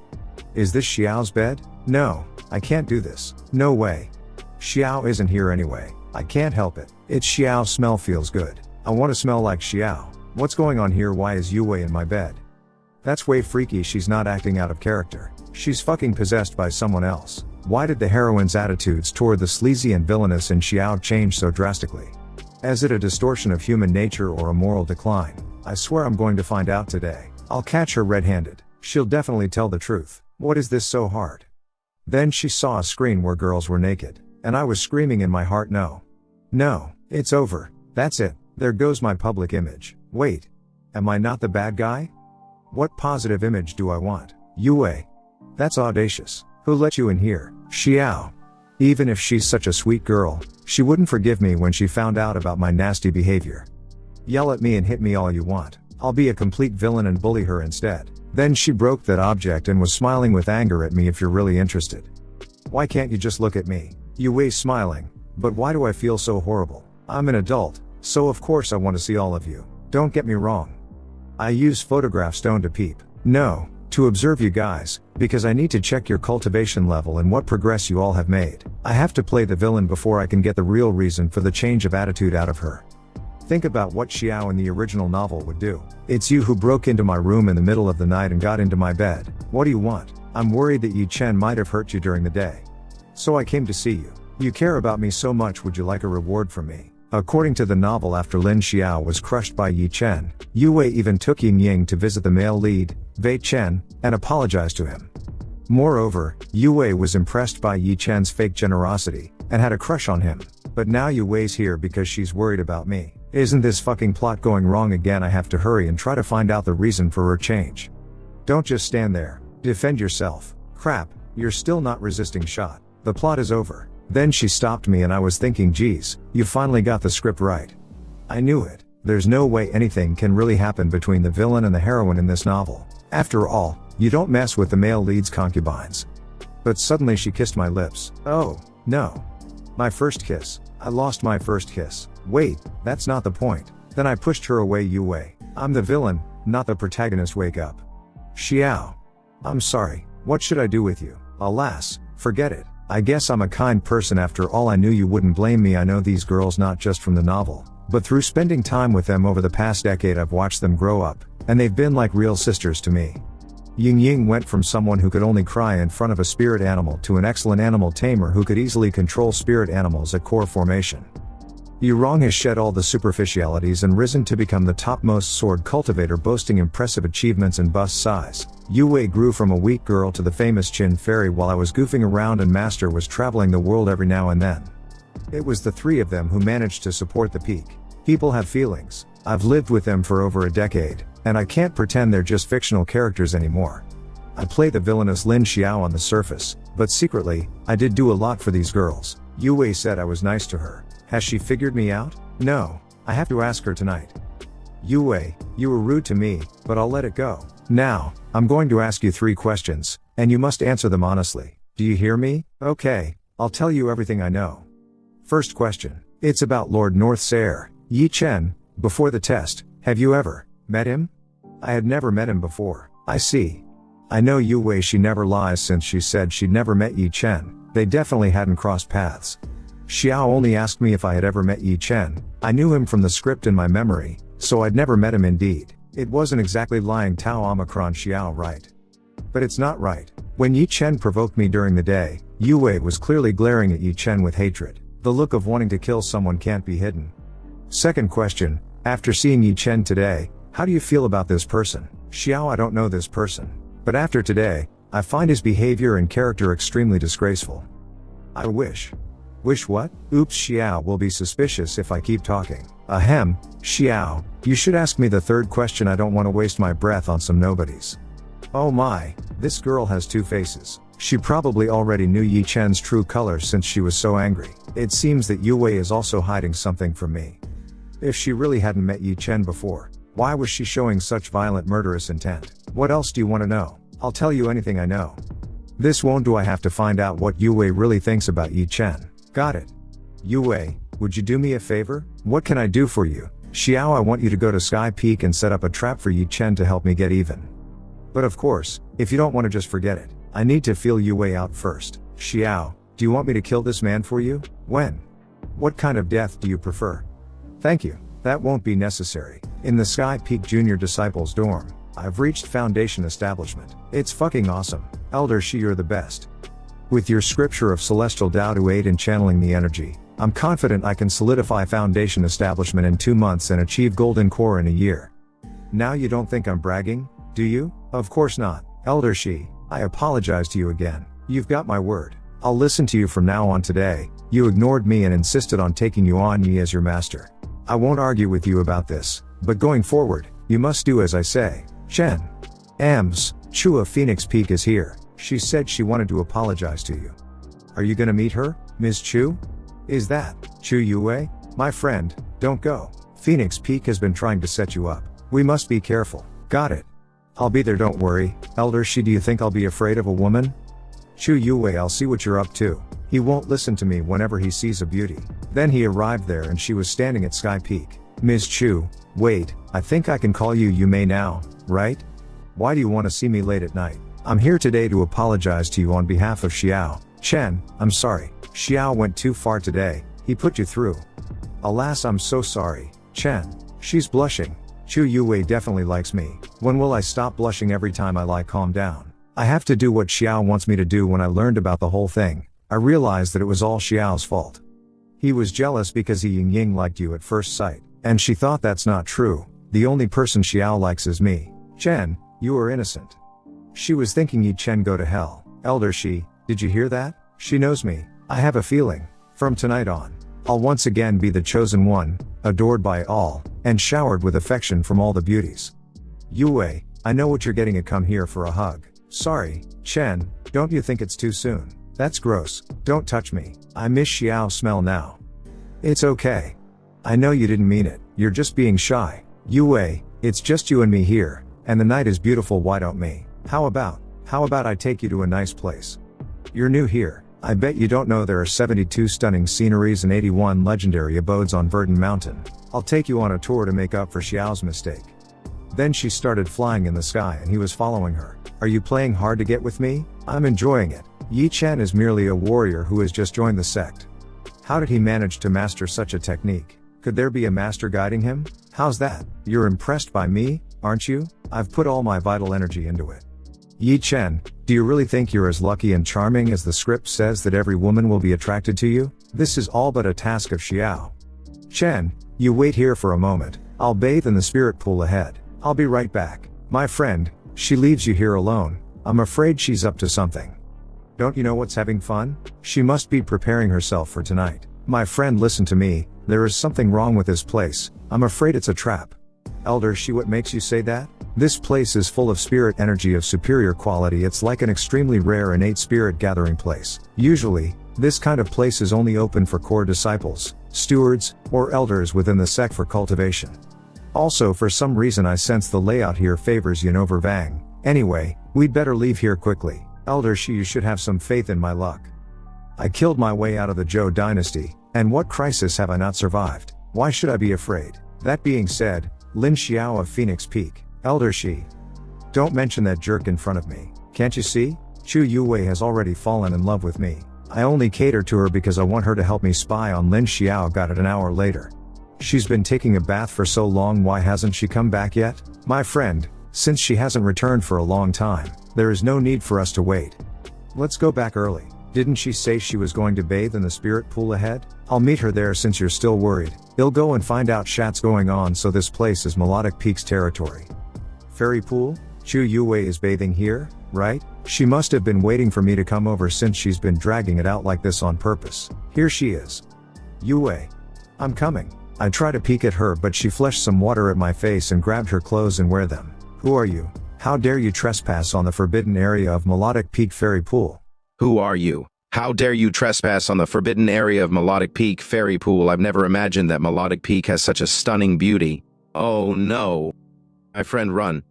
Is this Xiao's bed? No, I can't do this. No way. Xiao isn't here anyway. I can't help it. It's Xiao's smell feels good. I want to smell like Xiao. What's going on here? Why is Yue in my bed? That's way freaky. She's not acting out of character. She's fucking possessed by someone else. Why did the heroine's attitudes toward the sleazy and villainous in Xiao change so drastically? Is it a distortion of human nature or a moral decline? I swear I'm going to find out today. I'll catch her red-handed. She'll definitely tell the truth. What is this so hard? Then she saw a screen where girls were naked. And I was screaming in my heart, no. No, it's over. That's it. There goes my public image. Wait. Am I not the bad guy? What positive image do I want? Yue. That's audacious. Who let you in here? Xiao. Even if she's such a sweet girl, she wouldn't forgive me when she found out about my nasty behavior. Yell at me and hit me all you want. I'll be a complete villain and bully her instead. Then she broke that object and was smiling with anger at me. If you're really interested. Why can't you just look at me? Yue's smiling. But why do I feel so horrible? I'm an adult. So of course I want to see all of you. Don't get me wrong. I use photograph stone to peep. No, to observe you guys, because I need to check your cultivation level and what progress you all have made. I have to play the villain before I can get the real reason for the change of attitude out of her. Think about what Xiao in the original novel would do. It's you who broke into my room in the middle of the night and got into my bed. What do you want? I'm worried that Ye Chen might have hurt you during the day. So I came to see you. You care about me so much, would you like a reward from me? According to the novel, after Lin Xiao was crushed by Ye Chen, Yue even took Yin Ying to visit the male lead, Ye Chen, and apologized to him. Moreover, Yue was impressed by Ye Chen's fake generosity, and had a crush on him. But now Yue's here because she's worried about me. Isn't this fucking plot going wrong again? I have to hurry and try to find out the reason for her change. Don't just stand there. Defend yourself. Crap, you're still not resisting shot. The plot is over. Then she stopped me and I was thinking, geez, you finally got the script right. I knew it. There's no way anything can really happen between the villain and the heroine in this novel. After all, you don't mess with the male lead's concubines. But suddenly she kissed my lips. Oh, no. My first kiss. I lost my first kiss. Wait, that's not the point. Then I pushed her away. Yue. I'm the villain, not the protagonist. Wake up. Xiao. I'm sorry. What should I do with you? Alas, forget it. I guess I'm a kind person after all. I knew you wouldn't blame me. I know these girls not just from the novel, but through spending time with them over the past decade. I've watched them grow up, and they've been like real sisters to me. Ying Ying went from someone who could only cry in front of a spirit animal to an excellent animal tamer who could easily control spirit animals at core formation. Yurong has shed all the superficialities and risen to become the topmost sword cultivator, boasting impressive achievements and bust size. Yue grew from a weak girl to the famous Qin fairy while I was goofing around and Master was traveling the world every now and then. It was the three of them who managed to support the peak. People have feelings. I've lived with them for over a decade, and I can't pretend they're just fictional characters anymore. I play the villainous Lin Xiao on the surface, but secretly, I did do a lot for these girls. Yue said I was nice to her. Has she figured me out? No. I have to ask her tonight. Yue, you were rude to me, but I'll let it go. Now, I'm going to ask you 3 questions, and you must answer them honestly. Do you hear me? Okay, I'll tell you everything I know. First question. It's about Lord North's heir, Ye Chen. Before the test, have you ever met him? I had never met him before. I see. I know Yue, she never lies since she said she'd never met Ye Chen. They definitely hadn't crossed paths. Xiao only asked me if I had ever met Ye Chen. I knew him from the script in my memory, so I'd never met him indeed. It wasn't exactly lying. Tao Omicron Xiao, right? But it's not right. When Ye Chen provoked me during the day, Yue was clearly glaring at Ye Chen with hatred. The look of wanting to kill someone can't be hidden. Second question, after seeing Ye Chen today, how do you feel about this person? Xiao, I don't know this person. But after today, I find his behavior and character extremely disgraceful. I wish. Wish what? Oops, Xiao will be suspicious if I keep talking. Ahem, Xiao, you should ask me the third question. I don't want to waste my breath on some nobodies. Oh my, this girl has 2 faces. She probably already knew Ye Chen's true colors since she was so angry. It seems that Yue is also hiding something from me. If she really hadn't met Ye Chen before, why was she showing such violent murderous intent? What else do you want to know? I'll tell you anything I know. This won't do. I have to find out what Yue really thinks about Ye Chen. Got it. Yue, would you do me a favor? What can I do for you? Xiao, I want you to go to Sky Peak and set up a trap for Ye Chen to help me get even. But of course, if you don't want to, just forget it. I need to feel Yue out first. Xiao, do you want me to kill this man for you? When? What kind of death do you prefer? Thank you. That won't be necessary. In the Sky Peak Junior Disciples dorm, I've reached Foundation Establishment. It's fucking awesome. Elder Shi, you're the best. With your scripture of celestial Tao to aid in channeling the energy, I'm confident I can solidify Foundation Establishment in 2 months and achieve Golden Core in a year. Now you don't think I'm bragging, do you? Of course not. Elder Shi, I apologize to you again. You've got my word. I'll listen to you from now on. Today, you ignored me and insisted on taking Yuan Yi as your master. I won't argue with you about this, but going forward, you must do as I say. Chen. Ams, Chua Phoenix Peak is here. She said she wanted to apologize to you. Are you gonna meet her, Ms. Chu? Is that Chu Yue? My friend, don't go. Phoenix Peak has been trying to set you up. We must be careful. Got it. I'll be there, don't worry. Elder Shi, do you think I'll be afraid of a woman? Chu Yue, I'll see what you're up to. He won't listen to me whenever he sees a beauty. Then he arrived there and she was standing at Sky Peak. Ms. Chu, wait, I think I can call you Yume now, right? Why do you want to see me late at night? I'm here today to apologize to you on behalf of Xiao. Chen, I'm sorry. Xiao went too far today, he put you through. Alas, I'm so sorry. Chen. She's blushing. Chu Yue definitely likes me. When will I stop blushing every time I lie calm down? I have to do what Xiao wants me to do. When I learned about the whole thing, I realized that it was all Xiao's fault. He was jealous because he Ying liked you at first sight, and she thought that's not true. The only person Xiao likes is me. Chen, you are innocent. She was thinking Ye Chen go to hell. Elder Shi, did you hear that? She knows me. I have a feeling. From tonight on, I'll once again be the chosen one, adored by all, and showered with affection from all the beauties. Yue, I know what you're getting at. Come here for a hug. Sorry, Chen, don't you think it's too soon? That's gross. Don't touch me. I miss Xiao's smell now. It's okay. I know you didn't mean it. You're just being shy. Yue, it's just you and me here, and the night is beautiful. Why don't me? How about I take you to a nice place? You're new here. I bet you don't know there are 72 stunning sceneries and 81 legendary abodes on Verdant Mountain. I'll take you on a tour to make up for Xiao's mistake. Then she started flying in the sky and he was following her. Are you playing hard to get with me? I'm enjoying it. Ye Chen is merely a warrior who has just joined the sect. How did he manage to master such a technique? Could there be a master guiding him? How's that? You're impressed by me, aren't you? I've put all my vital energy into it. Ye Chen, do you really think you're as lucky and charming as the script says that every woman will be attracted to you? This is all but a task of Xiao. Chen, you wait here for a moment. I'll bathe in the spirit pool ahead. I'll be right back. My friend, she leaves you here alone. I'm afraid she's up to something. Don't you know what's having fun? She must be preparing herself for tonight. My friend, listen to me. There is something wrong with this place. I'm afraid it's a trap. Elder Shi, what makes you say that? This place is full of spirit energy of superior quality. It's like an extremely rare innate spirit gathering place. Usually, this kind of place is only open for core disciples, stewards, or elders within the sect for cultivation. Also, for some reason I sense the layout here favors Yin over Vang. Anyway, we'd better leave here quickly. Elder Shi, you should have some faith in my luck. I killed my way out of the Zhou dynasty, and what crisis have I not survived? Why should I be afraid? That being said, Lin Xiao of Phoenix Peak. Elder Shi. Don't mention that jerk in front of me. Can't you see? Chu Yue has already fallen in love with me. I only cater to her because I want her to help me spy on Lin Xiao. Got it an hour later. She's been taking a bath for so long. Why hasn't she come back yet? My friend, since she hasn't returned for a long time, there is no need for us to wait. Let's go back early. Didn't she say she was going to bathe in the spirit pool ahead? I'll meet her there since you're still worried. I'll go and find out what's going on. So this place is Melodic Peak's territory. Fairy pool? Chu Yue is bathing here, right? She must have been waiting for me to come over since she's been dragging it out like this on purpose. Here she is. Yue. I'm coming. I try to peek at her but she flashed some water at my face and grabbed her clothes and wear them. Who are you? How dare you trespass on the forbidden area of Melodic Peak Fairy Pool? Who are you? How dare you trespass on the forbidden area of Melodic Peak Fairy Pool? I've never imagined that Melodic Peak has such a stunning beauty. Oh no. My friend, run.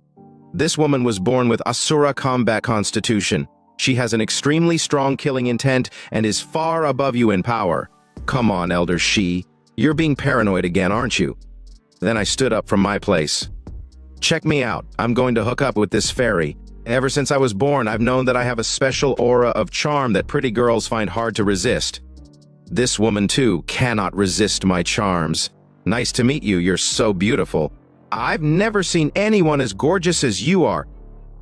This woman was born with Asura combat constitution. She has an extremely strong killing intent and is far above you in power. Come on, Elder Shi. You're being paranoid again, aren't you? Then I stood up from my place. Check me out. I'm going to hook up with this fairy. Ever since I was born, I've known that I have a special aura of charm that pretty girls find hard to resist. This woman, too, cannot resist my charms. Nice to meet you. You're so beautiful. I've never seen anyone as gorgeous as you are.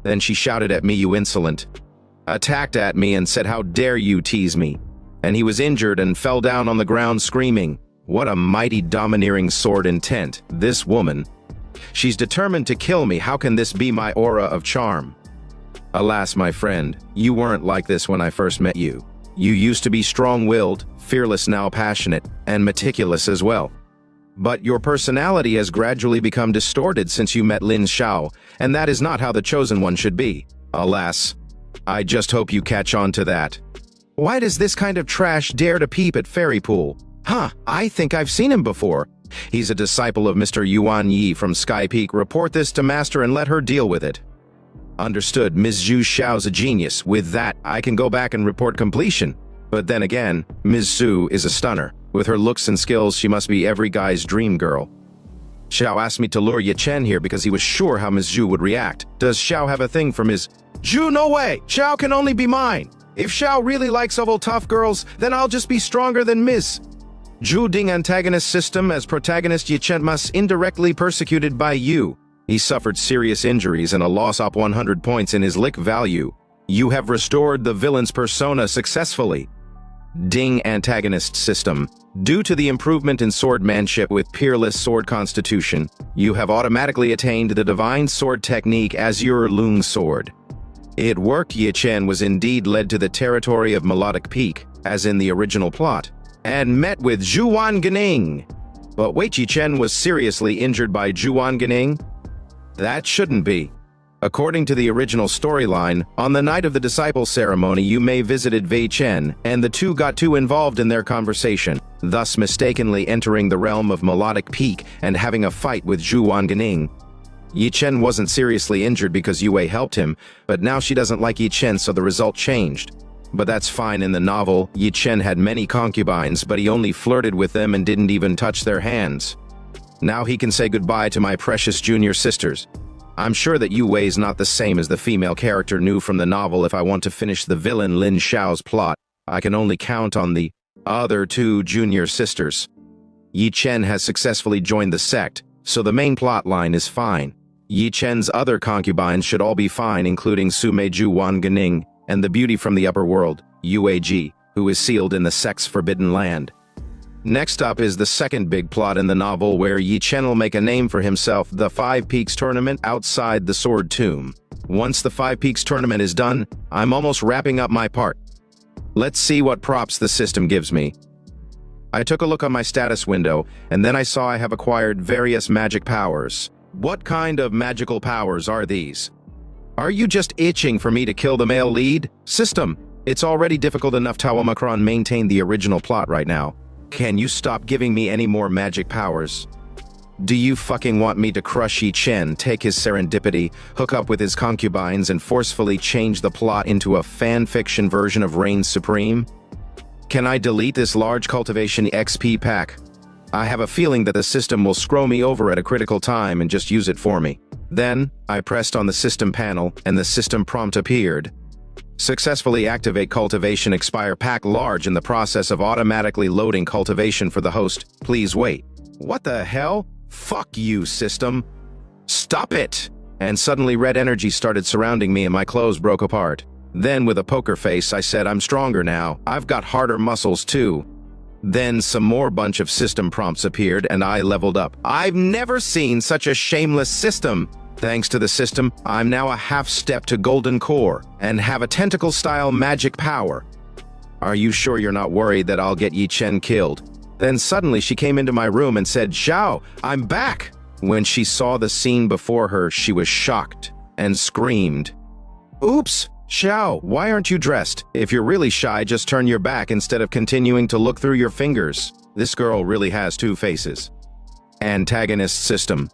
Then she shouted at me, you insolent. Attacked at me and said, how dare you tease me? And he was injured and fell down on the ground screaming. What a mighty domineering sword intent, this woman. She's determined to kill me. How can this be my aura of charm? Alas, my friend, you weren't like this when I first met you. You used to be strong-willed, fearless, now passionate, and meticulous as well. But your personality has gradually become distorted since you met Lin Xiao, and that is not how the chosen one should be. Alas, I just hope you catch on to that. Why does this kind of trash dare to peep at Fairy Pool? Huh, I think I've seen him before. He's a disciple of Mr. Yuan Yi from Sky Peak. Report this to Master and let her deal with it. Understood. Ms. Zhu Xiao's a genius. With that, I can go back and report completion. But then again, Ms. Su is a stunner. With her looks and skills, she must be every guy's dream girl. Xiao asked me to lure Ye Chen here because he was sure how Ms. Zhu would react. Does Xiao have a thing for Ms. Zhu? No way! Xiao can only be mine! If Xiao really likes oval tough girls, then I'll just be stronger than Ms. Zhu Ding antagonist system. As protagonist, Ye Chen must indirectly persecuted by you. He suffered serious injuries and a loss of 100 points in his lick value. You have restored the villain's persona successfully. Ding antagonist system. Due to the improvement in swordmanship with peerless sword constitution, you have automatically attained the divine sword technique Azure Lung sword. It worked. Ye Chen was indeed led to the territory of Melodic Peak, as in the original plot, and met with Zhuan Ganing. But wait, Ye Chen was seriously injured by Zhuan Ganing? That shouldn't be. According to the original storyline, on the night of the disciple ceremony you may visited Ye Chen, and the two got too involved in their conversation, thus mistakenly entering the realm of Melodic Peak and having a fight with Zhuan Ganing. Ye Chen wasn't seriously injured because Yue helped him, but now she doesn't like Ye Chen, so the result changed. But that's fine. In the novel, Ye Chen had many concubines, but he only flirted with them and didn't even touch their hands. Now he can say goodbye to my precious junior sisters. I'm sure that Yue is not the same as the female character knew from the novel. If I want to finish the villain Lin Xiao's plot, I can only count on the other two junior sisters. Ye Chen has successfully joined the sect, so the main plot line is fine. Ye Chen's other concubines should all be fine, including Sume Zhuan Ganing and the beauty from the upper world, Yue Ji, who is sealed in the sect's forbidden land. Next up is the second big plot in the novel, where Ye Chen will make a name for himself, the Five Peaks tournament outside the Sword Tomb. Once the Five Peaks tournament is done, I'm almost wrapping up my part. Let's see what props the system gives me. I took a look on my status window, and then I saw I have acquired various magic powers. What kind of magical powers are these? Are you just itching for me to kill the male lead? System, it's already difficult enough to Omicron maintain the original plot right now. Can you stop giving me any more magic powers? Do you fucking want me to crush Ye Chen, take his serendipity, hook up with his concubines, and forcefully change the plot into a fan-fiction version of Reign Supreme? Can I delete this large cultivation XP pack? I have a feeling that the system will screw me over at a critical time and just use it for me. Then, I pressed on the system panel, and the system prompt appeared. Successfully activate cultivation expire pack large in the process of automatically loading cultivation for the host. Please wait. What the hell? Fuck you, system. Stop it! And suddenly red energy started surrounding me and my clothes broke apart. Then with a poker face I said, I'm stronger now. I've got harder muscles too. Then some more bunch of system prompts appeared and I leveled up. I've never seen such a shameless system. Thanks to the system, I'm now a half step to golden core and have a tentacle-style magic power. Are you sure you're not worried that I'll get Ye Chen killed? Then suddenly she came into my room and said, Xiao, I'm back! When she saw the scene before her, she was shocked and screamed. Oops! Xiao, why aren't you dressed? If you're really shy, just turn your back instead of continuing to look through your fingers. This girl really has two faces. Antagonist system.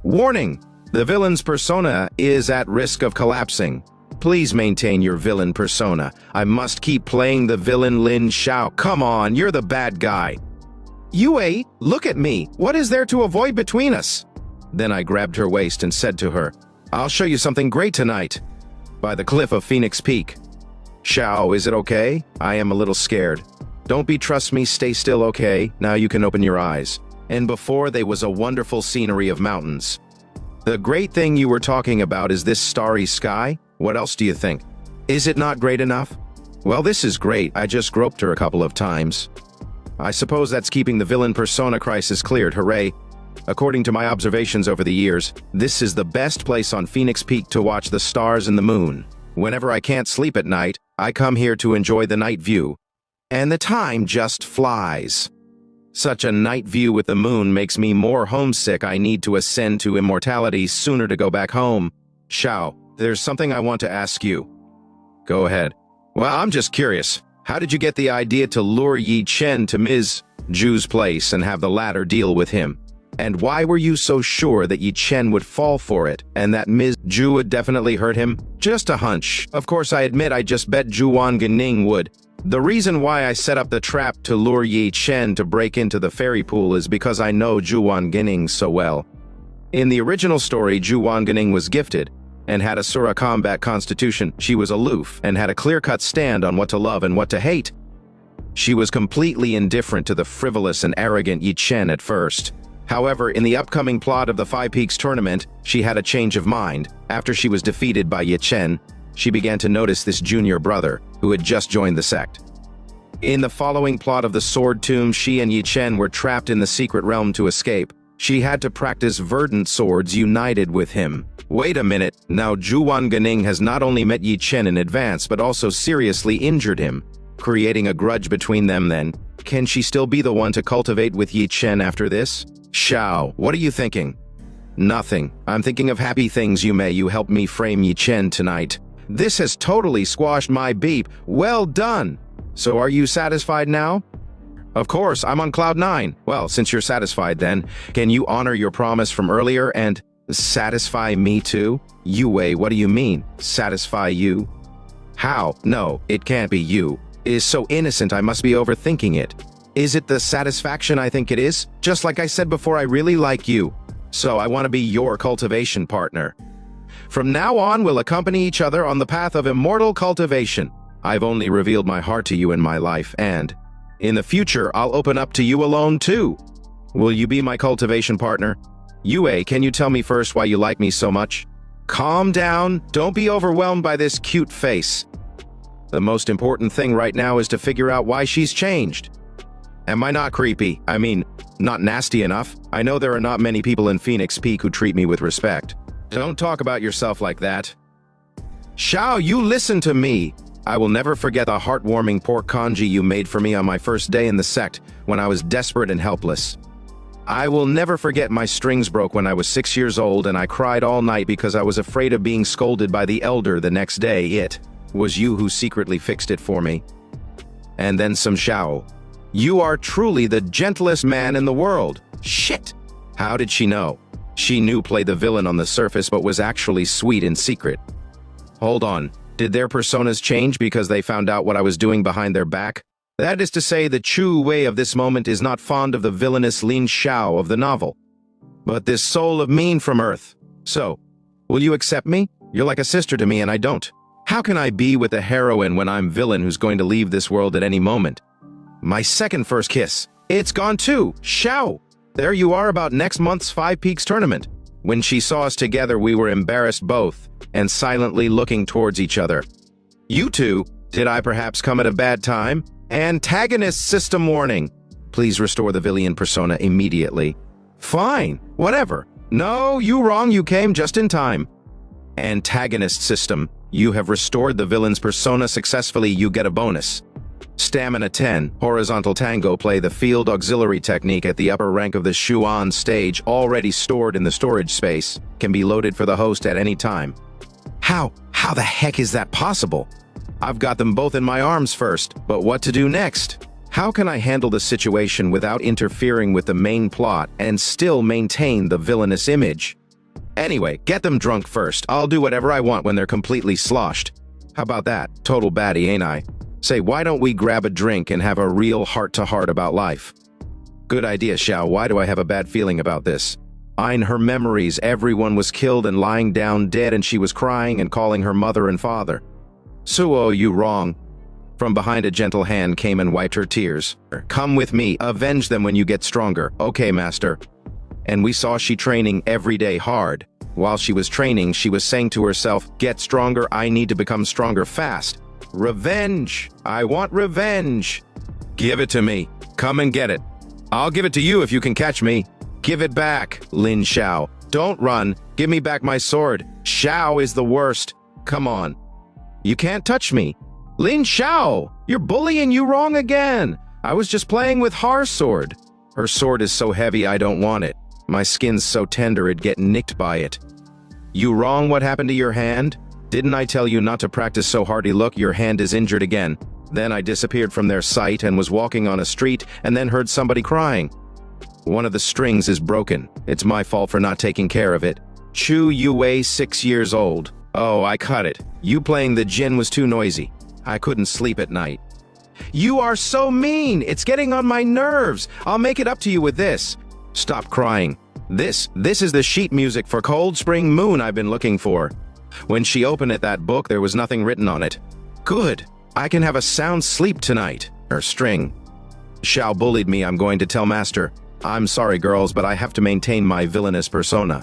Warning! The villain's persona is at risk of collapsing. Please maintain your villain persona. I must keep playing the villain Lin Xiao. Come on, you're the bad guy. Yue, look at me. What is there to avoid between us? Then I grabbed her waist and said to her, I'll show you something great tonight. By the cliff of Phoenix Peak. Xiao, is it okay? I am a little scared. Don't be, trust me, stay still, okay? Now you can open your eyes. And before there was a wonderful scenery of mountains. The great thing you were talking about is this starry sky? What else do you think? Is it not great enough? Well, this is great. I just groped her a couple of times. I suppose that's keeping the villain persona crisis cleared, hooray. According to my observations over the years, this is the best place on Phoenix Peak to watch the stars and the moon. Whenever I can't sleep at night, I come here to enjoy the night view. And the time just flies. Such a night view with the moon makes me more homesick. I need to ascend to immortality sooner to go back home. Xiao, there's something I want to ask you. Go ahead. Well, I'm just curious. How did you get the idea to lure Ye Chen to Ms. Zhu's place and have the latter deal with him? And why were you so sure that Ye Chen would fall for it, and that Ms. Zhu would definitely hurt him? Just a hunch. Of course, I admit I just bet Zhuan Ganing would. The reason why I set up the trap to lure Ye Chen to break into the fairy pool is because I know Zhuan Ganing so well. In the original story, Zhuan Ganing was gifted, and had Asura combat constitution. She was aloof, and had a clear-cut stand on what to love and what to hate. She was completely indifferent to the frivolous and arrogant Ye Chen at first. However, in the upcoming plot of the Five Peaks tournament, she had a change of mind. After she was defeated by Ye Chen, she began to notice this junior brother, who had just joined the sect. In the following plot of the Sword Tomb, she and Ye Chen were trapped in the secret realm to escape. She had to practice verdant swords united with him. Wait a minute, now Zhuan Ganing has not only met Ye Chen in advance, but also seriously injured him, creating a grudge between them then. Can she still be the one to cultivate with Ye Chen after this? Xiao, what are you thinking? Nothing. I'm thinking of happy things. You help me frame Ye Chen tonight. This has totally squashed my beep. Well done! So are you satisfied now? Of course, I'm on cloud 9. Well, since you're satisfied then, can you honor your promise from earlier and satisfy me too? Yue, what do you mean, satisfy you? How? No, it can't be you. It is so innocent I must be overthinking it. Is it the satisfaction I think it is? Just like I said before, I really like you. So I want to be your cultivation partner. From now on, we'll accompany each other on the path of immortal cultivation. I've only revealed my heart to you in my life, and in the future, I'll open up to you alone too. Will you be my cultivation partner? Yue, can you tell me first why you like me so much? Calm down. Don't be overwhelmed by this cute face. The most important thing right now is to figure out why she's changed. Am I not creepy? I mean, not nasty enough? I know there are not many people in Phoenix Peak who treat me with respect. Don't talk about yourself like that. Xiao, you listen to me. I will never forget the heartwarming pork congee you made for me on my first day in the sect, when I was desperate and helpless. I will never forget my strings broke when I was 6 years old and I cried all night because I was afraid of being scolded by the elder the next day. It was you who secretly fixed it for me. And then some Xiao. You are truly the gentlest man in the world. Shit! How did she know? She knew play the villain on the surface but was actually sweet in secret. Hold on. Did their personas change because they found out what I was doing behind their back? That is to say, the Chu Wei of this moment is not fond of the villainous Lin Xiao of the novel, but this soul of mean from Earth. So, will you accept me? You're like a sister to me and I don't. How can I be with a heroine when I'm villain who's going to leave this world at any moment? My second first kiss. It's gone too. Xiao! There you are about next month's Five Peaks tournament. When she saw us together, we were embarrassed both, and silently looking towards each other. You two, did I perhaps come at a bad time? Antagonist system warning. Please restore the villain persona immediately. Fine, whatever. No, you wrong, you came just in time. Antagonist system. You have restored the villain's persona successfully, you get a bonus. Stamina 10, horizontal tango, play the field auxiliary technique at the upper rank of the Xuan stage, already stored in the storage space, can be loaded for the host at any time. How the heck is that possible? I've got them both in my arms first, but what to do next? How can I handle the situation without interfering with the main plot and still maintain the villainous image? Anyway, get them drunk first. I'll do whatever I want when they're completely sloshed. How about that? Total baddie, ain't I? Say, why don't we grab a drink and have a real heart-to-heart about life? Good idea, Xiao. Why do I have a bad feeling about this? In her memories, everyone was killed and lying down dead and she was crying and calling her mother and father. Suo, you wrong. From behind a gentle hand came and wiped her tears. Come with me, avenge them when you get stronger. Okay, master. And we saw she training every day hard. While she was training, she was saying to herself, get stronger, I need to become stronger fast. Revenge! I want revenge! Give it to me. Come and get it. I'll give it to you if you can catch me. Give it back, Lin Xiao. Don't run. Give me back my sword. Xiao is the worst. Come on. You can't touch me. Lin Xiao! You're bullying you wrong again. I was just playing with her sword. Her sword is so heavy I don't want it. My skin's so tender it'd get nicked by it. You wrong, what happened to your hand? Didn't I tell you not to practice so hardy? Look, your hand is injured again. Then I disappeared from their sight and was walking on a street and then heard somebody crying. One of the strings is broken. It's my fault for not taking care of it. Chu Yue, 6 years old. Oh, I cut it. You playing the Jin was too noisy. I couldn't sleep at night. You are so mean! It's getting on my nerves! I'll make it up to you with this. Stop crying. This is the sheet music for Cold Spring Moon I've been looking for. When she opened that book, there was nothing written on it. Good. I can have a sound sleep tonight. String. Xiao bullied me. I'm going to tell Master. I'm sorry, girls, but I have to maintain my villainous persona.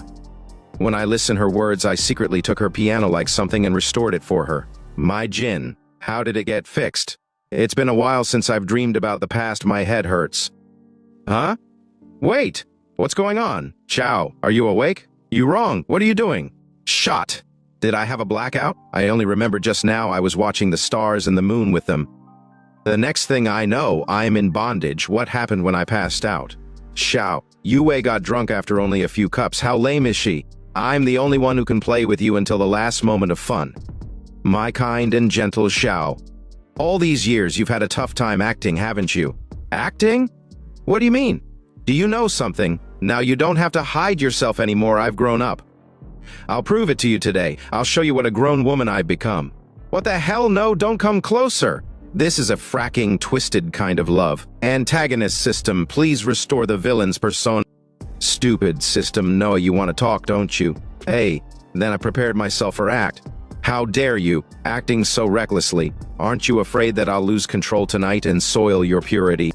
When I listened her words, I secretly took her piano like something and restored it for her. My Jin. How did it get fixed? It's been a while since I've dreamed about the past. My head hurts. Huh? Wait. What's going on? Xiao, are you awake? You wrong. What are you doing? Shot. Did I have a blackout? I only remember just now I was watching the stars and the moon with them. The next thing I know, I'm in bondage. What happened when I passed out? Xiao, Yue got drunk after only a few cups. How lame is she? I'm the only one who can play with you until the last moment of fun. My kind and gentle Xiao. All these years you've had a tough time acting, haven't you? Acting? What do you mean? Do you know something? Now you don't have to hide yourself anymore. I've grown up. I'll prove it to you today. I'll show you what a grown woman I've become. What the hell? No, don't come closer. This is a fracking, twisted kind of love. Antagonist system, please restore the villain's persona. Stupid system. No, you want to talk, don't you? Hey, then I prepared myself for act. How dare you, acting so recklessly? Aren't you afraid that I'll lose control tonight and soil your purity?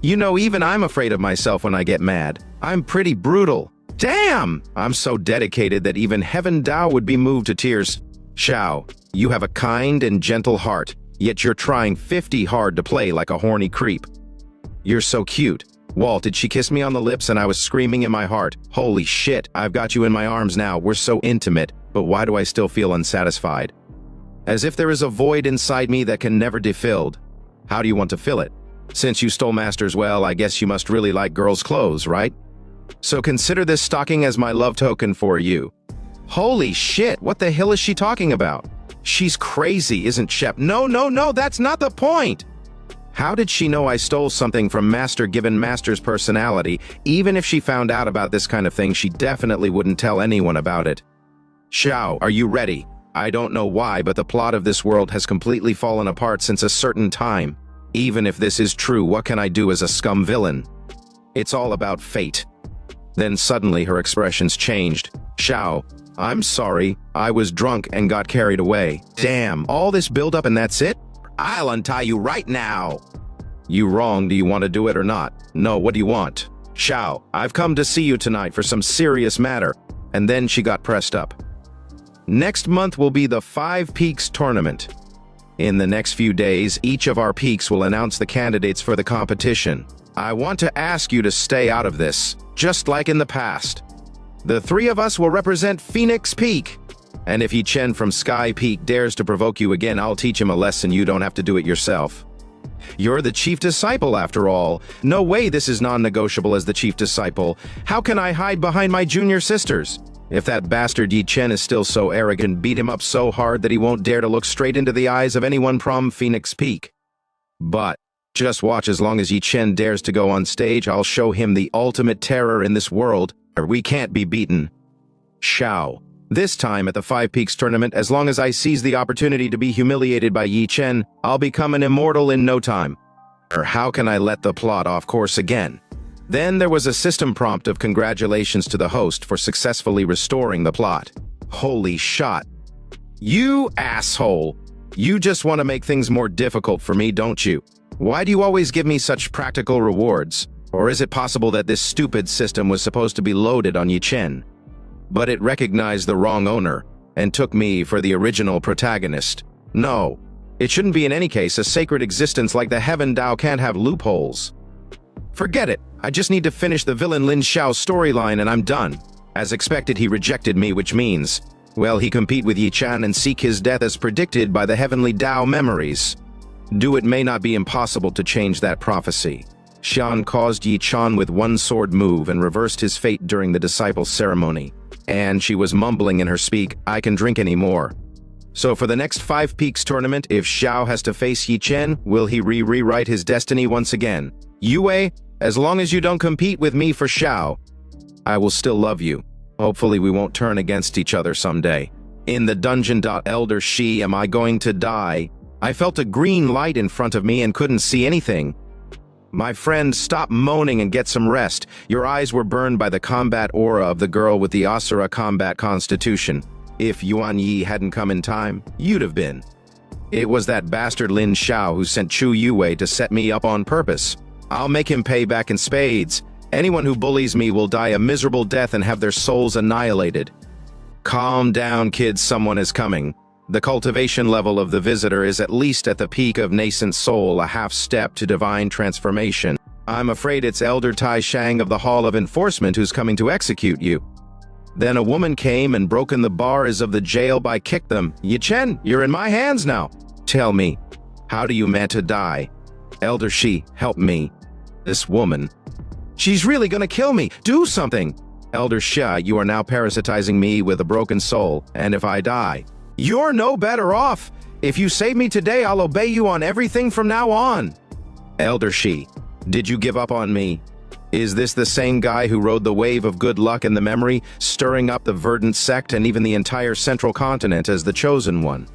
You know, even I'm afraid of myself when I get mad. I'm pretty brutal. Damn! I'm so dedicated that even Heaven Dao would be moved to tears. Xiao, you have a kind and gentle heart, yet you're trying 50 hard to play like a horny creep. You're so cute. Walt, did she kiss me on the lips and I was screaming in my heart, holy shit, I've got you in my arms now, we're so intimate, but why do I still feel unsatisfied? As if there is a void inside me that can never be filled. How do you want to fill it? Since you stole Master's, well, I guess you must really like girls' clothes, right? So consider this stocking as my love token for you. Holy shit, what the hell is she talking about? She's crazy, isn't Shep? No, that's not the point! How did she know I stole something from Master given Master's personality? Even if she found out about this kind of thing, she definitely wouldn't tell anyone about it. Xiao, are you ready? I don't know why, but the plot of this world has completely fallen apart since a certain time. Even if this is true, what can I do as a scum villain? It's all about fate. Then suddenly her expressions changed. Xiao, I'm sorry, I was drunk and got carried away. Damn, all this build-up and that's it? I'll untie you right now. You wrong, do you want to do it or not? No, what do you want? Xiao, I've come to see you tonight for some serious matter. And then she got pressed up. Next month will be the 5 Peaks tournament. In the next few days, each of our peaks will announce the candidates for the competition. I want to ask you to stay out of this, just like in the past. The 3 of us will represent Phoenix Peak. And if Ye Chen from Sky Peak dares to provoke you again, I'll teach him a lesson. You don't have to do it yourself. You're the chief disciple, after all. No way this is non-negotiable as the chief disciple. How can I hide behind my junior sisters? If that bastard Ye Chen is still so arrogant, beat him up so hard that he won't dare to look straight into the eyes of anyone from Phoenix Peak. But just watch, as long as Ye Chen dares to go on stage, I'll show him the ultimate terror in this world, or we can't be beaten. Xiao. This time at the 5 Peaks tournament, as long as I seize the opportunity to be humiliated by Ye Chen, I'll become an immortal in no time. Or how can I let the plot off course again? Then there was a system prompt of congratulations to the host for successfully restoring the plot. Holy shot. You asshole. You just want to make things more difficult for me, don't you? Why do you always give me such practical rewards? Or is it possible that this stupid system was supposed to be loaded on Ye Chen? But it recognized the wrong owner, and took me for the original protagonist. No, it shouldn't be in any case. A sacred existence like the Heaven Dao can't have loopholes. Forget it, I just need to finish the villain Lin Xiao storyline and I'm done. As expected, he rejected me, which means, well, he compete with Ye Chen and seek his death as predicted by the heavenly Dao memories. It may not be impossible to change that prophecy. Xian caused Ye Chen with one sword move and reversed his fate during the disciple ceremony. And she was mumbling in her speak, I can drink anymore. So for the next 5 Peaks tournament, if Xiao has to face Ye Chen, will he rewrite his destiny once again? Yue, As long as you don't compete with me for Xiao, I will still love you. Hopefully we won't turn against each other someday. In the dungeon. Elder Shi, am I going to die? I felt a green light in front of me and couldn't see anything. My friend, stop moaning and get some rest. Your eyes were burned by the combat aura of the girl with the Asura combat constitution. If Yuan Yi hadn't come in time, you'd have been. It was that bastard Lin Xiao who sent Chu Yue to set me up on purpose. I'll make him pay back in spades. Anyone who bullies me will die a miserable death and have their souls annihilated. Calm down, kids, someone is coming. The cultivation level of the visitor is at least at the peak of nascent soul, a half step to divine transformation. I'm afraid it's Elder Tai Shang of the Hall of Enforcement who's coming to execute you. Then a woman came and broken the bars of the jail by kick them. Ye Chen, you're in my hands now. Tell me, how do you meant to die? Elder Shi, help me. This woman. She's really gonna kill me. Do something. Elder Xia, you are now parasitizing me with a broken soul, and if I die, you're no better off. If you save me today, I'll obey you on everything from now on. Elder Shi, did you give up on me? Is this the same guy who rode the wave of good luck in the memory, stirring up the Verdant Sect and even the entire central continent as the chosen one?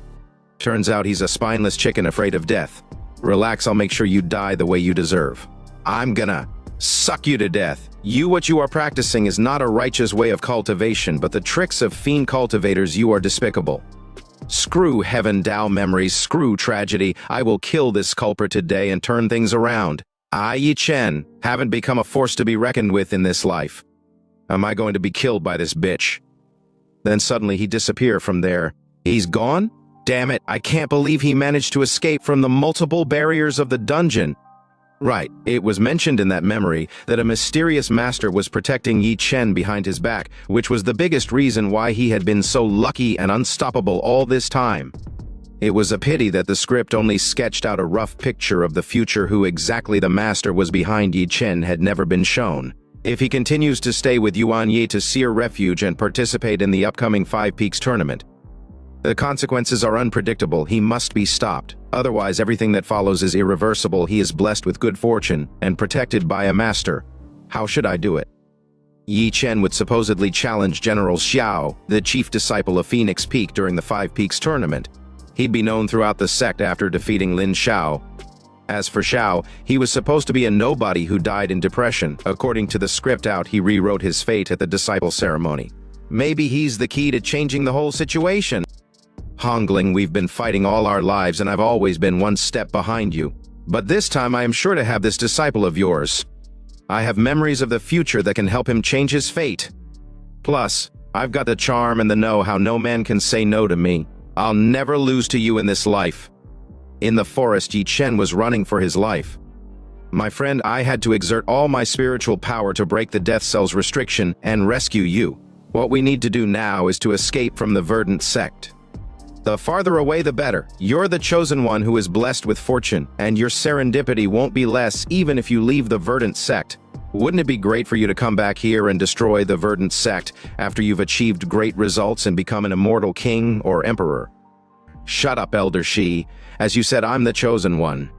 Turns out he's a spineless chicken afraid of death. Relax, I'll make sure you die the way you deserve. I'm gonna suck you to death. What you are practicing is not a righteous way of cultivation, but the tricks of fiend cultivators. You are despicable. Screw heaven Tao memories, screw tragedy. I will kill this culprit today and turn things around. I, Ye Chen, haven't become a force to be reckoned with in this life. Am I going to be killed by this bitch? Then suddenly he disappeared from there. He's gone? Damn it, I can't believe he managed to escape from the multiple barriers of the dungeon. Right, it was mentioned in that memory that a mysterious master was protecting Ye Chen behind his back, which was the biggest reason why he had been so lucky and unstoppable all this time. It was a pity that the script only sketched out a rough picture of the future. Who exactly the master was behind Ye Chen had never been shown. If he continues to stay with Yuan Yi to seer refuge and participate in the upcoming Five Peaks tournament, the consequences are unpredictable. He must be stopped. Otherwise, everything that follows is irreversible. He is blessed with good fortune and protected by a master. How should I do it? Ye Chen would supposedly challenge General Xiao, the chief disciple of Phoenix Peak, during the Five Peaks tournament. He'd be known throughout the sect after defeating Lin Xiao. As for Xiao, he was supposed to be a nobody who died in depression. According to the script out, he rewrote his fate at the disciple ceremony. Maybe he's the key to changing the whole situation. Hongling, we've been fighting all our lives and I've always been one step behind you. But this time I am sure to have this disciple of yours. I have memories of the future that can help him change his fate. Plus, I've got the charm and the know-how. No man can say no to me. I'll never lose to you in this life. In the forest, Ye Chen was running for his life. My friend, I had to exert all my spiritual power to break the death cell's restriction and rescue you. What we need to do now is to escape from the Verdant Sect. The farther away the better. You're the chosen one who is blessed with fortune, and your serendipity won't be less even if you leave the Verdant Sect. Wouldn't it be great for you to come back here and destroy the Verdant Sect after you've achieved great results and become an immortal king or emperor? Shut up, Elder Shi. As you said, I'm the chosen one.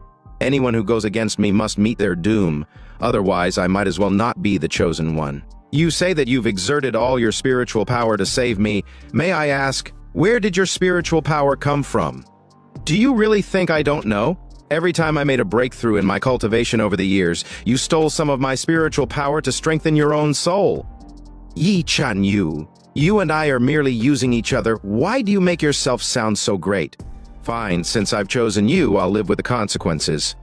Anyone who goes against me must meet their doom. Otherwise, I might as well not be the chosen one. You say that you've exerted all your spiritual power to save me. May I ask, where did your spiritual power come from? Do you really think I don't know? Every time I made a breakthrough in my cultivation over the years, you stole some of my spiritual power to strengthen your own soul. Ye Chen, you and I are merely using each other. Why do you make yourself sound so great? Fine, since I've chosen you, I'll live with the consequences.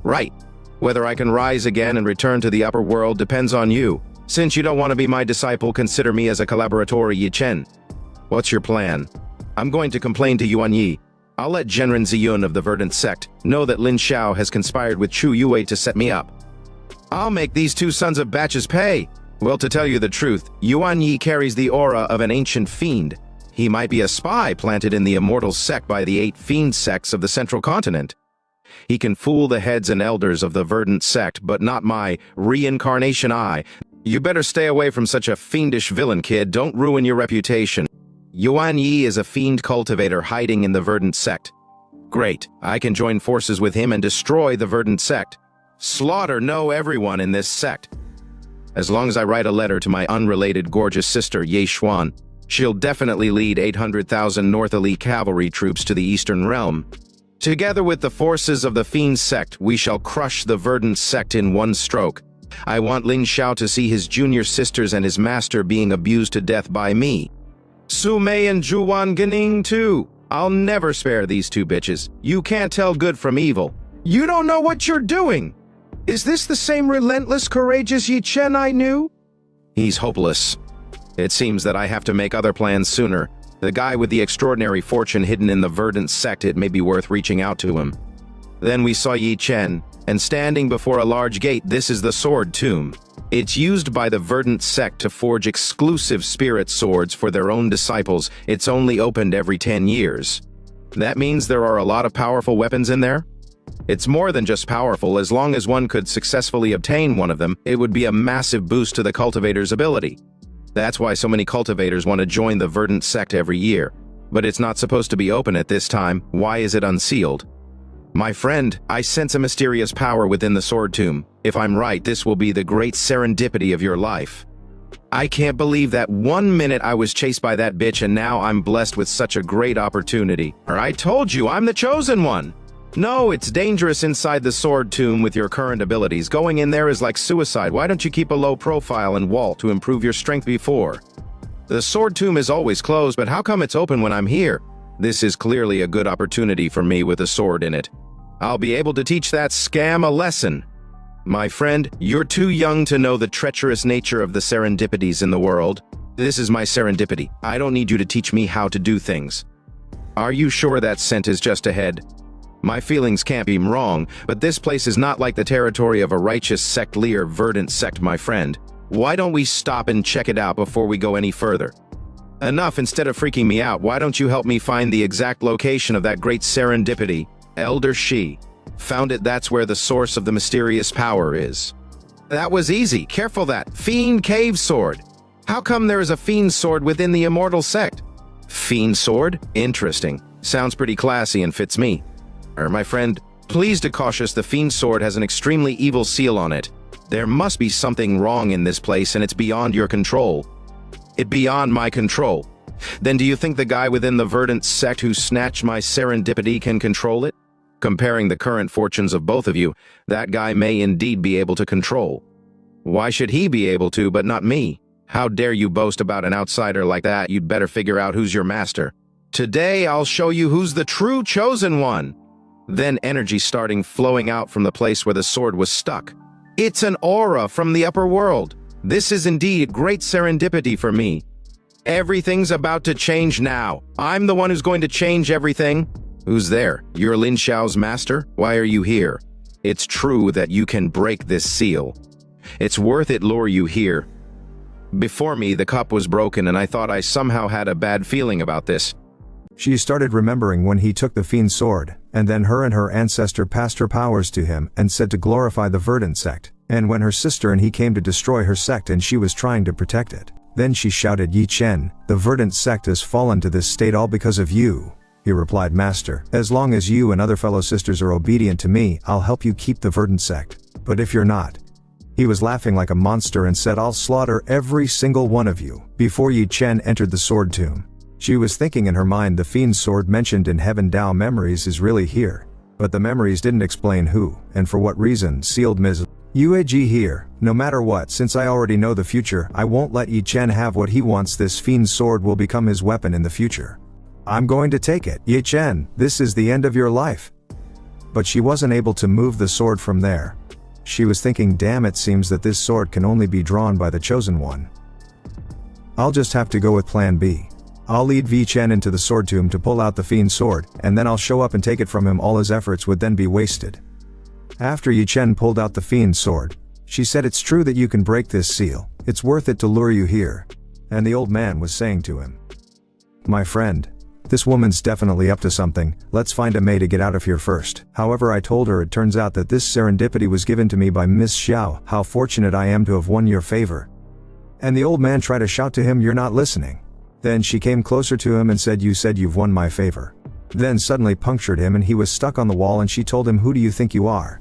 Right. Whether I can rise again and return to the upper world depends on you. Since you don't want to be my disciple, consider me as a collaborator, Ye Chen. What's your plan? I'm going to complain to Yuan Yi. I'll let Zhenren Ziyun of the Verdant Sect know that Lin Xiao has conspired with Chu Yue to set me up. I'll make these two sons of batches pay. Well, to tell you the truth, Yuan Yi carries the aura of an ancient fiend. He might be a spy planted in the immortal sect by the 8 fiend sects of the central continent. He can fool the heads and elders of the Verdant Sect, but not my reincarnation eye. You better stay away from such a fiendish villain, kid. Don't ruin your reputation. Yuan Yi is a fiend cultivator hiding in the Verdant Sect. Great, I can join forces with him and destroy the Verdant Sect. Slaughter everyone in this sect. As long as I write a letter to my unrelated gorgeous sister Ye Chen, she'll definitely lead 800,000 North Elite cavalry troops to the Eastern Realm. Together with the forces of the Fiend Sect, we shall crush the Verdant Sect in one stroke. I want Lin Xiao to see his junior sisters and his master being abused to death by me. Su Mei and Zhuan Ganing too. I'll never spare these two bitches. You can't tell good from evil. You don't know what you're doing. Is this the same relentless, courageous Ye Chen I knew? He's hopeless. It seems that I have to make other plans sooner. The guy with the extraordinary fortune hidden in the Verdant Sect, it may be worth reaching out to him. Then we saw Ye Chen, and standing before a large gate, this is the Sword Tomb. It's used by the Verdant Sect to forge exclusive spirit swords for their own disciples. It's only opened every 10 years. That means there are a lot of powerful weapons in there? It's more than just powerful. As long as one could successfully obtain one of them, it would be a massive boost to the cultivator's ability. That's why so many cultivators want to join the Verdant Sect every year. But it's not supposed to be open at this time. Why is it unsealed? My friend, I sense a mysterious power within the Sword Tomb. If I'm right, this will be the great serendipity of your life. I can't believe that 1 minute I was chased by that bitch and now I'm blessed with such a great opportunity. I told you, I'm the chosen one. No, it's dangerous inside the Sword Tomb with your current abilities. Going in there is like suicide. Why don't you keep a low profile and wall to improve your strength before? The Sword Tomb is always closed, but how come it's open when I'm here? This is clearly a good opportunity for me with a sword in it. I'll be able to teach that scam a lesson. My friend, you're too young to know the treacherous nature of the serendipities in the world. This is my serendipity. I don't need you to teach me how to do things. Are you sure that scent is just ahead? My feelings can't be wrong, but this place is not like the territory of a righteous sect leader, Verdant Sect, my friend. Why don't we stop and check it out before we go any further? Enough, instead of freaking me out, why don't you help me find the exact location of that great serendipity? Elder Shi. Found it, that's where the source of the mysterious power is. That was easy. Careful that. Fiend Cave Sword. How come there is a Fiend Sword within the Immortal Sect? Fiend Sword? Interesting. Sounds pretty classy and fits me. My friend, please be cautious. The Fiend Sword has an extremely evil seal on it. There must be something wrong in this place and it's beyond your control. It beyond my control. Then do you think the guy within the Verdant Sect who snatched my serendipity can control it? Comparing the current fortunes of both of you, that guy may indeed be able to control. Why should he be able to, but not me? How dare you boast about an outsider like that? You'd better figure out who's your master. Today I'll show you who's the true chosen one. Then energy starting flowing out from the place where the sword was stuck. It's an aura from the upper world. This is indeed great serendipity for me. Everything's about to change now. I'm the one who's going to change everything. Who's there? You're Lin Xiao's master? Why are you here? It's true that you can break this seal. It's worth it lure you here. Before me, the cup was broken and I thought I somehow had a bad feeling about this. She started remembering when he took the Fiend Sword, and then her and her ancestor passed her powers to him and said to glorify the Verdant Sect, and when her sister and he came to destroy her sect and she was trying to protect it. Then she shouted, Ye Chen, the Verdant Sect has fallen to this state all because of you. He replied, Master, as long as you and other fellow sisters are obedient to me, I'll help you keep the Verdant Sect. But if you're not. He was laughing like a monster and said, I'll slaughter every single one of you. Before Ye Chen entered the Sword Tomb. She was thinking in her mind the Fiend's sword mentioned in Heaven Dao memories is really here. But the memories didn't explain who, and for what reason, sealed Ms. UAG here. No matter what, since I already know the future, I won't let Ye Chen have what he wants. This Fiend's sword will become his weapon in the future. I'm going to take it. Ye Chen, this is the end of your life. But she wasn't able to move the sword from there. She was thinking, damn, it seems that this sword can only be drawn by the chosen one. I'll just have to go with plan B. I'll lead Ye Chen into the Sword Tomb to pull out the Fiend's sword, and then I'll show up and take it from him. All his efforts would then be wasted. After Ye Chen pulled out the Fiend's sword, she said, it's true that you can break this seal. It's worth it to lure you here. And the old man was saying to him, my friend, this woman's definitely up to something. Let's find a way to get out of here first. However, I told her it turns out that this serendipity was given to me by Miss Xiao. How fortunate I am to have won your favor. And the old man tried to shout to him, you're not listening. Then she came closer to him and said you've won my favor. Then suddenly punctured him and he was stuck on the wall and she told him, who do you think you are?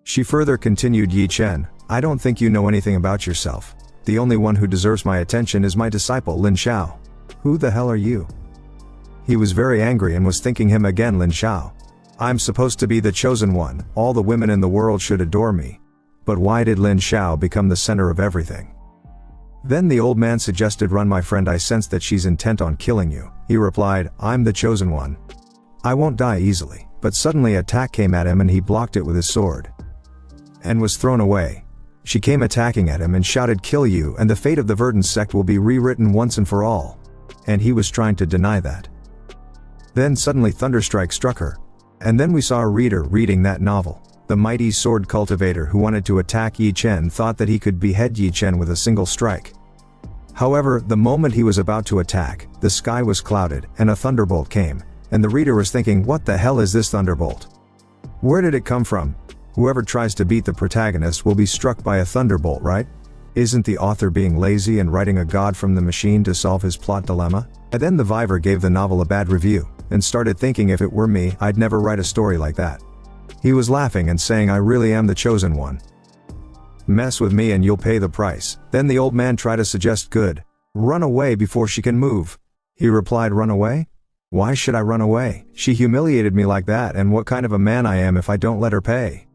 She further continued, Ye Chen, I don't think you know anything about yourself. The only one who deserves my attention is my disciple Lin Xiao. Who the hell are you? He was very angry and was thinking him again, Lin Xiao. I'm supposed to be the chosen one, all the women in the world should adore me. But why did Lin Xiao become the center of everything? Then the old man suggested, run my friend, I sense that she's intent on killing you. He replied, I'm the chosen one. I won't die easily. But suddenly attack came at him and he blocked it with his sword. And was thrown away. She came attacking at him and shouted, kill you, and the fate of the Verdant Sect will be rewritten once and for all. And he was trying to deny that. Then suddenly thunderstrike struck her. And then we saw a reader reading that novel. The mighty sword cultivator who wanted to attack Ye Chen thought that he could behead Ye Chen with a single strike. However, the moment he was about to attack, the sky was clouded, and a thunderbolt came, and the reader was thinking, what the hell is this thunderbolt? Where did it come from? Whoever tries to beat the protagonist will be struck by a thunderbolt, right? Isn't the author being lazy and writing a god from the machine to solve his plot dilemma? And then the Viver gave the novel a bad review, and started thinking, if it were me, I'd never write a story like that. He was laughing and saying, I really am the chosen one. Mess with me and you'll pay the price. Then the old man tried to suggest, good. Run away before she can move. He replied, run away? Why should I run away? She humiliated me like that, and what kind of a man I am if I don't let her pay?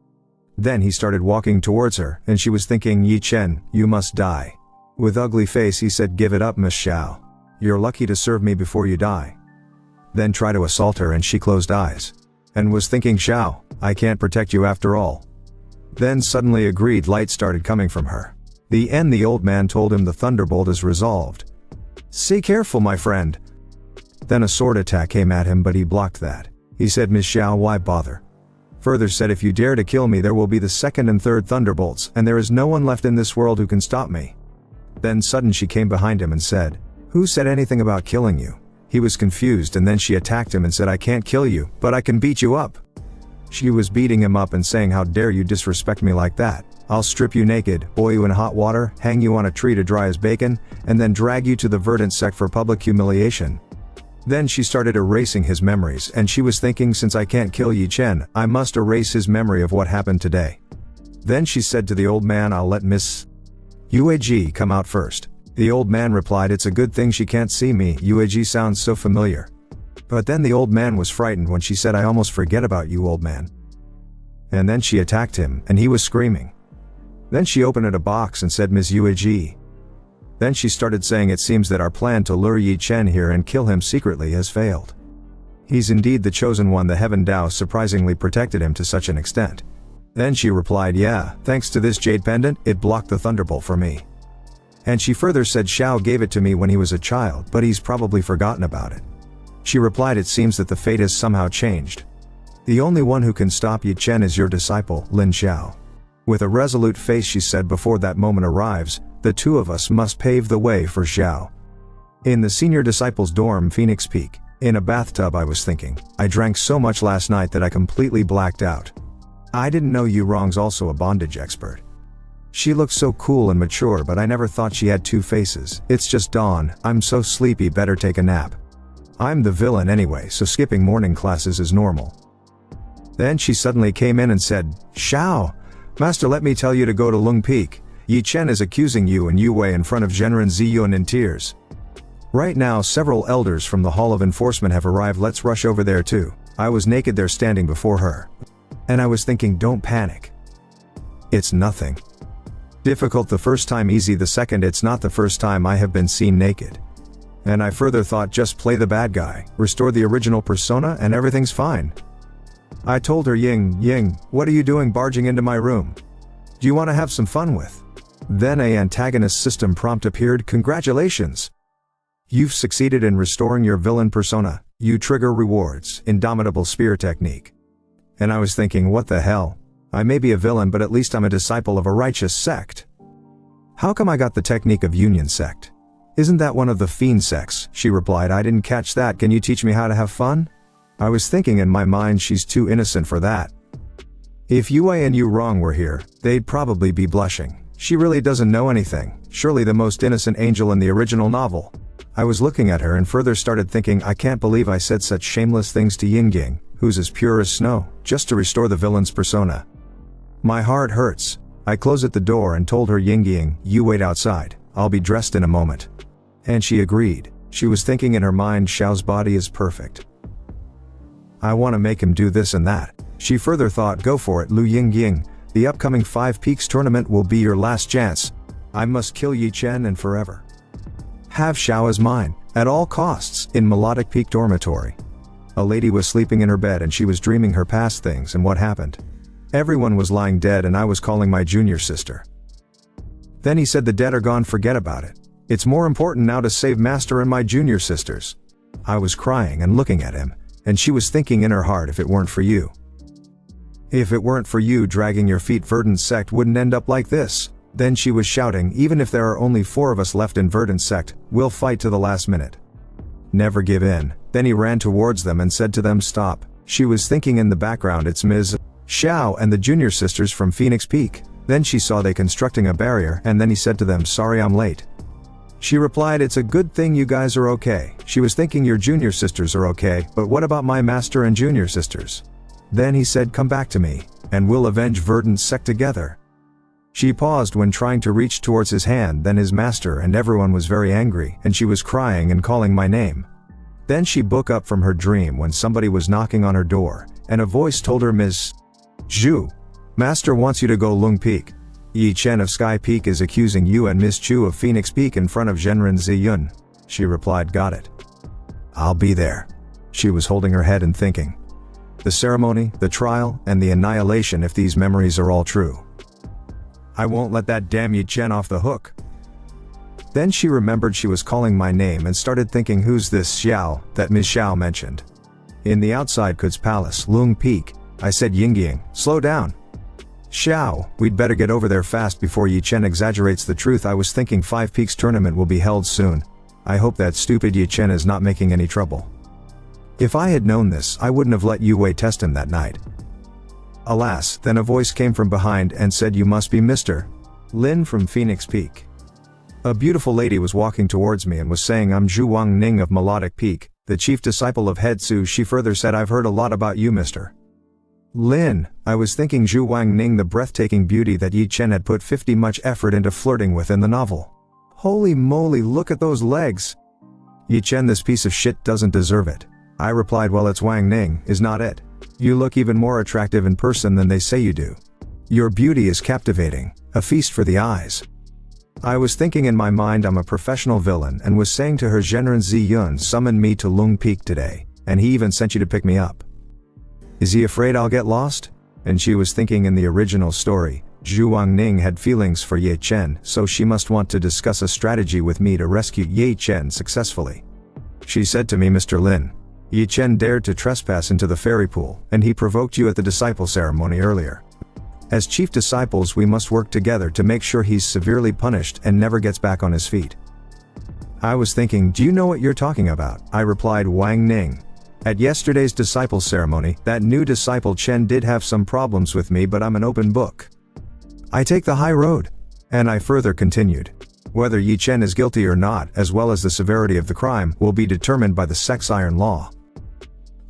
Then he started walking towards her, and she was thinking, Ye Chen, you must die. With ugly face he said, give it up, Miss Xiao. You're lucky to serve me before you die. Then try to assault her and she closed eyes. And was thinking, Xiao, I can't protect you after all. Then suddenly a greed light started coming from her. The old man told him the thunderbolt is resolved. Say careful, my friend. Then a sword attack came at him, but he blocked that. He said, Miss Xiao, why bother? Further said, if you dare to kill me there will be the second and third thunderbolts, and there is no one left in this world who can stop me. Then sudden she came behind him and said, who said anything about killing you? He was confused, and then she attacked him and said, I can't kill you, but I can beat you up. She was beating him up and saying, how dare you disrespect me like that? I'll strip you naked, boil you in hot water, hang you on a tree to dry as bacon, and then drag you to the Verdant Sect for public humiliation. Then she started erasing his memories, and she was thinking, since I can't kill Ye Chen, I must erase his memory of what happened today. Then she said to the old man, I'll let Miss Yueji come out first. The old man replied, it's a good thing she can't see me, Yueji sounds so familiar. But then the old man was frightened when she said, I almost forget about you, old man. And then she attacked him, and he was screaming. Then she opened a box and said, Miss Yueji. Then she started saying, it seems that our plan to lure Ye Chen here and kill him secretly has failed. He's indeed the chosen one. The heaven Dao surprisingly protected him to such an extent. Then she replied, yeah, thanks to this jade pendant, it blocked the thunderbolt for me. And she further said, Xiao gave it to me when he was a child, but he's probably forgotten about it. She replied, it seems that the fate has somehow changed. The only one who can stop Ye Chen is your disciple, Lin Xiao. With a resolute face she said, before that moment arrives, the two of us must pave the way for Xiao. In the senior disciples' dorm, Phoenix Peak, in a bathtub, I was thinking, I drank so much last night that I completely blacked out. I didn't know Yu Rong's also a bondage expert. She looked so cool and mature, but I never thought she had two faces. It's just dawn, I'm so sleepy, better take a nap. I'm the villain anyway, so skipping morning classes is normal. Then she suddenly came in and said, Xiao, master, let me tell you to go to Lung Peak. Ye Chen is accusing you and Yu Wei in front of Zhenren Ziyun in tears. Right now several elders from the Hall of Enforcement have arrived, let's rush over there too. I was naked there standing before her. And I was thinking, don't panic. It's nothing. Difficult the first time, easy the second, it's not the first time I have been seen naked. And I further thought, just play the bad guy, restore the original persona and everything's fine. I told her, Ying, what are you doing barging into my room? Do you want to have some fun with? Then a antagonist system prompt appeared, congratulations! You've succeeded in restoring your villain persona, you trigger rewards, indomitable spear technique. And I was thinking, what the hell? I may be a villain, but at least I'm a disciple of a righteous sect. How come I got the technique of Union Sect? Isn't that one of the fiend sects? She replied, I didn't catch that, can you teach me how to have fun? I was thinking in my mind, she's too innocent for that. If Yue and Yu Rong were here, they'd probably be blushing. She really doesn't know anything, surely the most innocent angel in the original novel. I was looking at her and further started thinking, I can't believe I said such shameless things to Ying Ying, who's as pure as snow, just to restore the villain's persona. My heart hurts. I closed at the door and told her Yingying, you wait outside, I'll be dressed in a moment. And she agreed. She was thinking in her mind Xiao's body is perfect. I want to make him do this and that. She further thought go for it Lu Yingying, the upcoming 5 Peaks tournament will be your last chance. I must kill Ye Chen and forever. Have Xiao as mine, at all costs. In Melodic Peak dormitory. A lady was sleeping in her bed and she was dreaming her past things and what happened. Everyone was lying dead and I was calling my junior sister. Then he said the dead are gone, forget about it. It's more important now to save Master and my junior sisters. I was crying and looking at him, and she was thinking in her heart if it weren't for you. If it weren't for you dragging your feet Verdant Sect wouldn't end up like this. Then she was shouting, even if there are only 4 of us left in Verdant Sect, we'll fight to the last minute. Never give in. Then he ran towards them and said to them stop. She was thinking in the background it's Ms. Xiao and the junior sisters from Phoenix Peak. Then she saw they constructing a barrier and then he said to them sorry I'm late. She replied it's a good thing you guys are okay. She was thinking your junior sisters are okay, but what about my master and junior sisters? Then he said come back to me, and we'll avenge Verdant Sect together. She paused when trying to reach towards his hand, then his master and everyone was very angry and she was crying and calling my name. Then she woke up from her dream when somebody was knocking on her door, and a voice told her Ms. Zhu, Master wants you to go Lung Peak. Ye Chen of Sky Peak is accusing you and Miss Chu of Phoenix Peak in front of Zhenren Ziyun. She replied got it. I'll be there. She was holding her head and thinking. The ceremony, the trial, and the annihilation if these memories are all true. I won't let that damn Ye Chen off the hook. Then she remembered she was calling my name and started thinking who's this Xiao that Ms. Xiao mentioned. In the outside Kud's palace, Lung Peak, I said Yingying, slow down. Xiao, we'd better get over there fast before Ye Chen exaggerates the truth. I was thinking 5 Peaks tournament will be held soon. I hope that stupid Ye Chen is not making any trouble. If I had known this, I wouldn't have let Yue Wei test him that night. Alas, then a voice came from behind and said you must be Mr. Lin from Phoenix Peak. A beautiful lady was walking towards me and was saying I'm Zhu Wangning of Melodic Peak, the chief disciple of Head Su. She further said I've heard a lot about you Mr. Lin. I was thinking Zhu Wangning, the breathtaking beauty that Ye Chen had put 50 much effort into flirting with in the novel. Holy moly, look at those legs. Ye Chen, this piece of shit doesn't deserve it. I replied well it's Wangning, is not it? You look even more attractive in person than they say you do. Your beauty is captivating, a feast for the eyes. I was thinking in my mind I'm a professional villain and was saying to her Zhenren Ziyun summoned me to Lung Peak today, and he even sent you to pick me up. Is he afraid I'll get lost? And she was thinking in the original story, Zhu Wangning had feelings for Ye Chen, so she must want to discuss a strategy with me to rescue Ye Chen successfully. She said to me Mr. Lin, Ye Chen dared to trespass into the fairy pool, and he provoked you at the disciple ceremony earlier. As chief disciples we must work together to make sure he's severely punished and never gets back on his feet. I was thinking, do you know what you're talking about? I replied Wang Ning. At yesterday's disciple ceremony, that new disciple Chen did have some problems with me, but I'm an open book. I take the high road. And I further continued. Whether Ye Chen is guilty or not, as well as the severity of the crime, will be determined by the sex iron law.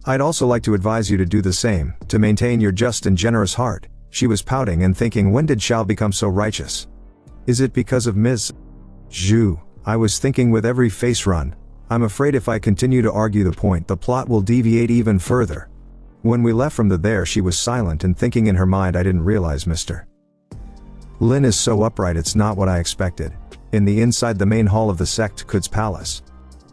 I'd also like to advise you to do the same, to maintain your just and generous heart. She was pouting and thinking when did Xiao become so righteous? Is it because of Ms. Zhu? I was thinking with every face run. I'm afraid if I continue to argue the point the plot will deviate even further. When we left from there she was silent and thinking in her mind I didn't realize Mr. Lin is so upright it's not what I expected. In the inside the main hall of the sect Kud's palace.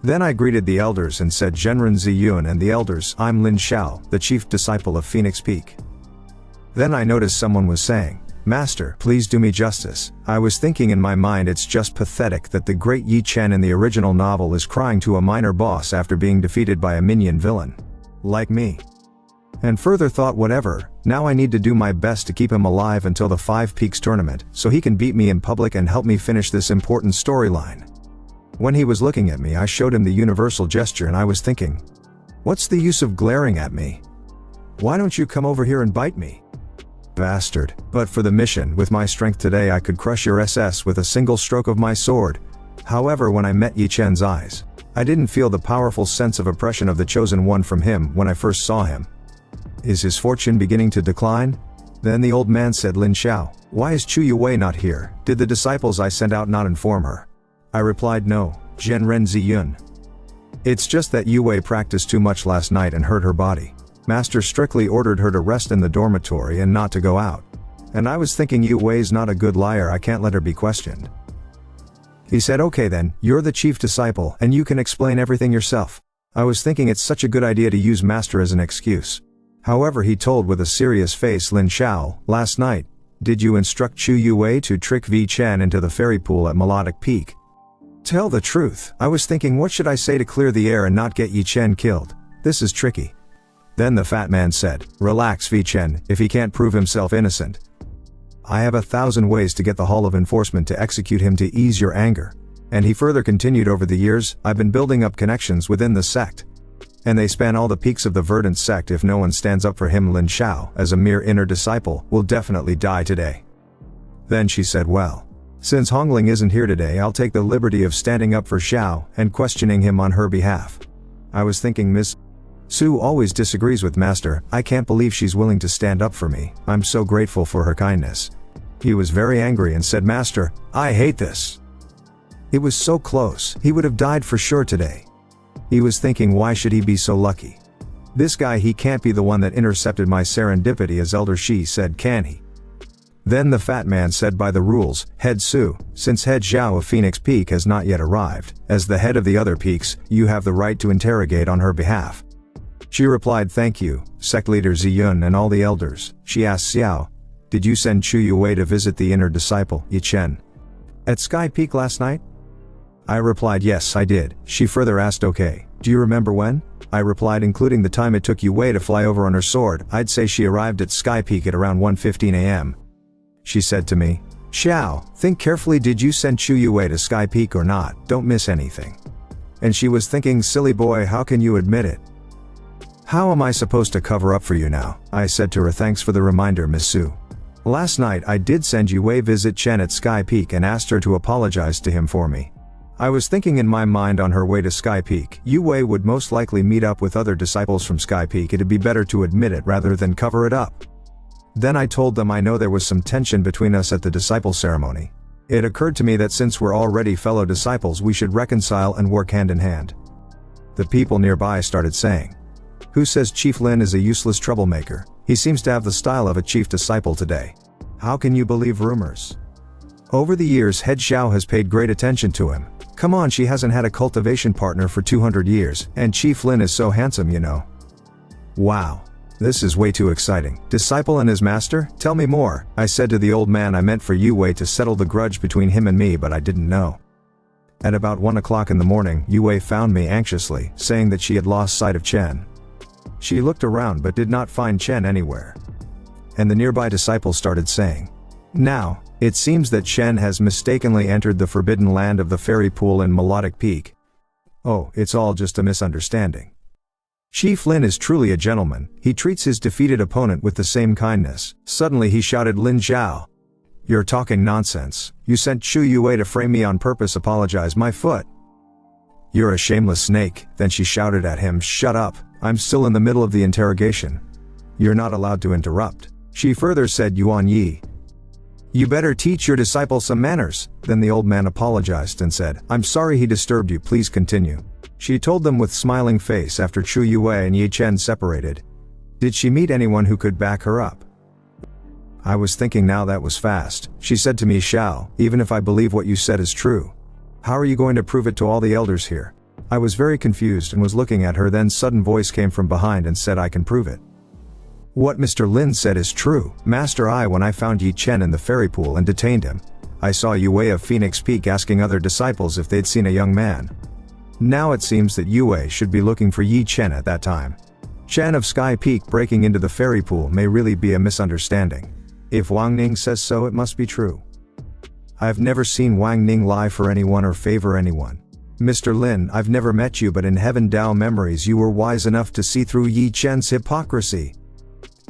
Then I greeted the elders and said Zhenren Ziyun and the elders, I'm Lin Xiao, the chief disciple of Phoenix Peak. Then I noticed someone was saying, Master, please do me justice. I was thinking in my mind it's just pathetic that the great Ye Chen in the original novel is crying to a minor boss after being defeated by a minion villain. Like me. And further thought whatever, now I need to do my best to keep him alive until the 5 Peaks tournament, so he can beat me in public and help me finish this important storyline. When he was looking at me I showed him the universal gesture and I was thinking, what's the use of glaring at me? Why don't you come over here and bite me? Bastard. But for the mission, with my strength today I could crush your SS with a single stroke of my sword. However, when I met Ye Chen's eyes, I didn't feel the powerful sense of oppression of the chosen one from him when I first saw him. Is his fortune beginning to decline? Then the old man said, Lin Xiao, why is Chu Yue not here? Did the disciples I sent out not inform her? I replied, no, Zhen Ren Ziyun. It's just that Yue practiced too much last night and hurt her body. Master strictly ordered her to rest in the dormitory and not to go out. And I was thinking Yue's not a good liar, I can't let her be questioned. He said, okay then, you're the chief disciple and you can explain everything yourself. I was thinking it's such a good idea to use master as an excuse. However, he told with a serious face, Lin Xiao, last night, did you instruct Chu Yue to trick Ye Chen into the fairy pool at Melodic Peak? Tell the truth, I was thinking what should I say to clear the air and not get Ye Chen killed? This is tricky. Then the fat man said, relax Ye Chen, if he can't prove himself innocent. I have 1,000 ways to get the Hall of Enforcement to execute him to ease your anger. And he further continued, over the years, I've been building up connections within the sect. And they span all the peaks of the Verdant Sect. If no one stands up for him, Lin Xiao, as a mere inner disciple, will definitely die today. Then she said, well, since Hongling isn't here today, I'll take the liberty of standing up for Xiao and questioning him on her behalf. I was thinking Miss Su always disagrees with Master, I can't believe she's willing to stand up for me, I'm so grateful for her kindness. He was very angry and said, Master, I hate this. It was so close, he would have died for sure today. He was thinking, why should he be so lucky? This guy, he can't be the one that intercepted my serendipity, as Elder Shi said, can he? Then the fat man said, by the rules, Head Su, since Head Xiao of Phoenix Peak has not yet arrived, as the head of the other peaks, you have the right to interrogate on her behalf. She replied, thank you, sect leader Ziyun and all the elders. She asked Xiao, did you send Chu Yue to visit the inner disciple, Ye Chen, at Sky Peak last night? I replied, yes, I did. She further asked, okay, do you remember when? I replied, including the time it took Yue to fly over on her sword, I'd say she arrived at Sky Peak at around 1:15 a.m. She said to me, Xiao, think carefully, did you send Chu Yue to Sky Peak or not? Don't miss anything. And she was thinking, silly boy, how can you admit it? How am I supposed to cover up for you now? I said to her, thanks for the reminder, Miss Su. Last night I did send Yue visit Chen at Sky Peak and asked her to apologize to him for me. I was thinking in my mind, on her way to Sky Peak, Yue would most likely meet up with other disciples from Sky Peak. It'd be better to admit it rather than cover it up. Then I told them I know there was some tension between us at the disciple ceremony. It occurred to me that since we're already fellow disciples, we should reconcile and work hand in hand. The people nearby started saying, who says Chief Lin is a useless troublemaker? He seems to have the style of a chief disciple today. How can you believe rumors? Over the years, Head Xiao has paid great attention to him. Come on, she hasn't had a cultivation partner for 200 years, and Chief Lin is so handsome, you know. Wow. This is way too exciting. Disciple and his master? Tell me more, I said to the old man. I meant for Yue to settle the grudge between him and me, but I didn't know. At about 1 o'clock in the morning, Yue found me anxiously, saying that she had lost sight of Chen. She looked around but did not find Chen anywhere. And the nearby disciples started saying, now, it seems that Chen has mistakenly entered the forbidden land of the fairy pool in Melodic Peak. Oh, it's all just a misunderstanding. Chief Lin is truly a gentleman, he treats his defeated opponent with the same kindness. Suddenly he shouted, Lin Xiao. You're talking nonsense. You sent Chu Yue to frame me on purpose. Apologize, my foot. You're a shameless snake. Then she shouted at him, shut up, I'm still in the middle of the interrogation. You're not allowed to interrupt. She further said, Yuan Yi, you better teach your disciple some manners. Then the old man apologized and said, I'm sorry he disturbed you, please continue. She told them with smiling face after Chu Yue and Ye Chen separated. Did she meet anyone who could back her up? I was thinking, now that was fast. She said to me, Xiao, even if I believe what you said is true, how are you going to prove it to all the elders here? I was very confused and was looking at her. Then sudden voice came from behind and said, I can prove it. What Mr. Lin said is true, Master. When I found Ye Chen in the fairy pool and detained him, I saw Yue of Phoenix Peak asking other disciples if they'd seen a young man. Now it seems that Yue should be looking for Ye Chen at that time. Chen of Sky Peak breaking into the fairy pool may really be a misunderstanding. If Wang Ning says so, it must be true. I've never seen Wang Ning lie for anyone or favor anyone. Mr. Lin, I've never met you, but in Heaven Dao memories you were wise enough to see through Ye Chen's hypocrisy.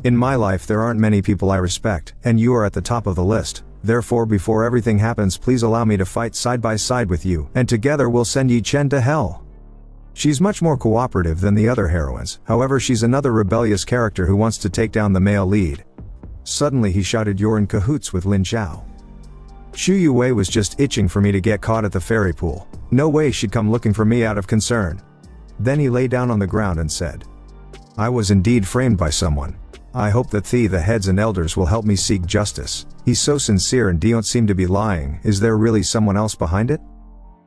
In my life there aren't many people I respect, and you are at the top of the list. Therefore, before everything happens, please allow me to fight side by side with you, and together we'll send Ye Chen to hell. She's much more cooperative than the other heroines, however she's another rebellious character who wants to take down the male lead. Suddenly he shouted, "You're in cahoots with Lin Xiao." Shu Yue was just itching for me to get caught at the fairy pool. No way she'd come looking for me out of concern. Then he lay down on the ground and said, "I was indeed framed by someone. I hope that the heads and elders will help me seek justice. He's so sincere and don't seem to be lying. Is there really someone else behind it?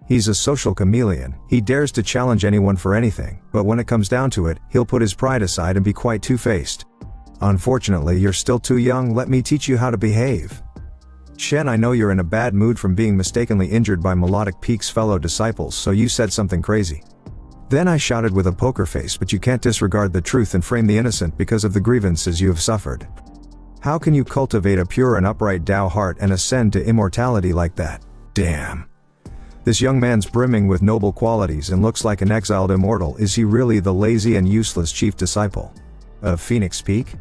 He's a social chameleon. He dares to challenge anyone for anything, but when it comes down to it, he'll put his pride aside and be quite two-faced. Unfortunately, you're still too young. Let me teach you how to behave. Chen, I know you're in a bad mood from being mistakenly injured by Melodic Peak's fellow disciples, so you said something crazy." Then I shouted with a poker face, "But you can't disregard the truth and frame the innocent because of the grievances you have suffered. How can you cultivate a pure and upright Tao heart and ascend to immortality like that? Damn. This young man's brimming with noble qualities and looks like an exiled immortal. Is he really the lazy and useless chief disciple of Phoenix Peak?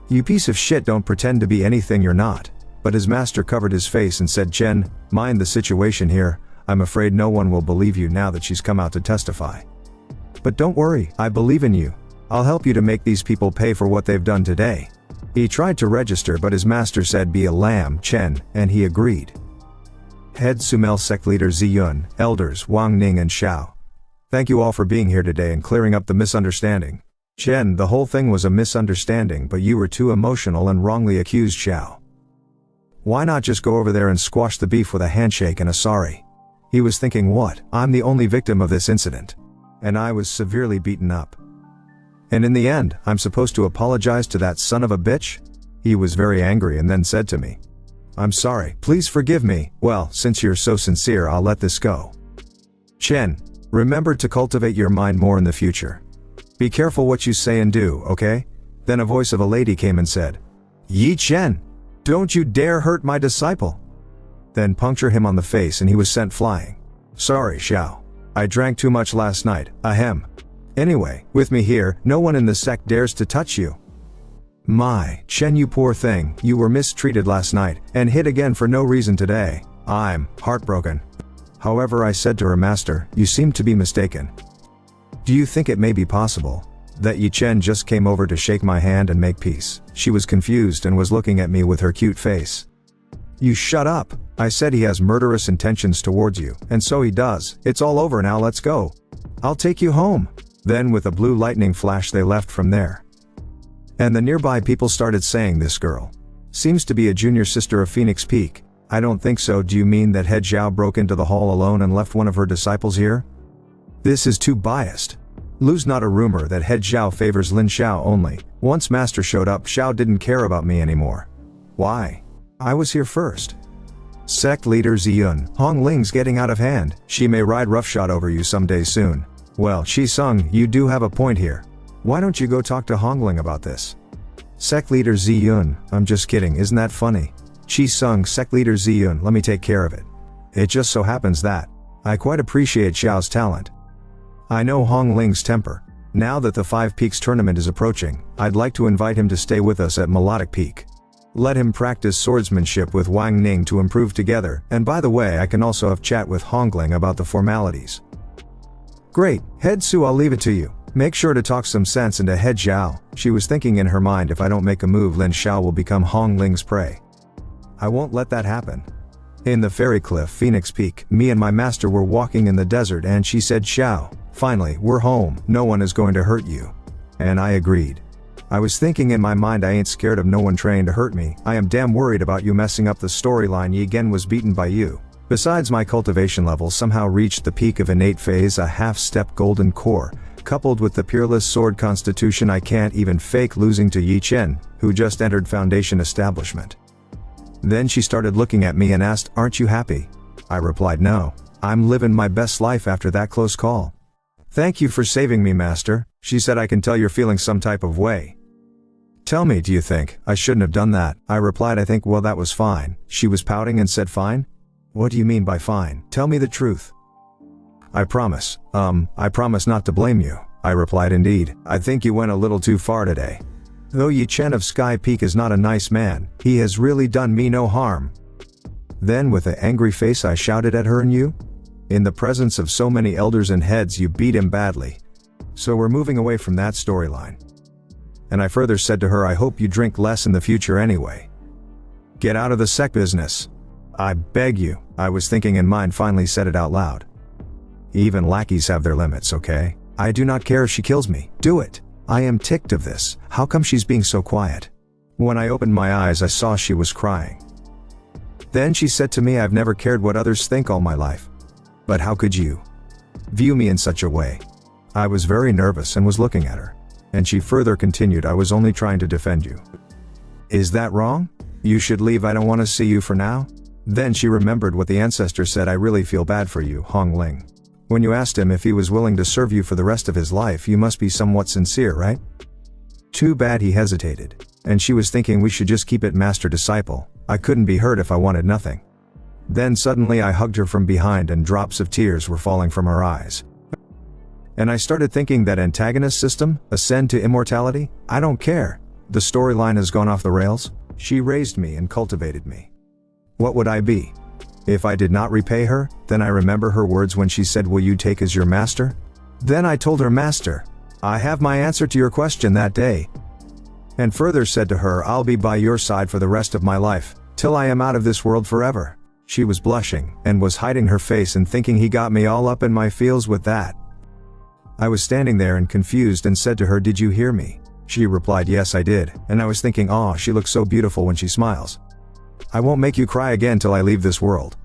You piece of shit, don't pretend to be anything you're not." But his master covered his face and said, "Chen, mind the situation here. I'm afraid no one will believe you now that she's come out to testify. But don't worry, I believe in you. I'll help you to make these people pay for what they've done today." He tried to register, but his master said, "Be a lamb, Chen," and he agreed. Head Sumel Sect Leader Ziyun, Elders Wang Ning and Xiao. Thank you all for being here today and clearing up the misunderstanding. Chen, the whole thing was a misunderstanding, but you were too emotional and wrongly accused Xiao. Why not just go over there and squash the beef with a handshake and a sorry? He was thinking, what? I'm the only victim of this incident. And I was severely beaten up. And in the end, I'm supposed to apologize to that son of a bitch? He was very angry and then said to me, "I'm sorry, please forgive me. Well, since you're so sincere, I'll let this go. Chen, remember to cultivate your mind more in the future. Be careful what you say and do, okay?" Then a voice of a lady came and said, "Ye Chen, don't you dare hurt my disciple." Then puncture him on the face and he was sent flying. "Sorry, Xiao. I drank too much last night, ahem. Anyway, with me here, no one in the sect dares to touch you." My, Chen, you poor thing, you were mistreated last night, and hit again for no reason today. I'm heartbroken. However, I said to her master, "You seem to be mistaken. Do you think it may be possible that Ye Chen just came over to shake my hand and make peace?" She was confused and was looking at me with her cute face. "You shut up. I said he has murderous intentions towards you, and so he does. It's all over now, let's go. I'll take you home." Then with a blue lightning flash they left from there. And the nearby people started saying, "This girl seems to be a junior sister of Phoenix Peak." I don't think so. Do you mean that Head Xiao broke into the hall alone and left one of her disciples here? This is too biased. Lose not a rumor that Head Xiao favors Lin Xiao only. Once Master showed up, Xiao didn't care about me anymore. Why? I was here first. Sect Leader Ziyun, Hong Ling's getting out of hand. She may ride roughshod over you someday soon. Well, Chi Sung, you do have a point here. Why don't you go talk to Hong Ling about this? Sect Leader Ziyun, I'm just kidding, isn't that funny? Chi Sung, Sect Leader Ziyun, let me take care of it. It just so happens that I quite appreciate Xiao's talent. I know Hong Ling's temper. Now that the Five Peaks tournament is approaching, I'd like to invite him to stay with us at Melodic Peak. Let him practice swordsmanship with Wang Ning to improve together, and by the way, I can also have chat with Hong Ling about the formalities. Great, Head Su, I'll leave it to you. Make sure to talk some sense into Head Xiao. She was thinking in her mind, if I don't make a move, Lin Xiao will become Hong Ling's prey. I won't let that happen. In the Fairy Cliff, Phoenix Peak, me and my master were walking in the desert and she said, "Xiao, finally, we're home. No one is going to hurt you." And I agreed. I was thinking in my mind, I ain't scared of no one trying to hurt me. I am damn worried about you messing up the storyline. Ye again was beaten by you. Besides, my cultivation level somehow reached the peak of innate phase, a half-step golden core, coupled with the peerless sword constitution. I can't even fake losing to Ye Chen, who just entered Foundation Establishment. Then she started looking at me and asked, "Aren't you happy?" I replied, "No. I'm living my best life after that close call." "Thank you for saving me, Master." She said, "I can tell you're feeling some type of way. Tell me, do you think I shouldn't have done that?" I replied, "I think, well, that was fine." She was pouting and said, "Fine? What do you mean by fine? Tell me the truth." I promise not to blame you." I replied, "Indeed, I think you went a little too far today. Though Ye Chen of Sky Peak is not a nice man, he has really done me no harm." Then with an angry face I shouted at her, "And you? In the presence of so many elders and heads, you beat him badly. So we're moving away from that storyline. And I further said to her, I hope you drink less in the future anyway. Get out of the sect business. I beg you, I was thinking, and mine finally said it out loud. Even lackeys have their limits, okay? I do not care if she kills me, do it. I am ticked of this, how come she's being so quiet? When I opened my eyes I saw she was crying. Then she said to me, I've never cared what others think all my life. But how could you view me in such a way? I was very nervous and was looking at her. And she further continued, I was only trying to defend you. Is that wrong? You should leave, I don't want to see you for now. Then she remembered what the ancestor said, I really feel bad for you, Hong Ling. When you asked him if he was willing to serve you for the rest of his life, you must be somewhat sincere, right? Too bad he hesitated. And she was thinking we should just keep it master-disciple. I couldn't be hurt if I wanted nothing. Then suddenly I hugged her from behind and drops of tears were falling from her eyes. And I started thinking, that antagonist system, ascend to immortality, I don't care. The storyline has gone off the rails. She raised me and cultivated me. What would I be if I did not repay her? Then I remember her words when she said, will you take as your master? Then I told her, master, I have my answer to your question that day. And further said to her, I'll be by your side for the rest of my life, till I am out of this world forever. She was blushing, and was hiding her face and thinking, he got me all up in my feels with that. I was standing there and confused and said to her, did you hear me? She replied, yes I did, and I was thinking, oh, she looks so beautiful when she smiles. I won't make you cry again till I leave this world.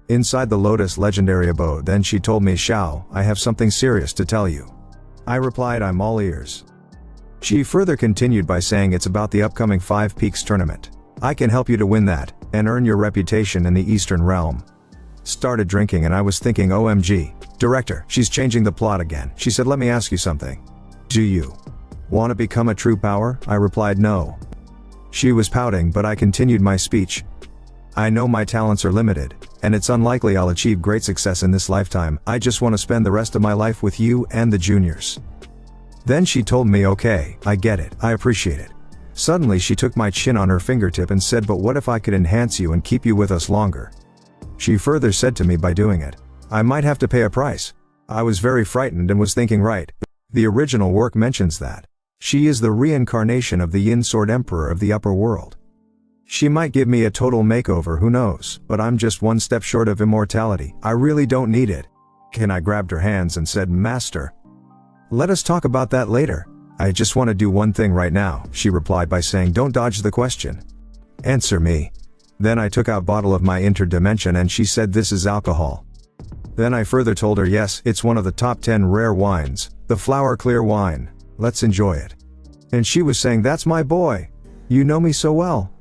Inside the Lotus legendary abode, then she told me, Xiao, I have something serious to tell you. I replied, I'm all ears. She further continued by saying, it's about the upcoming 5 Peaks tournament. I can help you to win that, and earn your reputation in the Eastern realm. Started drinking and I was thinking, OMG, director, she's changing the plot again. She said, let me ask you something. Do you want to become a true power? I replied, no. She was pouting, but I continued my speech. I know my talents are limited, and it's unlikely I'll achieve great success in this lifetime. I just want to spend the rest of my life with you and the juniors. Then she told me, okay, I get it, I appreciate it. Suddenly she took my chin on her fingertip and said, but what if I could enhance you and keep you with us longer? She further said to me, by doing it, I might have to pay a price. I was very frightened and was thinking, right. The original work mentions that she is the reincarnation of the Yin Sword Emperor of the upper world. She might give me a total makeover, who knows, but I'm just one step short of immortality. I really don't need it. I grabbed her hands and said, Master, let us talk about that later. I just want to do one thing right now, she replied by saying, don't dodge the question. Answer me. Then I took out bottle of my interdimension and she said, this is alcohol. Then I further told her, yes, it's one of the top 10 rare wines, the flower clear wine. Let's enjoy it. And she was saying, that's my boy. You know me so well.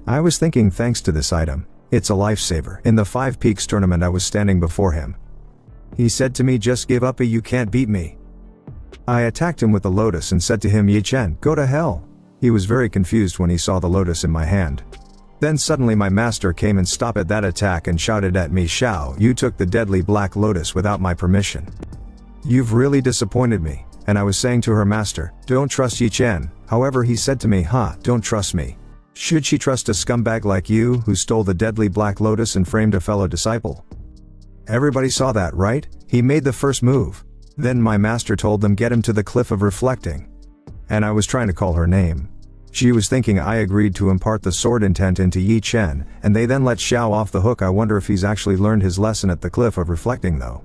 I was thinking, thanks to this item, it's a lifesaver. In the 5 Peaks tournament I was standing before him. He said to me, just give up, you can't beat me. I attacked him with the lotus and said to him, Ye Chen, go to hell. He was very confused when he saw the lotus in my hand. Then suddenly my master came and stopped at that attack and shouted at me, Xiao, you took the deadly black lotus without my permission. You've really disappointed me. And I was saying to her, master, don't trust Ye Chen. However, he said to me, don't trust me. Should she trust a scumbag like you who stole the deadly black lotus and framed a fellow disciple? Everybody saw that, right? He made the first move. Then my master told them, get him to the cliff of reflecting. And I was trying to call her name. She was thinking I agreed to impart the sword intent into Ye Chen, and they then let Xiao off the hook. I wonder if he's actually learned his lesson at the cliff of reflecting though.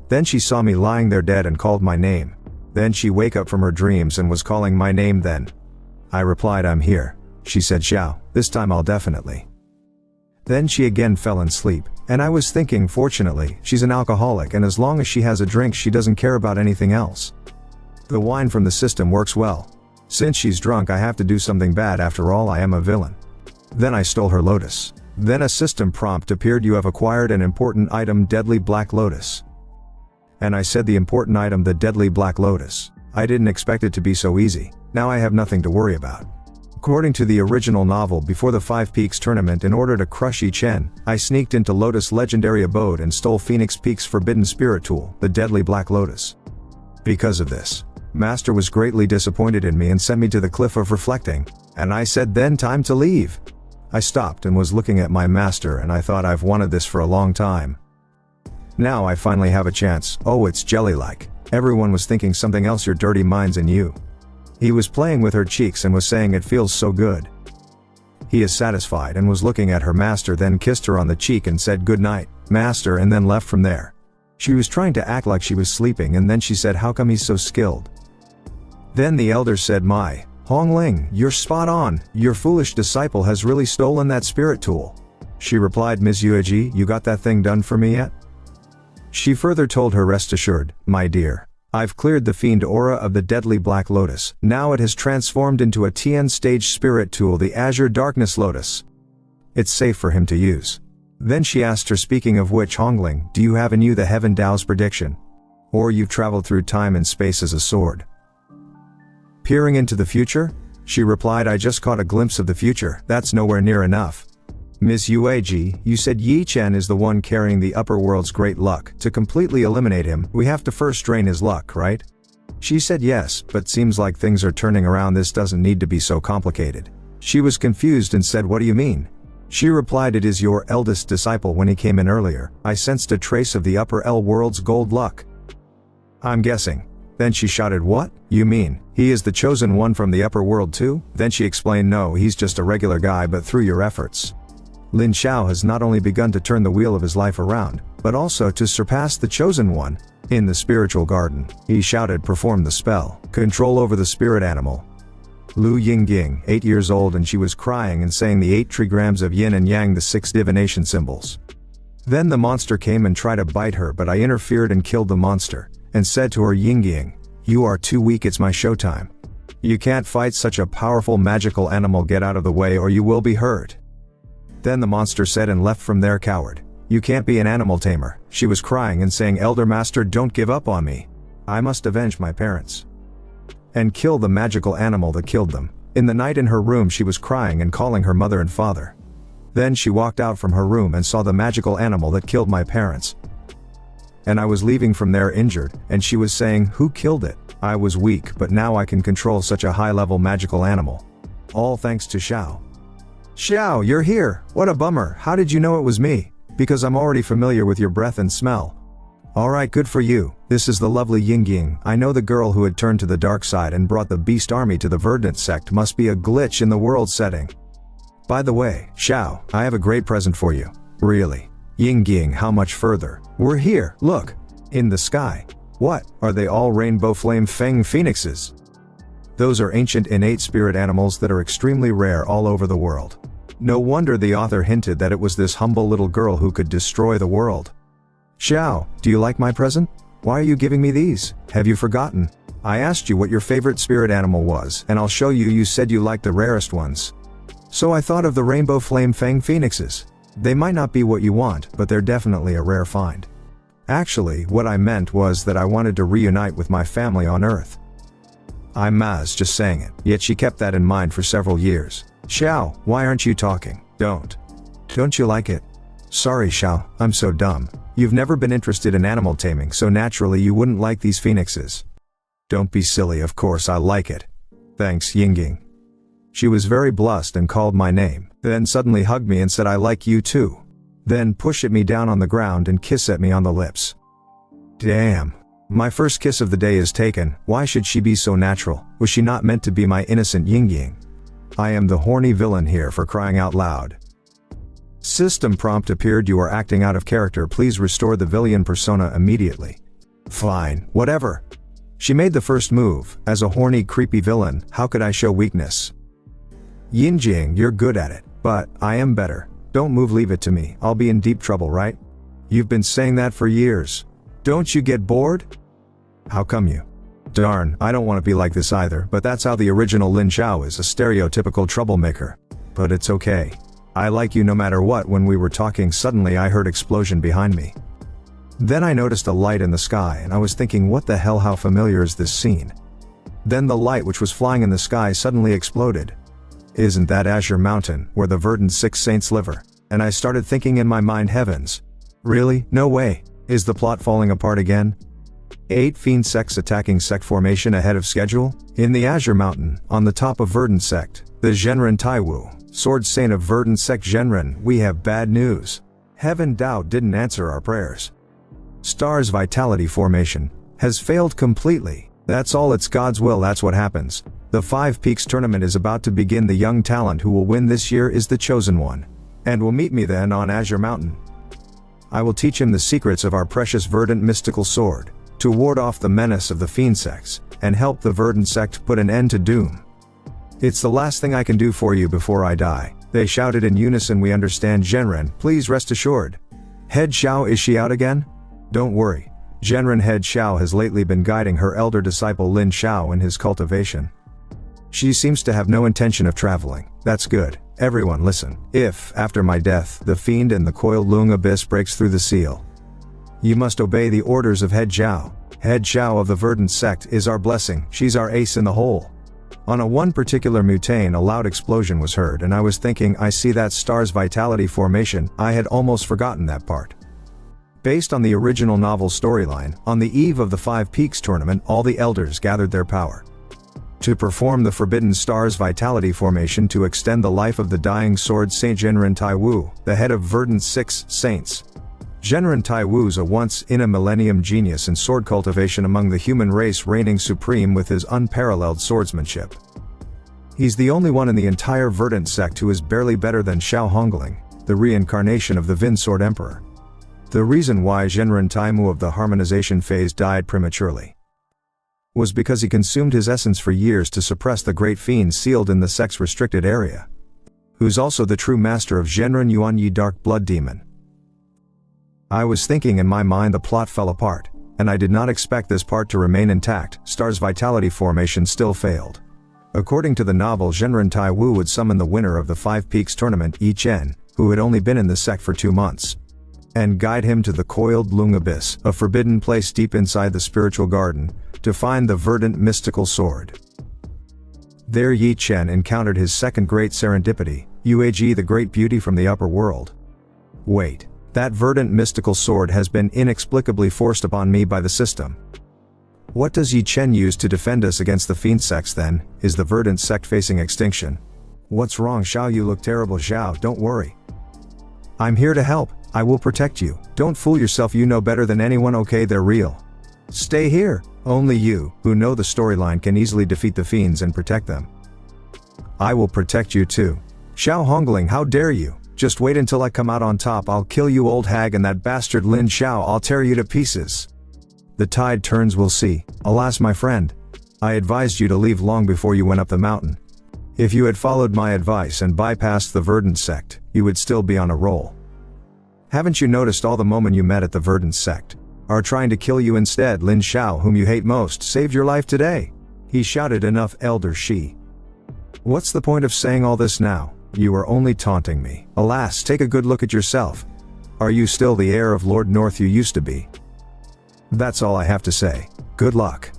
Then she saw me lying there dead and called my name. Then she wake up from her dreams and was calling my name then. I replied, I'm here. She said, Xiao, this time I'll definitely. Then she again fell in sleep, and I was thinking, fortunately, she's an alcoholic and as long as she has a drink she doesn't care about anything else. The wine from the system works well. Since she's drunk I have to do something bad, after all I am a villain. Then I stole her lotus. Then a system prompt appeared, you have acquired an important item, deadly black lotus. And I said, the important item, the deadly black lotus. I didn't expect it to be so easy. Now I have nothing to worry about. According to the original novel, before the 5 Peaks tournament, in order to crush Ye Chen, I sneaked into Lotus legendary abode and stole Phoenix Peak's forbidden spirit tool, the deadly black lotus. Because of this, Master was greatly disappointed in me and sent me to the cliff of reflecting, and I said, then time to leave. I stopped and was looking at my master and I thought, I've wanted this for a long time. Now I finally have a chance. Oh, it's jelly-like. Everyone was thinking something else, your dirty minds and you. He was playing with her cheeks and was saying it feels so good. He is satisfied and was looking at her master, then kissed her on the cheek and said good night, master, and then left from there. She was trying to act like she was sleeping, and then she said how come he's so skilled. Then the elder said, my Hongling, you're spot on, your foolish disciple has really stolen that spirit tool. She replied, Ms. Yueji, you got that thing done for me yet? She further told her, rest assured, my dear. I've cleared the fiend aura of the deadly black lotus, now it has transformed into a Tien stage spirit tool, the Azure Darkness Lotus. It's safe for him to use. Then she asked her, speaking of which, Hongling, do you have in you the Heaven Dao's prediction? Or you've traveled through time and space as a sword? Peering into the future? She replied, I just caught a glimpse of the future, that's nowhere near enough. Miss Yueji, you said Ye Chen is the one carrying the upper world's great luck. To completely eliminate him, we have to first drain his luck, right? She said yes, but seems like things are turning around, this doesn't need to be so complicated. She was confused and said, what do you mean? She replied, it is your eldest disciple. When he came in earlier, I sensed a trace of the upper L world's gold luck. I'm guessing. Then she shouted, what? You mean, he is the chosen one from the upper world too? Then she explained, no, he's just a regular guy, but through your efforts, Lin Xiao has not only begun to turn the wheel of his life around, but also to surpass the chosen one. In the spiritual garden, he shouted, perform the spell, control over the spirit animal. Lu Yingying, 8 years old, and she was crying and saying the 8 trigrams of yin and yang, the 6 divination symbols. Then the monster came and tried to bite her, but I interfered and killed the monster, and said to her, Yingying, you are too weak, it's my showtime. You can't fight such a powerful magical animal, get out of the way or you will be hurt. Then the monster said and left from there, coward. You can't be an animal tamer. She was crying and saying, Elder Master, don't give up on me. I must avenge my parents and kill the magical animal that killed them. In the night in her room she was crying and calling her mother and father. Then she walked out from her room and saw the magical animal that killed my parents. And I was leaving from there injured, and she was saying, who killed it? I was weak, but now I can control such a high-level magical animal. All thanks to Xiao. Xiao, you're here. What a bummer. How did you know it was me? Because I'm already familiar with your breath and smell. Alright, good for you. This is the lovely Yingying. I know the girl who had turned to the dark side and brought the beast army to the Verdant Sect must be a glitch in the world setting. By the way, Xiao, I have a great present for you. Really? Yingying, how much further? We're here, look. In the sky. What? Are they all rainbow flame fang phoenixes? Those are ancient innate spirit animals that are extremely rare all over the world. No wonder the author hinted that it was this humble little girl who could destroy the world. Xiao, do you like my present? Why are you giving me these? Have you forgotten? I asked you what your favorite spirit animal was, and I'll show you. You said you liked the rarest ones. So I thought of the rainbow flame fang phoenixes. They might not be what you want, but they're definitely a rare find. Actually, what I meant was that I wanted to reunite with my family on Earth. I'm Maz just saying it, yet she kept that in mind for several years. Xiao, why aren't you talking? Don't you like it? Sorry Xiao, I'm so dumb. You've never been interested in animal taming, so naturally you wouldn't like these phoenixes. Don't be silly, of course I like it. Thanks, Yingying. She was very blushing and called my name, then suddenly hugged me and said I like you too. Then pushed me down on the ground and kissed me on the lips. Damn. My first kiss of the day is taken. Why should she be so natural? Was she not meant to be my innocent Yingying? I am the horny villain here, for crying out loud. System prompt appeared. You are acting out of character. Please restore the villain persona immediately. Fine, whatever. She made the first move. As a horny, creepy villain, how could I show weakness? Yingying, you're good at it, but I am better. Don't move, leave it to me. I'll be in deep trouble, right? You've been saying that for years. Don't you get bored? How come you? Darn, I don't want to be like this either, but that's how the original Lin Xiao is, a stereotypical troublemaker. But it's okay. I like you no matter what. When we were talking, suddenly I heard explosion behind me. Then I noticed a light in the sky and I was thinking, what the hell, how familiar is this scene? Then the light which was flying in the sky suddenly exploded. Isn't that Azure Mountain, where the Verdant Six Saints live? And I started thinking in my mind, heavens. Really? No way. Is the plot falling apart again? 8 fiend sects attacking sect formation ahead of schedule? In the Azure Mountain, on the top of Verdant Sect, the Zhenren Taiwu, Sword Saint of Verdant Sect Zhenren, we have bad news. Heaven Dao didn't answer our prayers. Star's vitality formation has failed completely. That's all, it's God's will, that's what happens. The Five Peaks tournament is about to begin. The young talent who will win this year is the chosen one. And will meet me then on Azure Mountain. I will teach him the secrets of our precious Verdant mystical sword, to ward off the menace of the fiend sects, and help the Verdant Sect put an end to doom. It's the last thing I can do for you before I die, they shouted in unison. We understand, Genren, please rest assured. Head Xiao, is she out again? Don't worry. Genren Head Xiao has lately been guiding her elder disciple Lin Xiao in his cultivation. She seems to have no intention of traveling. That's good. Everyone listen. If, after my death, the fiend in the coiled lung abyss breaks through the seal, you must obey the orders of Head Xiao. Head Xiao of the Verdant Sect is our blessing. She's our ace in the hole. On one particular mutane, a loud explosion was heard, and I was thinking, I see that star's vitality formation. I had almost forgotten that part. Based on the original novel storyline, on the eve of the Five Peaks tournament, all the elders gathered their power to perform the Forbidden Star's vitality formation to extend the life of the dying sword Saint Genren Taiwu, the head of Verdant's 6 saints. Genren Taiwu's a once-in-a-millennium genius in sword cultivation among the human race, reigning supreme with his unparalleled swordsmanship. He's the only one in the entire Verdant Sect who is barely better than Xiao Hongling, the reincarnation of the Vin Sword Emperor. The reason why Genren Taimu of the harmonization phase died prematurely was because he consumed his essence for years to suppress the great fiend sealed in the sect's restricted area, who's also the true master of Genren Yuanyi Dark Blood Demon. I was thinking in my mind, the plot fell apart, and I did not expect this part to remain intact. Star's vitality formation still failed. According to the novel, Genren Taiwu would summon the winner of the Five Peaks tournament, Ye Chen, who had only been in the sect for 2 months, and guide him to the coiled lung abyss, a forbidden place deep inside the spiritual garden, to find the Verdant mystical sword. There Ye Chen encountered his second great serendipity, Yuag, the great beauty from the upper world. Wait, that Verdant mystical sword has been inexplicably forced upon me by the system. What does Ye Chen use to defend us against the fiend sects then? Is the Verdant sect facing extinction? What's wrong, Xiao? You look terrible. Xiao, don't worry. I'm here to help. I will protect you. Don't fool yourself, you know better than anyone, okay? They're real. Stay here. Only you, who know the storyline, can easily defeat the fiends and protect them. I will protect you too. Xiao Hongling, how dare you? Just wait until I come out on top. I'll kill you, old hag, and that bastard Lin Xiao. I'll tear you to pieces. The tide turns, we'll see. Alas, my friend. I advised you to leave long before you went up the mountain. If you had followed my advice and bypassed the Verdant Sect, you would still be on a roll. Haven't you noticed all the moment you met at the Verdant Sect are trying to kill you instead? Lin Xiao, whom you hate most, saved your life today. He shouted. Enough, Elder Shi. What's the point of saying all this now? You are only taunting me. Alas, take a good look at yourself. Are you still the heir of Lord North you used to be? That's all I have to say. Good luck.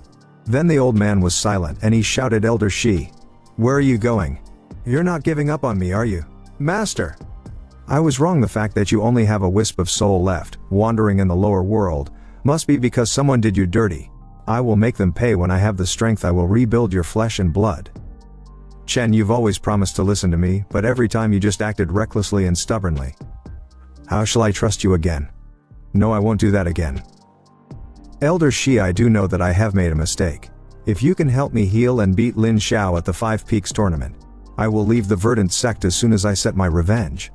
Then the old man was silent and he shouted, Elder Shi, where are you going? You're not giving up on me, are you? Master! I was wrong. The fact that you only have a wisp of soul left, wandering in the lower world, must be because someone did you dirty. I will make them pay when I have the strength. I will rebuild your flesh and blood. Chen, you've always promised to listen to me, but every time you just acted recklessly and stubbornly. How shall I trust you again? No, I won't do that again. Elder Shi, I do know that I have made a mistake. If you can help me heal and beat Lin Xiao at the Five Peaks tournament, I will leave the Verdant Sect as soon as I set my revenge.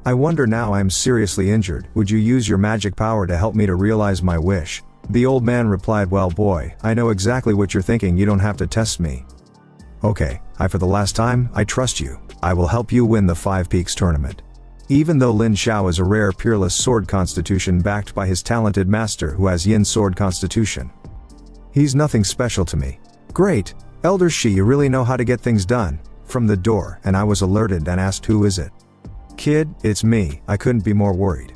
I wonder now I am seriously injured. Would you use your magic power to help me to realize my wish? The old man replied, well boy, I know exactly what you're thinking. You don't have to test me. Okay, for the last time, I trust you. I will help you win the Five Peaks tournament. Even though Lin Xiao is a rare peerless sword constitution backed by his talented master who has yin sword constitution, he's nothing special to me. Great, Elder Shi, you really know how to get things done. From the door, and I was alerted and asked, who is it? Kid, it's me. I couldn't be more worried.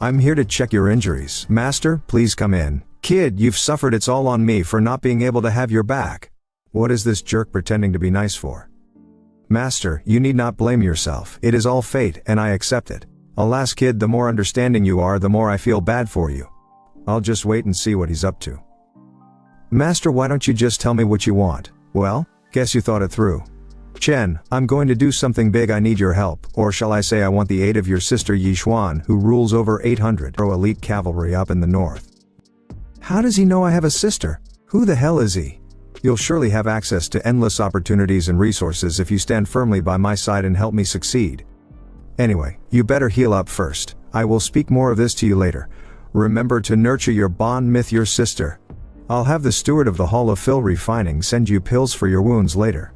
I'm here to check your injuries. Master, please come in. Kid, you've suffered. It's all on me for not being able to have your back. What is this jerk pretending to be nice for? Master, you need not blame yourself. It is all fate, and I accept it. Alas, kid, the more understanding you are, the more I feel bad for you. I'll just wait and see what he's up to. Master, why don't you just tell me what you want? Well, guess you thought it through. Chen, I'm going to do something big. I need your help, or shall I say I want the aid of your sister Yi Xuan, who rules over 800 elite cavalry up in the north. How does he know I have a sister? Who the hell is he? You'll surely have access to endless opportunities and resources if you stand firmly by my side and help me succeed. Anyway, you better heal up first. I will speak more of this to you later. Remember to nurture your bond with your sister. I'll have the steward of the Hall of Fill Refining send you pills for your wounds later.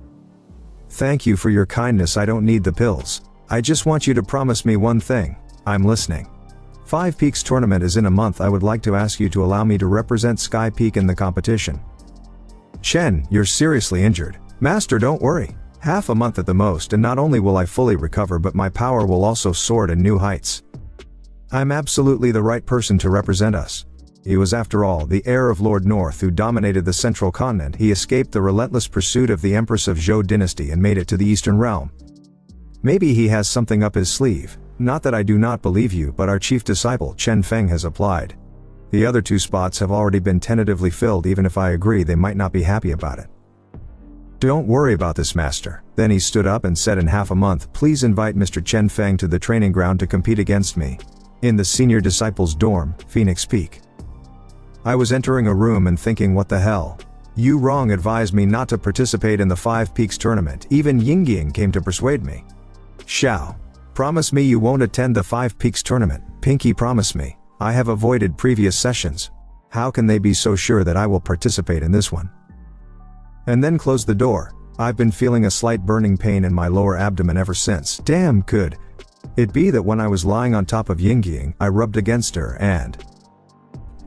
Thank you for your kindness. I don't need the pills. I just want you to promise me one thing. I'm listening. Five Peaks tournament is in a month. I would like to ask you to allow me to represent Sky Peak in the competition. Chen, you're seriously injured. Master, don't worry. Half a month at the most, and not only will I fully recover, but my power will also soar to new heights. I'm absolutely the right person to represent us. He was, after all, the heir of Lord North who dominated the central continent. He escaped the relentless pursuit of the Empress of Zhou dynasty and made it to the Eastern realm. Maybe he has something up his sleeve. Not that I do not believe you, but our chief disciple Chen Feng has applied. The other two spots have already been tentatively filled. Even if I agree, they might not be happy about it. Don't worry about this, master. Then he stood up and said, in half a month, please invite Mr. Chen Feng to the training ground to compete against me. In the senior disciples dorm, Phoenix Peak. I was entering a room and thinking, what the hell? Yu Rong advised me not to participate in the Five Peaks tournament. Even Yingying came to persuade me. Xiao. Promise me you won't attend the Five Peaks tournament. Pinky, promise me. I have avoided previous sessions. How can they be so sure that I will participate in this one? And then close the door. I've been feeling a slight burning pain in my lower abdomen ever since. Damn, could it be that when I was lying on top of Yingying, I rubbed against her and...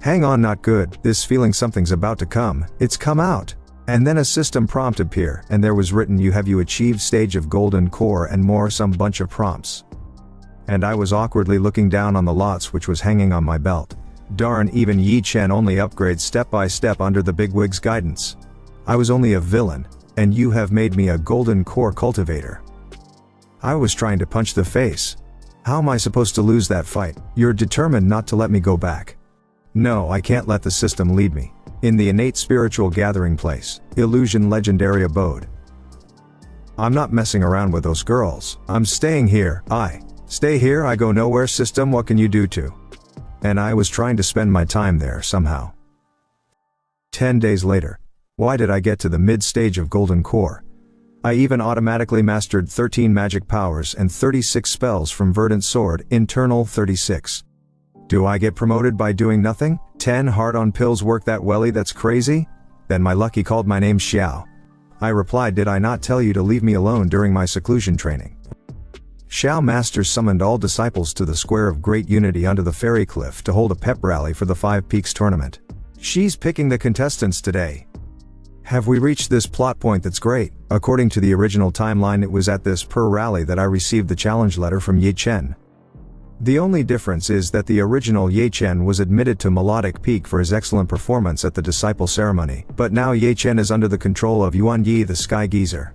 Hang on, not good. This feeling something's about to come. It's come out. And then a system prompt appear, and there was written, you achieved stage of golden core and more, some bunch of prompts. And I was awkwardly looking down on the lots which was hanging on my belt. Darn, even Ye Chen only upgrades step by step under the bigwig's guidance. I was only a villain, and you have made me a golden core cultivator. I was trying to punch the face. How am I supposed to lose that fight? You're determined not to let me go back. No, I can't let the system lead me. In the innate spiritual gathering place, illusion legendary abode. I'm not messing around with those girls. I'm staying here. I stay here, I go nowhere. System, what can you do to? And I was trying to spend my time there somehow. 10 days later. Why did I get to the mid-stage of Golden Core? I even automatically mastered 13 magic powers and 36 spells from Verdant Sword, internal 36. Do I get promoted by doing nothing? 10 hard-on pills work that welly? That's crazy? Then my lucky called my name Xiao. I replied, did I not tell you to leave me alone during my seclusion training? Xiao Master summoned all disciples to the Square of Great Unity under the Fairy Cliff to hold a pep rally for the Five Peaks tournament. She's picking the contestants today. Have we reached this plot point? That's great. According to the original timeline, it was at this rally that I received the challenge letter from Ye Chen. The only difference is that the original Ye Chen was admitted to Melodic Peak for his excellent performance at the disciple ceremony, but now Ye Chen is under the control of Yuan Yi the Sky Geezer.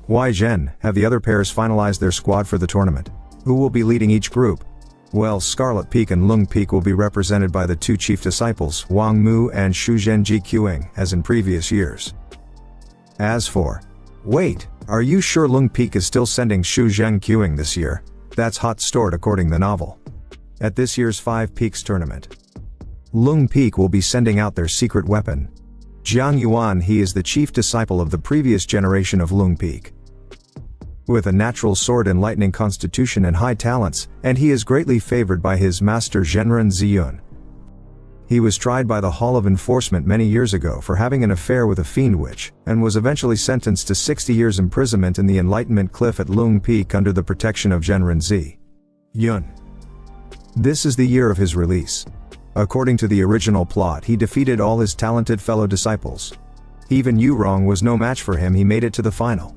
Why Zhen, have the other pairs finalized their squad for the tournament? Who will be leading each group? Well, Scarlet Peak and Lung Peak will be represented by the two chief disciples, Wang Mu and Shu Zhenji Qing, as in previous years. As for... Wait, are you sure Lung Peak is still sending Shu Zhen Qing this year? That's hot stored according the novel. At this year's Five Peaks tournament, Lung Peak will be sending out their secret weapon. Jiang Yuan, he is the chief disciple of the previous generation of Lung Peak. With a natural sword and lightning constitution and high talents, and he is greatly favored by his master Zhenren Ziyun. He was tried by the Hall of Enforcement many years ago for having an affair with a fiend witch, and was eventually sentenced to 60 years imprisonment in the Enlightenment Cliff at Lung Peak under the protection of Zhenren Ziyun. This is the year of his release. According to the original plot, he defeated all his talented fellow disciples. Even Yu Rong was no match for him. He made it to the final,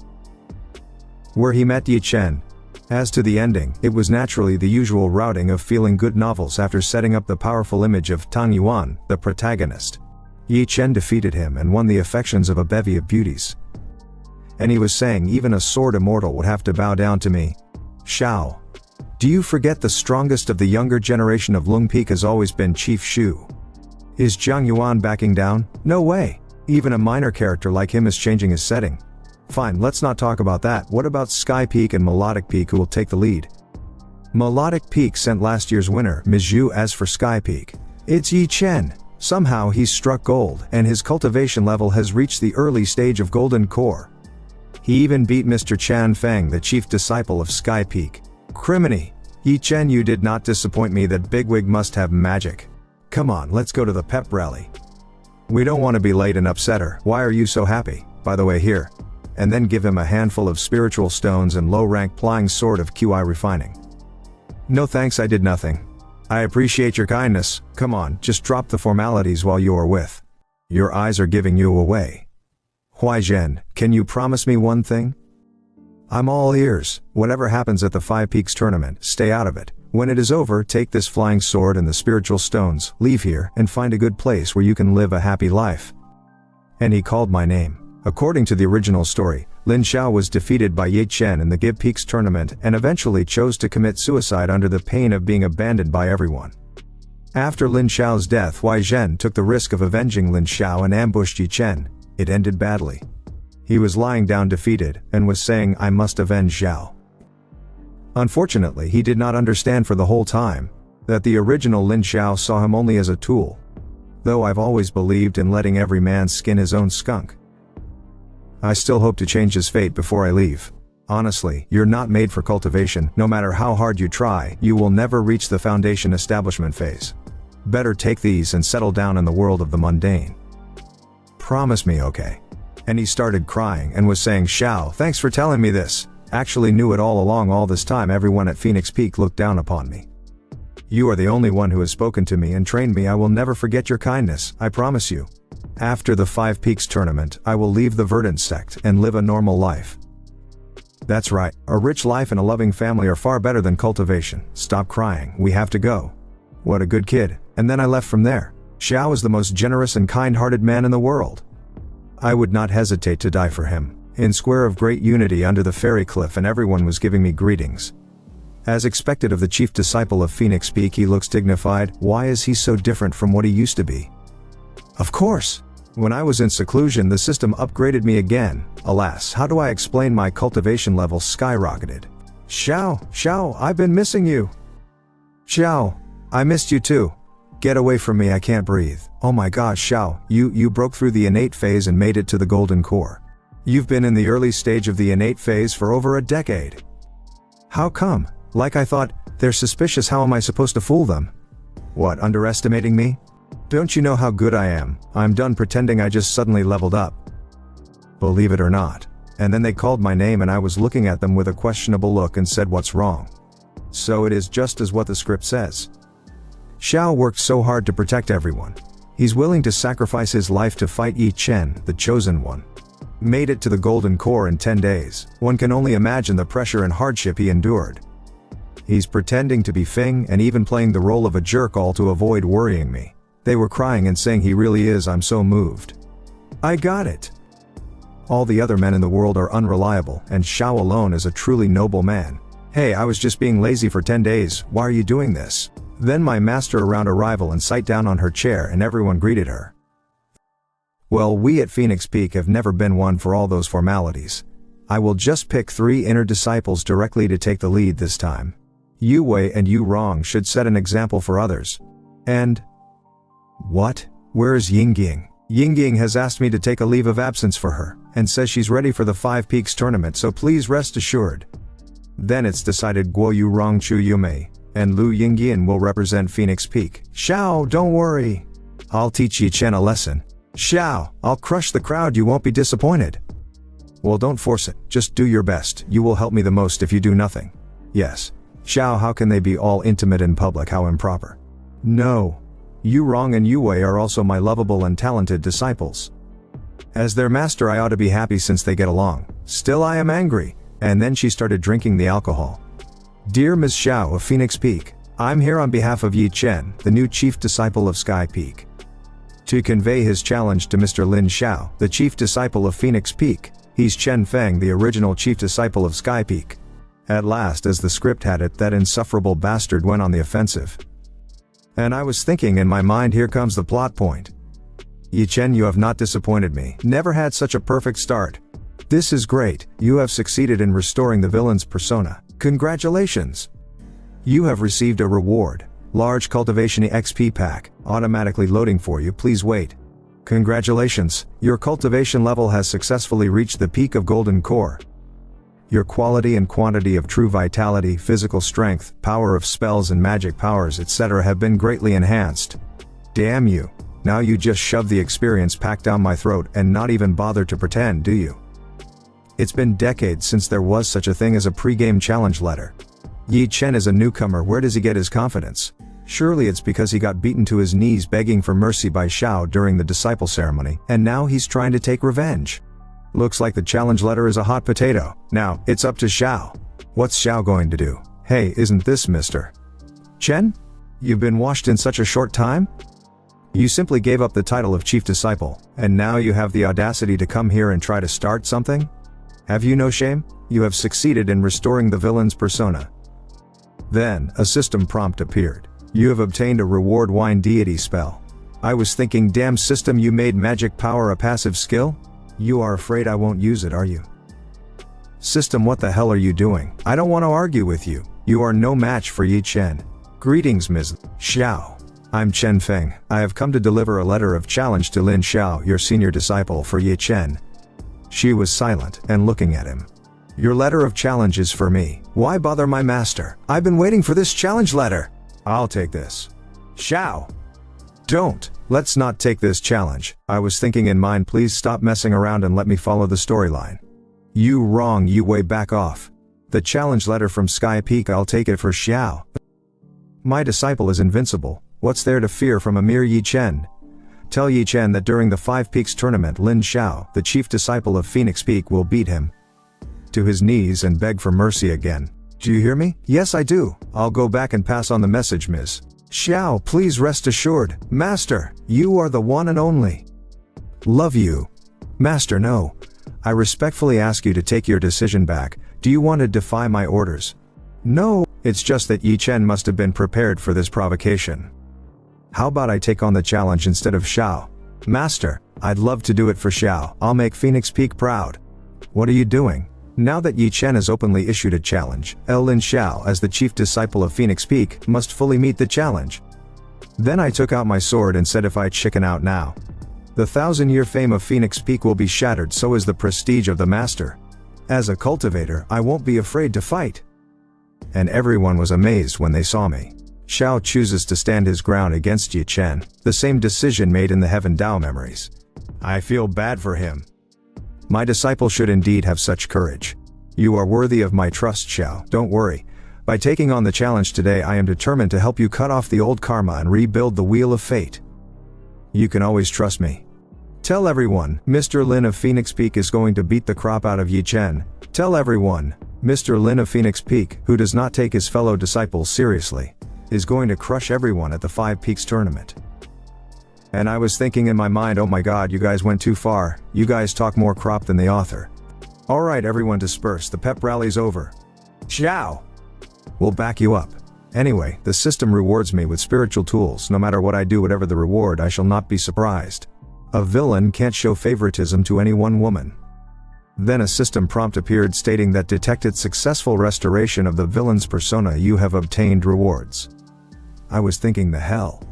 where he met Ye Chen. As to the ending, it was naturally the usual routing of feeling good novels after setting up the powerful image of Tang Yuan, the protagonist. Ye Chen defeated him and won the affections of a bevy of beauties. And he was saying, even a sword immortal would have to bow down to me. Xiao. Do you forget the strongest of the younger generation of Lung Peak has always been Chief Shu? Is Jiang Yuan backing down? No way. Even a minor character like him is changing his setting. Fine, let's not talk about that. What about Sky Peak and Melodic Peak, who will take the lead? Melodic Peak sent last year's winner, Ms. Zhu. As for Sky Peak, it's Ye Chen. Somehow he's struck gold, and his cultivation level has reached the early stage of golden core. He even beat Mr. Chan Feng, the chief disciple of Sky Peak. Criminy! Ye Chen, you did not disappoint me. That bigwig must have magic. Come on, let's go to the pep rally. We don't want to be late and upset her. Why are you so happy? By the way, here. And then give him a handful of spiritual stones and low-rank plying sword of QI refining. No thanks, I did nothing. I appreciate your kindness. Come on, just drop the formalities while you are with. Your eyes are giving you away. Huai Zhen, can you promise me one thing? I'm all ears. Whatever happens at the Five Peaks tournament, stay out of it. When it is over, take this flying sword and the spiritual stones, leave here, and find a good place where you can live a happy life. And he called my name. According to the original story, Lin Xiao was defeated by Ye Chen in the Give Peaks tournament and eventually chose to commit suicide under the pain of being abandoned by everyone. After Lin Xiao's death, Huai Zhen took the risk of avenging Lin Xiao and ambushed Ye Chen. It ended badly. He was lying down defeated, and was saying, I must avenge Xiao. Unfortunately, he did not understand for the whole time that the original Lin Xiao saw him only as a tool. Though I've always believed in letting every man skin his own skunk. I still hope to change his fate before I leave. Honestly, you're not made for cultivation. No matter how hard you try, you will never reach the foundation establishment phase. Better take these and settle down in the world of the mundane. Promise me, okay? And he started crying and was saying, Xiao, thanks for telling me this. Actually knew it all along. All this time everyone at Phoenix Peak looked down upon me. You are the only one who has spoken to me and trained me. I will never forget your kindness, I promise you. After the Five Peaks tournament, I will leave the Verdant Sect and live a normal life. That's right, a rich life and a loving family are far better than cultivation. Stop crying, we have to go. What a good kid. And then I left from there. Xiao is the most generous and kind-hearted man in the world. I would not hesitate to die for him. In Square of Great Unity under the fairy cliff, and everyone was giving me greetings. As expected of the chief disciple of Phoenix Peak, he looks dignified. Why is he so different from what he used to be? Of course! When I was in seclusion, the system upgraded me again. Alas, how do I explain my cultivation level skyrocketed? Xiao, I've been missing you. Xiao, I missed you too. Get away from me, I can't breathe. Oh my gosh, Xiao, you broke through the innate phase and made it to the golden core. You've been in the early stage of the innate phase for over a decade. How come? Like I thought, they're suspicious. How am I supposed to fool them? What, underestimating me? Don't you know how good I am? I'm done pretending I just suddenly leveled up. Believe it or not. And then they called my name and I was looking at them with a questionable look and said, what's wrong? So it is just as what the script says. Xiao worked so hard to protect everyone. He's willing to sacrifice his life to fight Ye Chen, the chosen one. Made it to the golden core in 10 days. One can only imagine the pressure and hardship he endured. He's pretending to be Feng and even playing the role of a jerk, all to avoid worrying me. They were crying and saying he really is. I'm so moved. I got it. All the other men in the world are unreliable, and Xiao alone is a truly noble man. Hey, I was just being lazy for 10 days, why are you doing this? Then my master around arrival and sat down on her chair and everyone greeted her. Well, we at Phoenix Peak have never been one for all those formalities. I will just pick 3 inner disciples directly to take the lead this time. Yu Wei and Yu Rong should set an example for others. And... what? Where is Yingying? Yingying has asked me to take a leave of absence for her, and says she's ready for the Five Peaks tournament, so please rest assured. Then it's decided Guo Yu Rong Chu Yumei and Lu Yingyan will represent Phoenix Peak. Xiao, don't worry. I'll teach Ye Chen a lesson. Xiao, I'll crush the crowd, you won't be disappointed. Well, don't force it, just do your best. You will help me the most if you do nothing. Yes. Xiao, how can they be all intimate in public? How improper. No. Yu Rong and Yu Wei are also my lovable and talented disciples. As their master I ought to be happy since they get along. Still I am angry. And then she started drinking the alcohol. Dear Ms. Xiao of Phoenix Peak, I'm here on behalf of Ye Chen, the new chief disciple of Sky Peak, to convey his challenge to Mr. Lin Xiao, the chief disciple of Phoenix Peak. He's Chen Feng, the original chief disciple of Sky Peak. At last, as the script had it, that insufferable bastard went on the offensive. And I was thinking in my mind, here comes the plot point. Ye Chen, you have not disappointed me. Never had such a perfect start. This is great. You have succeeded in restoring the villain's persona. Congratulations! You have received a reward. Large cultivation XP pack, automatically loading for you, please wait. Congratulations, your cultivation level has successfully reached the peak of golden core. Your quality and quantity of true vitality, physical strength, power of spells and magic powers etc. have been greatly enhanced. Damn you. Now you just shove the experience pack down my throat and not even bother to pretend, do you? It's been decades since there was such a thing as a pre-game challenge letter. Ye Chen is a newcomer, where does he get his confidence? Surely it's because he got beaten to his knees begging for mercy by Xiao during the disciple ceremony, and now he's trying to take revenge. Looks like the challenge letter is a hot potato. Now, it's up to Xiao. What's Xiao going to do? Hey, isn't this Mr. Chen? You've been washed in such a short time? You simply gave up the title of chief disciple, and now you have the audacity to come here and try to start something? Have you no shame? You have succeeded in restoring the villain's persona. Then, a system prompt appeared. You have obtained a reward wine deity spell. I was thinking, damn system, you made magic power a passive skill? You are afraid I won't use it, are you? System, what the hell are you doing? I don't want to argue with you. You are no match for Ye Chen. Greetings, Ms. Xiao. I'm Chen Feng. I have come to deliver a letter of challenge to Lin Xiao, your senior disciple, for Ye Chen. She was silent and looking at him. Your letter of challenge is for me. Why bother my master? I've been waiting for this challenge letter. I'll take this. Xiao. Don't. Let's not take this challenge. I was thinking in mind, please stop messing around and let me follow the storyline. You wrong, you way back off. The challenge letter from Sky Peak, I'll take it for Xiao. My disciple is invincible. What's there to fear from a mere Ye Chen? Tell Ye Chen that during the 5 Peaks tournament, Lin Xiao, the chief disciple of Phoenix Peak, will beat him to his knees and beg for mercy again. Do you hear me? Yes, I do. I'll go back and pass on the message, Ms. Xiao. Please rest assured, Master, you are the one and only. Love you. Master, no. I respectfully ask you to take your decision back. Do you want to defy my orders? No, it's just that Ye Chen must have been prepared for this provocation. How about I take on the challenge instead of Xiao? Master, I'd love to do it for Xiao. I'll make Phoenix Peak proud. What are you doing? Now that Ye Chen has openly issued a challenge, Lin Xiao, as the chief disciple of Phoenix Peak, must fully meet the challenge. Then I took out my sword and said, if I chicken out now, the 1,000-year fame of Phoenix Peak will be shattered, so is the prestige of the master. As a cultivator, I won't be afraid to fight. And everyone was amazed when they saw me. Xiao chooses to stand his ground against Ye Chen, the same decision made in the Heaven Dao memories. I feel bad for him. My disciple should indeed have such courage. You are worthy of my trust, Xiao. Don't worry. By taking on the challenge today, I am determined to help you cut off the old karma and rebuild the wheel of fate. You can always trust me. Tell everyone, Mr. Lin of Phoenix Peak is going to beat the crap out of Ye Chen. Tell everyone, Mr. Lin of Phoenix Peak, who does not take his fellow disciples seriously, is going to crush everyone at the 5 Peaks tournament. And I was thinking in my mind, oh my god, you guys went too far. You guys talk more crap than the author. Alright, everyone disperse, the pep rally's over. Xiao! We'll back you up. Anyway, the system rewards me with spiritual tools. No matter what I do, whatever the reward, I shall not be surprised. A villain can't show favoritism to any one woman. Then a system prompt appeared stating that detected successful restoration of the villain's persona, you have obtained rewards. I was thinking, the hell?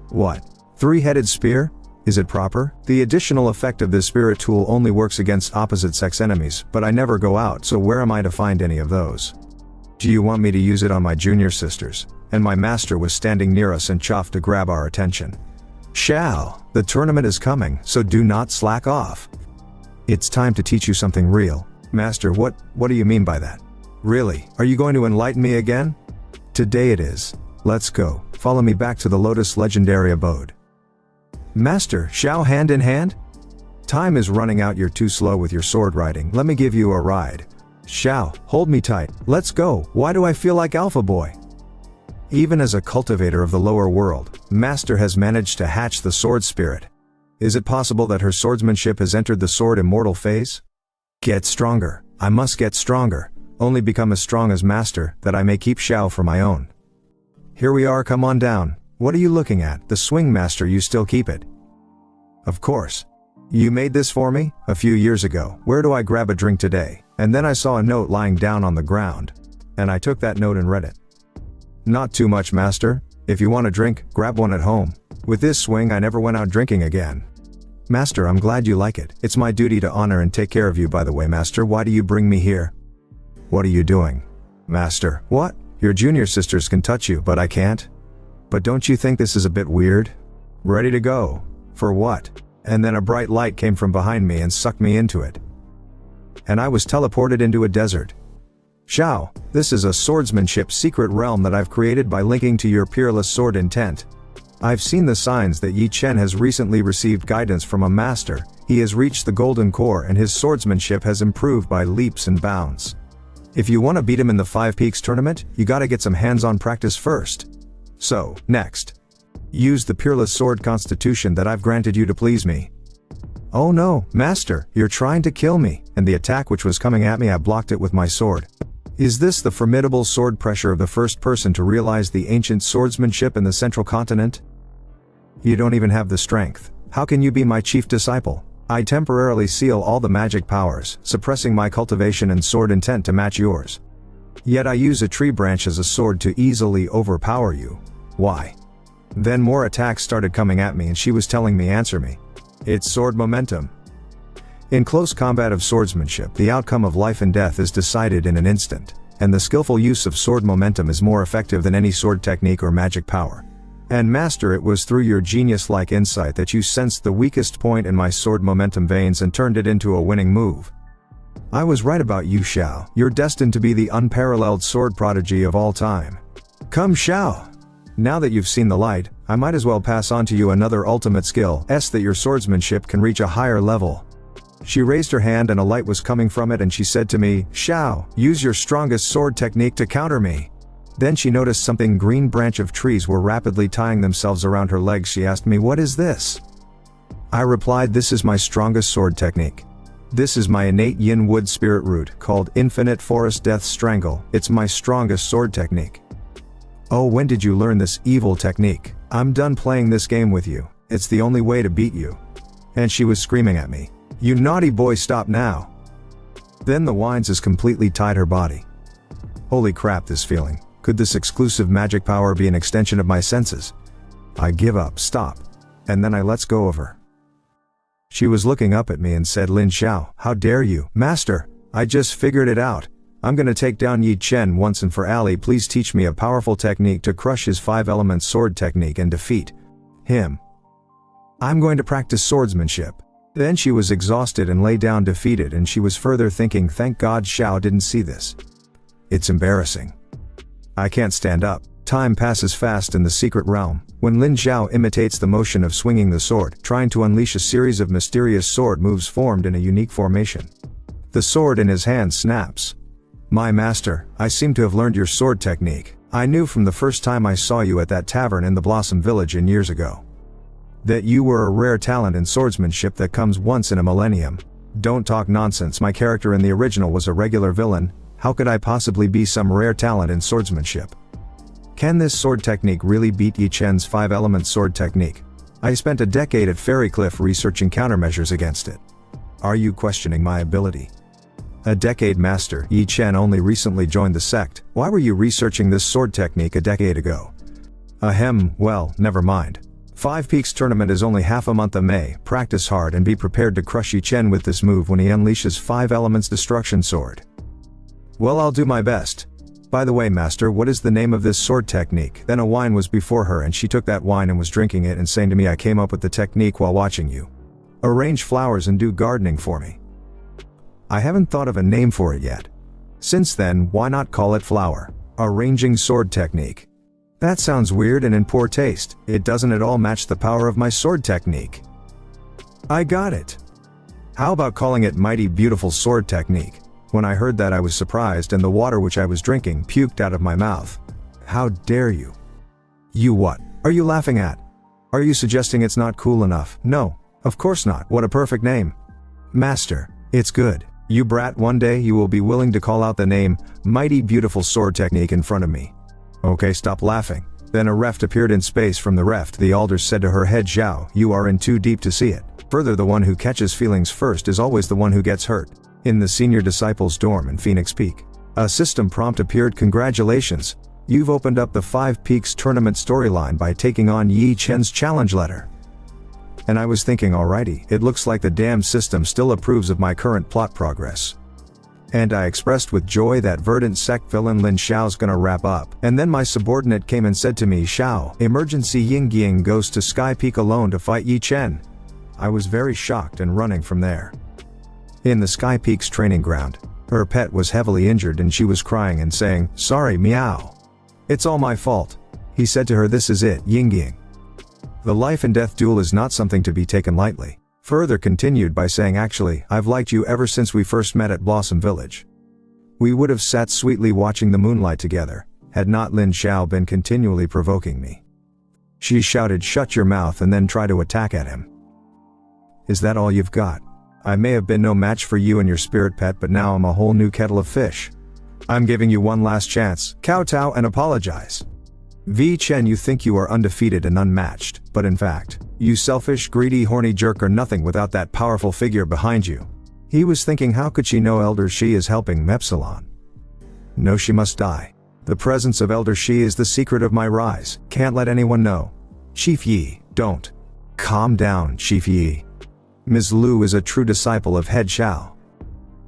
What? 3-headed spear? Is it proper? The additional effect of this spirit tool only works against opposite sex enemies, but I never go out, so where am I to find any of those? Do you want me to use it on my junior sisters? And my master was standing near us and chopped to grab our attention. Xiao, the tournament is coming, so do not slack off. It's time to teach you something real. Master, what do you mean by that? Really, are you going to enlighten me again? Today it is. Let's go, follow me back to the Lotus Legendary Abode. Master, Xiao, hand in hand? Time is running out, you're too slow with your sword riding, let me give you a ride. Xiao, hold me tight, let's go. Why do I feel like Alpha Boy? Even as a cultivator of the lower world, Master has managed to hatch the sword spirit. Is it possible that her swordsmanship has entered the sword immortal phase? Get stronger, I must get stronger, only become as strong as Master, that I may keep Xiao for my own. Here we are, come on down. What are you looking at? The swing, Master, you still keep it? Of course. You made this for me? A few years ago. Where do I grab a drink today? And then I saw a note lying down on the ground. And I took that note and read it. Not too much, Master. If you want a drink, grab one at home. With this swing I never went out drinking again. Master, I'm glad you like it. It's my duty to honor and take care of you. By the way, Master, why do you bring me here? What are you doing? Master, what? Your junior sisters can touch you, but I can't? But don't you think this is a bit weird? Ready to go. For what? And then a bright light came from behind me and sucked me into it. And I was teleported into a desert. Xiao, this is a swordsmanship secret realm that I've created by linking to your peerless sword intent. I've seen the signs that Ye Chen has recently received guidance from a master. He has reached the golden core and his swordsmanship has improved by leaps and bounds. If you want to beat him in the 5 Peaks tournament, you gotta get some hands-on practice first. So, next. Use the peerless sword constitution that I've granted you to please me. Oh no, Master, you're trying to kill me, and the attack which was coming at me I blocked it with my sword. Is this the formidable sword pressure of the first person to realize the ancient swordsmanship in the central continent? You don't even have the strength. How can you be my chief disciple? I temporarily seal all the magic powers, suppressing my cultivation and sword intent to match yours. Yet I use a tree branch as a sword to easily overpower you. Why? Then more attacks started coming at me and she was telling me answer me. It's sword momentum. In close combat of swordsmanship, the outcome of life and death is decided in an instant, and the skillful use of sword momentum is more effective than any sword technique or magic power. And Master, it was through your genius-like insight that you sensed the weakest point in my sword momentum veins and turned it into a winning move. I was right about you, Xiao. You're destined to be the unparalleled sword prodigy of all time. Come, Xiao! Now that you've seen the light, I might as well pass on to you another ultimate skill, that your swordsmanship can reach a higher level. She raised her hand and a light was coming from it and she said to me, Xiao, use your strongest sword technique to counter me. Then she noticed something green branch of trees were rapidly tying themselves around her legs. She asked me, what is this? I replied, this is my strongest sword technique. This is my innate yin wood spirit root, called infinite forest death strangle. It's my strongest sword technique. Oh, when did you learn this evil technique? I'm done playing this game with you. It's the only way to beat you. And she was screaming at me. You naughty boy, stop now. Then the wines has completely tied her body. Holy crap, this feeling. Could this exclusive magic power be an extension of my senses? I give up, stop. And then I lets go of her. She was looking up at me and said, Lin Xiao, how dare you? Master, I just figured it out. I'm gonna take down Ye Chen once and for all. Please teach me a powerful technique to crush his 5-element sword technique and defeat him. I'm going to practice swordsmanship. Then she was exhausted and lay down defeated, and she was further thinking, thank God Xiao didn't see this. It's embarrassing. I can't stand up. Time passes fast in the secret realm, when Lin Xiao imitates the motion of swinging the sword, trying to unleash a series of mysterious sword moves formed in a unique formation. The sword in his hand snaps. My master, I seem to have learned your sword technique. I knew from the first time I saw you at that tavern in the Blossom Village years ago that you were a rare talent in swordsmanship that comes once in a millennium. Don't talk nonsense. My character in the original was a regular villain. How could I possibly be some rare talent in swordsmanship? Can this sword technique really beat Ye Chen's 5-element sword technique? I spent a decade at Fairy Cliff researching countermeasures against it. Are you questioning my ability? A decade, Master. Ye Chen only recently joined the sect. Why were you researching this sword technique a decade ago? Ahem, well, never mind. 5 Peaks tournament is only half a month of May. Practice hard and be prepared to crush Ye Chen with this move when he unleashes 5 elements destruction sword. Well, I'll do my best. By the way, Master, what is the name of this sword technique? Then a wine was before her and she took that wine and was drinking it and saying to me, I came up with the technique while watching you. Arrange flowers and do gardening for me. I haven't thought of a name for it yet. Since then, why not call it flower? Arranging sword technique. That sounds weird and in poor taste. It doesn't at all match the power of my sword technique. I got it. How about calling it mighty beautiful sword technique? When I heard that I was surprised and the water which I was drinking puked out of my mouth. How dare you? You what? Are you laughing at? Are you suggesting it's not cool enough? No, of course not. What a perfect name. Master, it's good. You brat, one day you will be willing to call out the name, mighty beautiful sword technique in front of me. Okay, stop laughing. Then a reft appeared in space from the reft. The elders said to her head, Xiao, you are in too deep to see it. Further, the one who catches feelings first is always the one who gets hurt. In the senior disciples dorm in Phoenix Peak. A system prompt appeared. Congratulations. You've opened up the 5 Peaks tournament storyline by taking on Ye Chen's challenge letter. And I was thinking, alrighty, it looks like the damn system still approves of my current plot progress. And I expressed with joy that Verdant Sect villain Lin Xiao's gonna wrap up. And then my subordinate came and said to me, Xiao, emergency Yingying goes to Sky Peak alone to fight Ye Chen. I was very shocked and running from there. In the Sky Peak's training ground, her pet was heavily injured and she was crying and saying, sorry meow. It's all my fault. He said to her, this is it, Yingying. The life and death duel is not something to be taken lightly. Further continued by saying, actually, I've liked you ever since we first met at Blossom Village. We would have sat sweetly watching the moonlight together, had not Lin Xiao been continually provoking me. She shouted, shut your mouth, and then tried to attack at him. Is that all you've got? I may have been no match for you and your spirit pet, but now I'm a whole new kettle of fish. I'm giving you one last chance, kowtow and apologize. Ye Chen, you think you are undefeated and unmatched, but in fact, you selfish, greedy, horny jerk are nothing without that powerful figure behind you. He was thinking, how could she know Elder Shi is helping Mepsilon? No, she must die. The presence of Elder Shi is the secret of my rise, can't let anyone know. Chief Yi, don't. Calm down, Chief Yi. Ms. Lu is a true disciple of Head Xiao.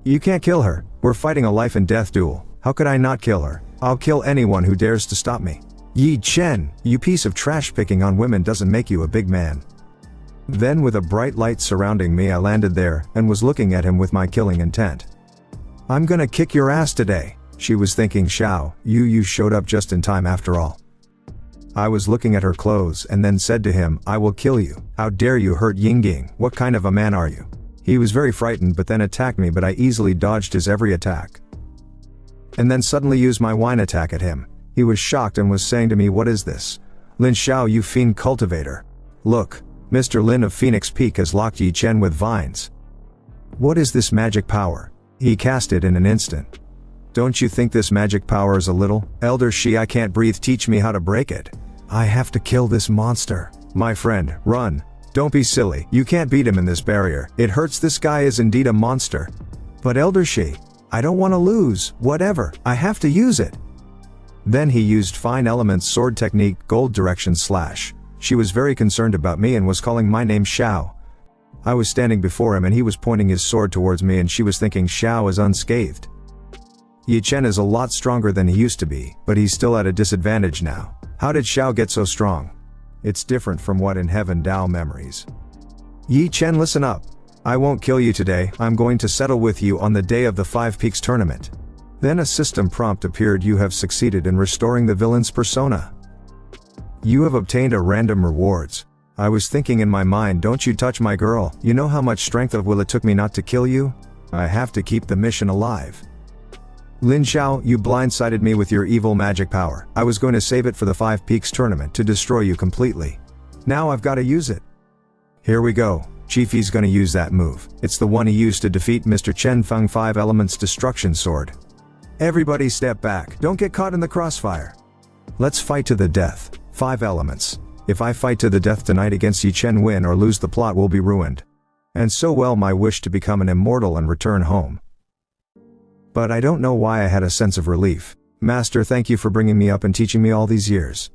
You can't kill her, we're fighting a life and death duel, how could I not kill her? I'll kill anyone who dares to stop me. Ye Chen, you piece of trash, picking on women doesn't make you a big man. Then with a bright light surrounding me I landed there, and was looking at him with my killing intent. I'm gonna kick your ass today, she was thinking. Xiao, you showed up just in time after all. I was looking at her clothes and then said to him, I will kill you, how dare you hurt Yingying, what kind of a man are you? He was very frightened but then attacked me, but I easily dodged his every attack. And then suddenly used my wine attack at him. He was shocked and was saying to me, what is this? Lin Xiao, you fiend cultivator. Look, Mr. Lin of Phoenix Peak has locked Ye Chen with vines. What is this magic power? He cast it in an instant. Don't you think this magic power is a little? Elder Shi, I can't breathe, teach me how to break it. I have to kill this monster. My friend, run. Don't be silly, you can't beat him in this barrier, it hurts, this guy is indeed a monster. But Elder Shi, I don't want to lose, whatever, I have to use it. Then he used fine elements sword technique, gold direction slash. She was very concerned about me and was calling my name Xiao. I was standing before him and he was pointing his sword towards me and she was thinking Xiao is unscathed. Ye Chen is a lot stronger than he used to be, but he's still at a disadvantage now. How did Xiao get so strong? It's different from what in Heaven Dao memories. Ye Chen, listen up. I won't kill you today, I'm going to settle with you on the day of the 5 Peaks tournament. Then a system prompt appeared. You have succeeded in restoring the villain's persona. You have obtained a random rewards. I was thinking in my mind, don't you touch my girl, you know how much strength of will it took me not to kill you? I have to keep the mission alive. Lin Xiao, you blindsided me with your evil magic power. I was going to save it for the 5 Peaks tournament to destroy you completely. Now I've got to use it. Here we go. Chief Yi's gonna use that move. It's the one he used to defeat Mr. Chen Feng 5 Elements Destruction Sword. Everybody step back, don't get caught in the crossfire. Let's fight to the death, 5 elements. If I fight to the death tonight against Ye Chen, win or lose, the plot will be ruined. And so well my wish to become an immortal and return home. But I don't know why I had a sense of relief. Master, thank you for bringing me up and teaching me all these years.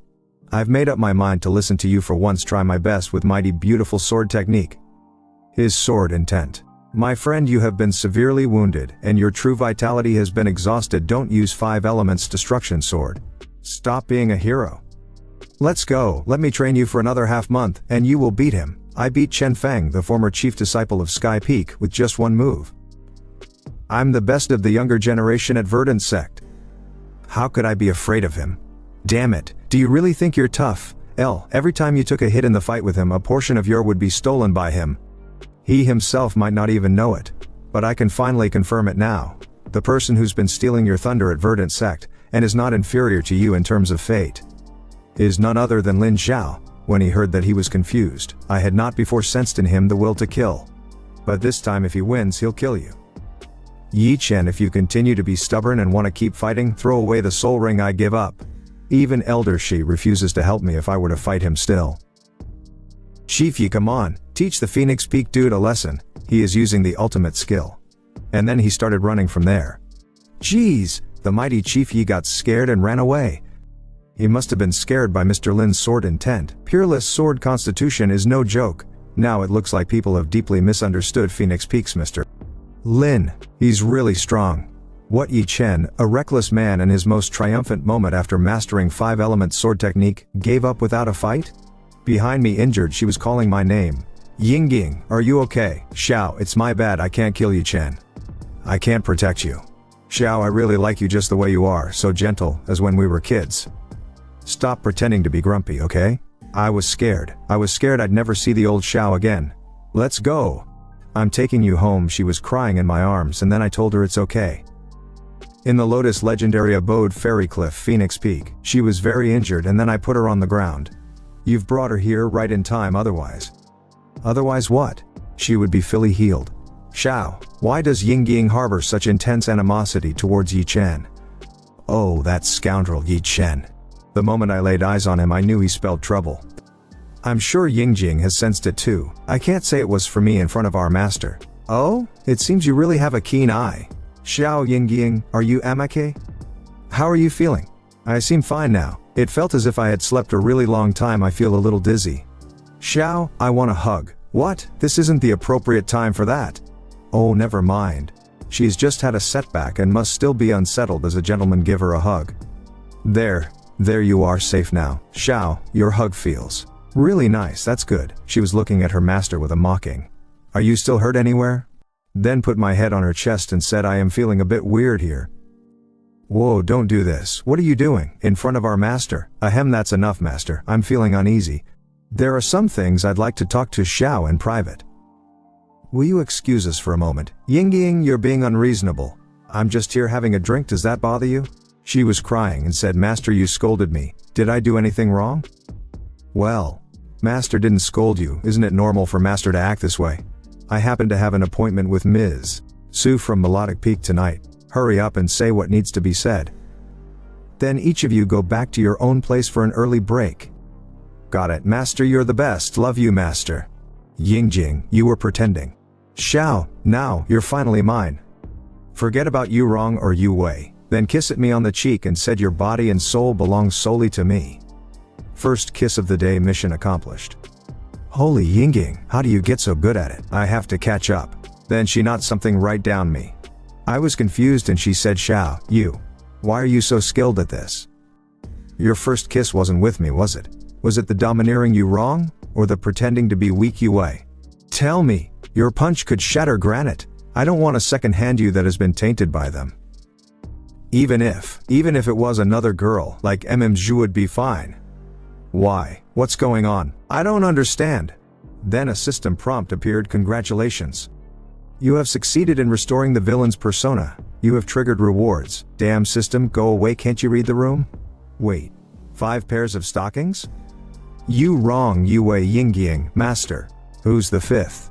I've made up my mind to listen to you for once, try my best with mighty beautiful sword technique. His sword intent. My friend, you have been severely wounded, and your true vitality has been exhausted. Don't use 5 elements destruction sword. Stop being a hero. Let's go, let me train you for another half month, and you will beat him. I beat Chen Feng, the former chief disciple of Sky Peak, with just one move. I'm the best of the younger generation at Verdant Sect. How could I be afraid of him? Damn it, do you really think you're tough? Every time you took a hit in the fight with him, a portion of your would be stolen by him. He himself might not even know it. But I can finally confirm it now. The person who's been stealing your thunder at Verdant Sect, and is not inferior to you in terms of fate, is none other than Lin Xiao. When he heard that, he was confused. I had not before sensed in him the will to kill. But this time if he wins, he'll kill you. Ye Chen, if you continue to be stubborn and want to keep fighting, throw away the soul ring. I give up. Even Elder Shi refuses to help me if I were to fight him still. Chief Yi, come on, teach the Phoenix Peak dude a lesson. He is using the ultimate skill. And then he started running from there. Jeez, the mighty Chief Yi got scared and ran away. He must have been scared by Mr. Lin's sword intent. Peerless sword constitution is no joke. Now it looks like people have deeply misunderstood Phoenix Peak's Mr. Lin. He's really strong. What Ye Chen, a reckless man in his most triumphant moment after mastering 5-element sword technique, gave up without a fight? Behind me injured, she was calling my name. Yingying, are you okay? Xiao, it's my bad, I can't kill Ye Chen. I can't protect you. Xiao, I really like you just the way you are, so gentle, as when we were kids. Stop pretending to be grumpy, okay? I was scared I'd never see the old Xiao again. Let's go. I'm taking you home, she was crying in my arms, and then I told her it's okay. In the Lotus legendary abode Fairy Cliff Phoenix Peak, she was very injured and then I put her on the ground. You've brought her here right in time, otherwise. Otherwise what? She would be fully healed. Xiao, why does Yingying harbor such intense animosity towards Ye Chen? Oh, that scoundrel Ye Chen. The moment I laid eyes on him I knew he spelled trouble. I'm sure Yingjing has sensed it too. I can't say it was for me in front of our master. Oh? It seems you really have a keen eye. Xiao Yingying, are you amake? How are you feeling? I seem fine now. It felt as if I had slept a really long time. I feel a little dizzy. Xiao, I want a hug. What? This isn't the appropriate time for that. Oh, never mind. She's just had a setback and must still be unsettled. As a gentleman, give her a hug. There you are, safe now. Xiao, your hug feels really nice, that's good. She was looking at her master with a mocking. Are you still hurt anywhere? Then put my head on her chest and said, I am feeling a bit weird here. Whoa, don't do this. What are you doing? In front of our master? Ahem, that's enough, master. I'm feeling uneasy. There are some things I'd like to talk to Xiao in private. Will you excuse us for a moment? Yingying, you're being unreasonable. I'm just here having a drink, does that bother you? She was crying and said, Master, you scolded me. Did I do anything wrong? Well, Master didn't scold you. Isn't it normal for Master to act this way? I happen to have an appointment with Ms. Su from Melodic Peak tonight. Hurry up and say what needs to be said. Then each of you go back to your own place for an early break. Got it, Master, you're the best. Love you, Master. Yingjing, you were pretending. Xiao, now, you're finally mine. Forget about you wrong or you wei. Then kiss at me on the cheek and said your body and soul belong solely to me. First kiss of the day, mission accomplished. Holy Yingying, how do you get so good at it? I have to catch up. Then she nodded something right down me. I was confused and she said, Xiao, why are you so skilled at this? Your first kiss wasn't with me, was it? Was it the domineering you wrong, or the pretending to be weak you wei? Tell me, your punch could shatter granite. I don't want a second hand you that has been tainted by them. Even if it was another girl, like Zhu would be fine. Why? What's going on? I don't understand. Then a system prompt appeared. Congratulations. You have succeeded in restoring the villain's persona. You have triggered rewards. Damn system, go away, can't you read the room? Wait. 5 pairs of stockings? You wrong, Yue Yingying, master. Who's the 5th?